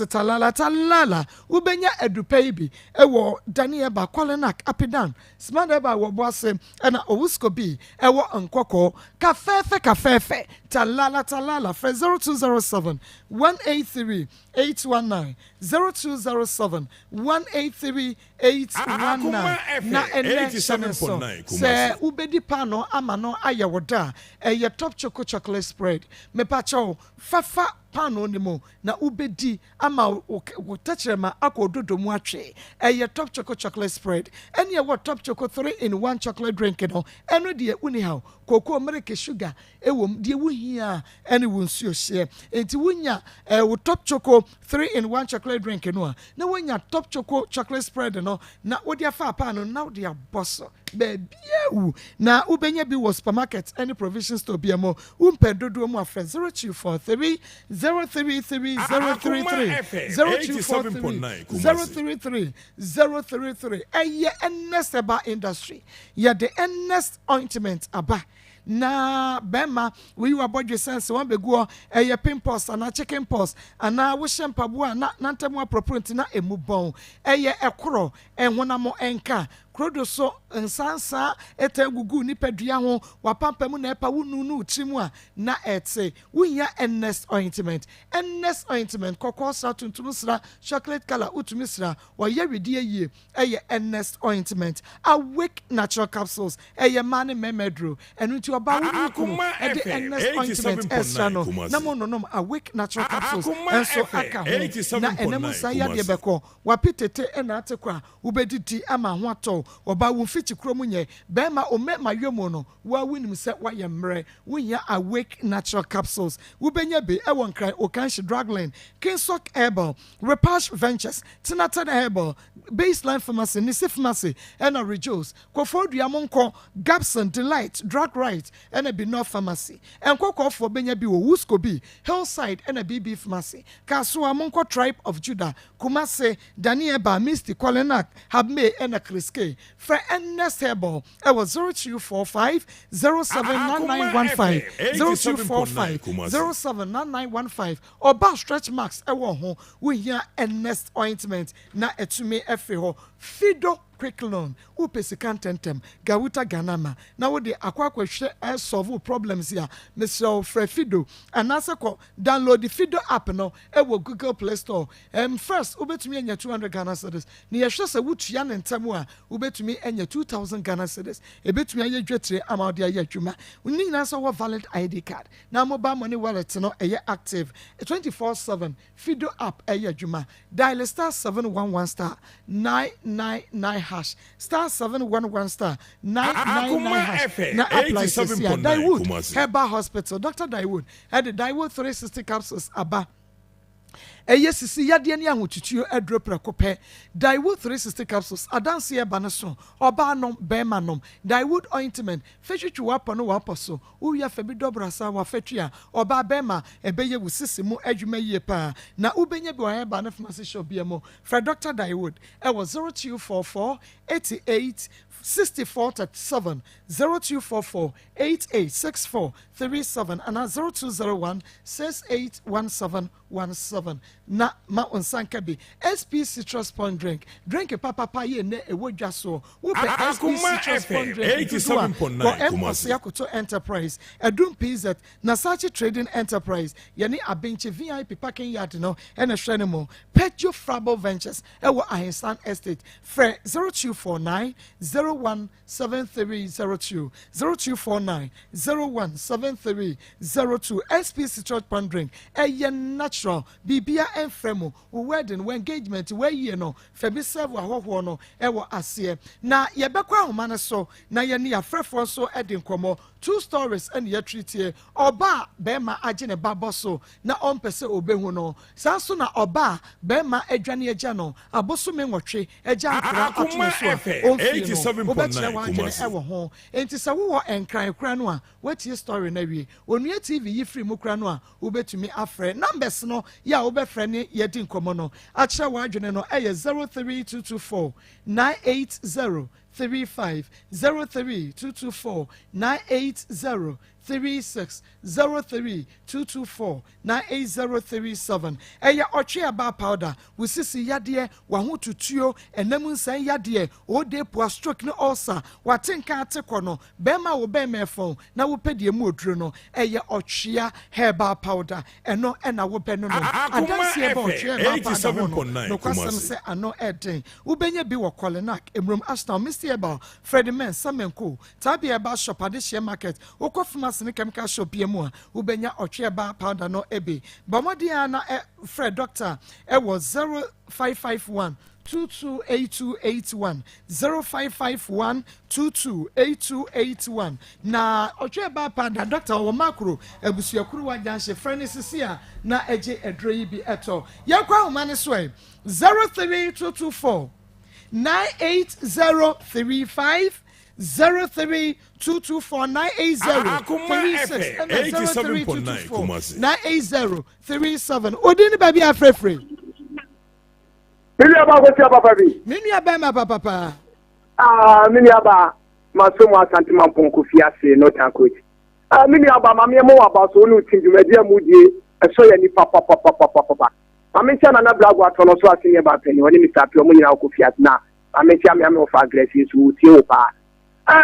talala ubenya edupa ibi ewo daniel ba kwalenak apidan smart ba wo boase na owusko bi ewo nkoko ka fefe talala for 0207 183 819 0207 183 819 na ene se ubedi pano amano ayawoda eye top chocolate spread me pacho fafa pano ne mo na ubedi ama wo tachrema akododo mu atwe top chocolate spread any what top choco 3-in-1 chocolate drink no eno de uni how cocoa america sugar ewom de wo hia ene wo nsuo hye enti wonya wo top choco 3-in-1 chocolate drink no na wonya top choco chocolate spread no na wo de afa pa no na wo de aboso baby na ubenya bi wo supermarket any provision store bi mo umpedodo mu afre 0243 033 033 Ernest Eba Industry the Ernest ointment aba na bema we were body sense one begu pimples and chicken pox and na wo shampoo na ntemu property na emubon ekro enhonamo enka krodo so nsansa etegugu nipadua ho wapampamu na epa wununu uchimu a na etse wunya Ernest ointment kokko sa tuntum sra chocolate color utumi sra woye wedie yie Ernest ointment awake natural capsules mane memedro enu ti oba wunu Ernest ointment extra no na mononom awake natural capsules enso aka ho na enemu sa ya de beko wapitete ena atekwa ubedidi ama ho ato oba wo fiti kromu nye bema ome mayomo no wa winim se wa yemre wunya awake natural capsules wubenya be ewon kran okanshi drugline kinsok herbal repash ventures tinatan herbal baseline pharmacy nisi pharmacy and rejoice kofodua monko gabson delight drug right and a North pharmacy and koko for benya bi wo wusko bi hillside and a bb pharmacy kasua monko tribe of judah kumase danieba misty kolenak habme and a kriske for Ernest herbal was 0245 079915 0245 079915 or bar stretch marks ewo ho we hear Ernest ointment na etume efe ho fido quick loan upesikan tentem gawuta ganama na wo de akwakwa hwe solve problems here Mr. Frefido anasa ko download the Fido app no ewo Google Play Store first ubetumi enya 200 Ghana cedis ni yehwe se wutua ne ntemu a ubetumi enya 2000 Ghana cedis ebetumi aye dwetire ama de aye adwuma ni na so wo valid ID card na mobile money wallet no eye active 24/7 Fido app eye adwuma dial star 711 star 999 hash star 711 star 999 hash na apply Dawood Herbal Hospital Dr. Dawood had the Dawood 360 capsules aba sisi yade ani ahotutuo adro prekope Dawood 360 capsules adanse e banaso oba nom bema nom Dawood ointment fetwetwe wapo no wapo so uya fabi dobrasa wa fetwa oba bema ebeye wusisi mu adwuma yie pa na ubenya bi wa ba na pharmacy shop biamo fra Dr. Dawood was 0244 88 6437 0244 886437 and 0201 681717 na ma onsanka bi SP citrus point drink papa ye ne ewodwa so wo pe SP citrus point drink 87.9 Akoto enterprise Edum PZ na Sachi trading enterprise yani abenche VIP parking yard no ene hwene mo Petro Frabo Ventures ewo Ahensan estate fre 0249 017302 0249 017302 SP citrus point drink natural bibia enfremo wedding engagement we ye no febi serve ahoho no ewo ase na ye bekwa ahoma ne so na ye ne afrefo so edin komo 2 stories and ye treat here oba bema agene baboso na ompese obehu no sanso na oba bema adwane agya no aboso menwotwe agya akra atwe so 87.9 ewo ho enti sa wo enkran kra no a wetie story na wie onua tv yi free mu kra no a ubetumi afre numbers no ya obefre ne yedi nkomo no akyere wa adwene no eye 03224 980 35 03224 980 36 03 224 98037 eya ochwe aba powder wusisi yade wa ho tutuo enam nsan yade o de po stroke ne ulcer watenka atekọ no bema wo bema efon na wo pedie mu oduro no eya ochwe herbal powder eno ena wo pe no no adanse eba ochwe herbal powder no kwasem se ano eden wo benya bi wo kolenak emrum ashton Mr. Eba Freddy Men Samenko tabi eba shop ade share market okofuma pharmacy ne chemical shop yemu a ubenya otweba powder no ebe bamodia na Fred doctor was 0551 228281 0551 228281 na otweba powder doctor wo makro ebusuakuru wajanhye frenesisia na eje edro yi bi eto yakwa humane so 03224 98035 03224-980-36 Odini baby afrefre. Mini aba ko ti papa bi. Mini aba ma papa. Mini aba masomo asante mampon fi ase no tankoji. Mini aba ma me mo aba so nu tinjumadi amudie eso ya ni papa. Mami tia na blago atono so ase ne ba pani woni Mr. Pio mo nyina ko fi ase na mami tia me o fa aggressive so tie o pa.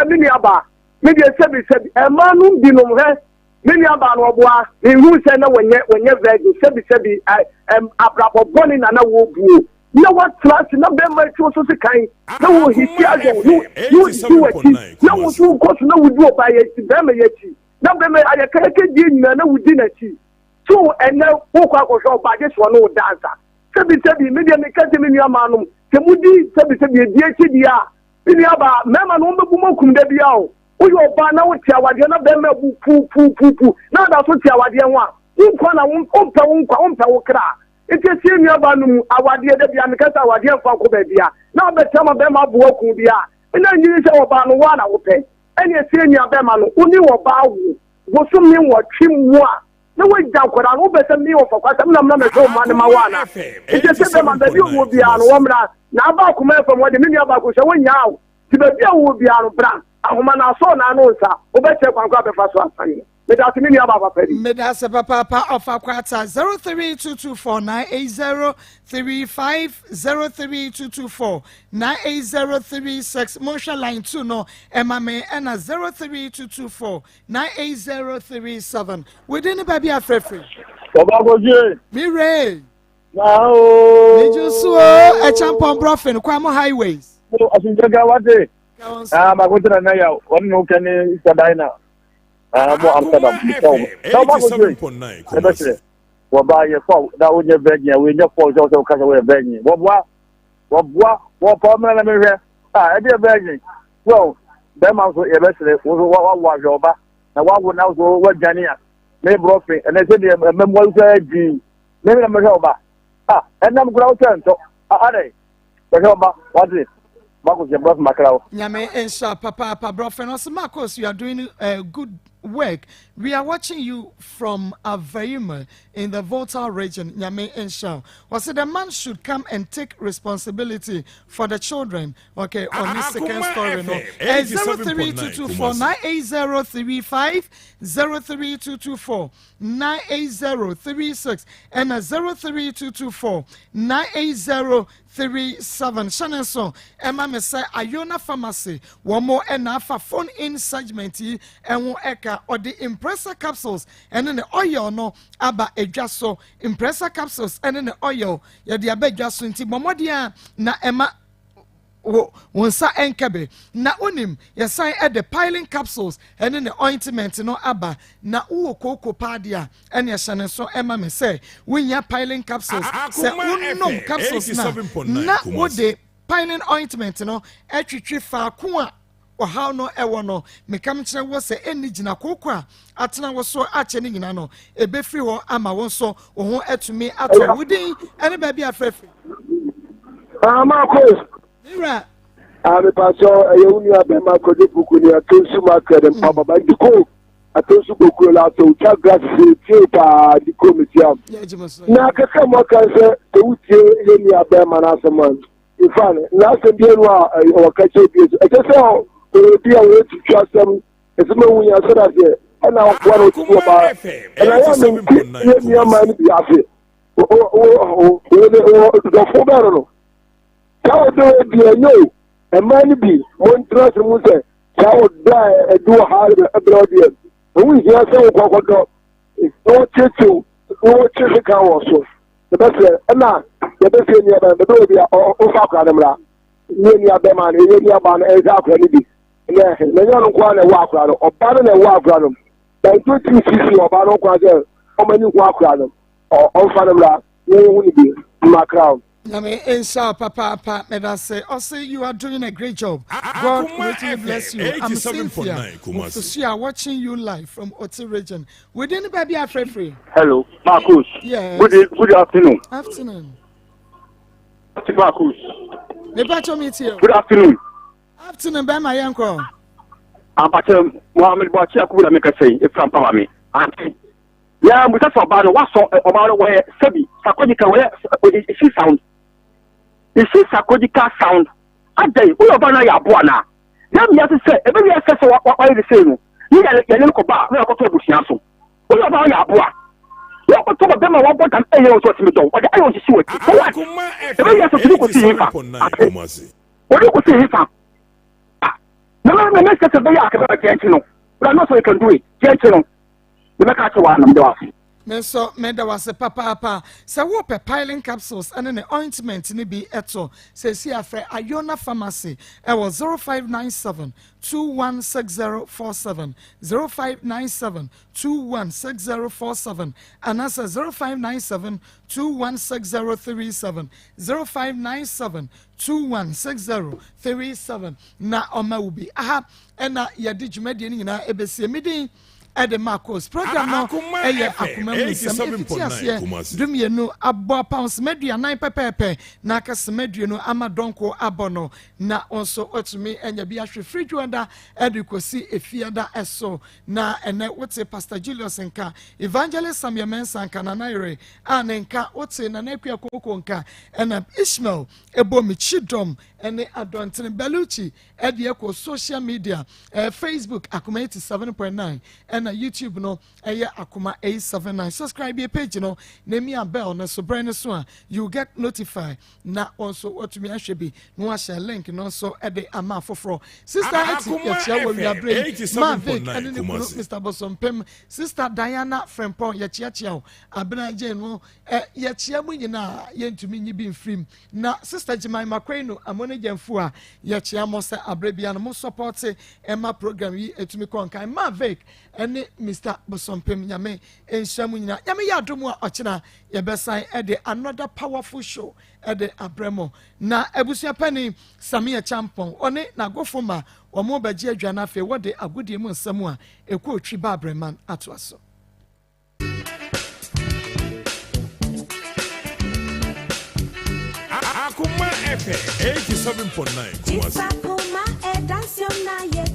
Mini aba me de sebi manu binom he mini aba no boa me hu se na wonye virgin sebi abrabo boni na wo buo na what class na be ma ti so se kan na wo hiti ajo you do what na wo so ko na wo do ba ye ti be ma ye ti na be ma aye keke di nyina na wo di na ti so ene wo kwa ko so ba je so no dancer sebi me de me ka te mini ama no te mudi sebi e di ti dia Mini aba mema no mbebu mokum da bia o uyo ba na wuti awade na be mebu pu na da so ti awade ho a nkwa na umpa wo kra ite si ni aba no awade da bia mekasa awade mfa ko ba bia na be tama be ma bo okun bia ina nyiri se wo ba no wa na wo pe eni esi ni aba ma no uni wo ba wo so mi wo twim a na wo jankora no be se mi wo fa kwasa na me so ma ne ma wa na ite se be ma da bi wo bia no wo mra na aba kuma efam wode mini aba ko se wonyaa ti be bia wo bia no bra ahoma na so na no nsa obeche kwankwa be fa so asane me da ti mini aba papa me da se papa ofa kwata 03224-980-35 motion line 2 no emame ena 03224-980-37 within baby afrefre baba goje mire now Nijusuo a champion brofen kwamo highways asinjaga wate makotra na ya wonu kane sadina mo Amsterdam so makotre wo ba ye fo da onye vegin we nye fo so kasa we vegin wo pa me na me hwe e de vegin well be ma so e be sere wo wa joba na wa na so wa jania me brofen and say de memwa so di me na me hwe ba and I'm going to tell Nyame ensha papa brofren also Maa Akos, you are doing good work. We are watching you from Avayima in the Volta region. Nyame ensha. Was the man should come and take responsibility for the children. Okay, on this second story no. 03224-980-35 03224-980-36 and 03224-980-37 Shannon so Emma me say Ayona Pharmacy one more enough phone in segment and one eka or the impressor capsules and then the oil no aba edwaso impressor capsules and then the oil ya the abedwaso nti momodia na Emma wonsa enkebe na onim yesan at the piling capsules and then the ointment no aba na uwo koko padia and yeshane so Emma me say winya piling capsules say unom capsules na wo de piling ointment no etwetwe fa ko a how no ewo no me kam kire wo se eni gina koko a atena wo so ache ni nyina no ebe free ho ama wo so wo ho etumi ato wudin ene ba bia frefre Maa Akos Mira. Me paso ayuni abe ma ko de buku ni atonsu ma kere papa ba diko atonsu buku la to cha grass ti pa diko metiam na kaka mo kan se to utie yeni abe ma na so man ifan na se bi enu a o ka che bi e je se o bi a we ti twa sam e se me wunya so da se e na ko ro ti o ba e na ya me yeni ama ni bi afi o do fo be ro How do you a man be one trust Musa? How die do a hard abroad? We hear so crocodile. It's no chichu, no chicken also. The best, and now the best in the baby or Fakramra. Near Beman, near Ban, exactly. Yeah, the young one a walk around or pardon a walk around. Like 2 or Bano Quazel, how many walk rather, or on Fanabla, no one be in my crown. I mean, Papa, may I say, you are doing a great job. God will bless you. I'm Cynthia. We are watching you live from Oti region. Would anybody be free? Hello, Maa Akos. Yes. Good afternoon. Afternoon. Maa Akos. Good afternoon. Afternoon, by my uncle. I'm Patel Mohammed Bachi. I could make a say if I'm power me. Yeah, we talk about what's about where Sebi, Sakodica, where she sound. If she Sakodica sound, a day, we are Bana Yabuana. Then we have to say, every year, what are you saying? You are a little bar, we are going to Bushiaso. We are Bana Yabua. We are going to them a robot and a year to me, but I want to see it. Every year, you could see him. What you could see him. No, the next step of the academic gentleman, but I'm not so you can do it, gentleman. You make out one of them. So, Meda was a papa. So, what piling capsules and an ointment in be eto. Says here for Iona Pharmacy. I was 0597 216047 0597 216047 and that's 0597 216037 0597 216037 na oma ubi aha ena yadi jumedi ni na ebesi emidi at the Maa Akos program now. Akoma Dumienu abo pounds media 9 pepe na kasemedue ama donko abono na also otumi enya bi ahwe free wonder edukosi efiada eso na ene wote Pastor Julius nka Evangelist Samuel Mensa nka na naire anenka wote na nakua kokoko nka ena Ishmael ebomi chidom ene Adontin Beluchi edie social media Facebook Akoma 87.9 and YouTube no Akoma 879 subscribe your page no name a bell na so brand so you get notified na also what me ahwe no share link no so e de ama foforo sister eti ya we are brain Mavic and Mr. Bosompem sister Diana Frempon ya chia abena je no ya chia mu nyina yentumi nyi bi mfrim na sister Jemima Kwenu amone jamfu a ya chia mo se abrebia no mo support Emma program yi etumi konkan Mavic and Mr. Bosompem nyame enshamu nyina nyame ya domu a ochina ye besan e de another powerful show e de abremo na ebusua pani Samia Champon one na gofoma omo baje adwana fe wode agudie mu nsam a ekwo otwi ba abreman ato aso Akoma FM 87.9 Kumasi. Akoma e dance na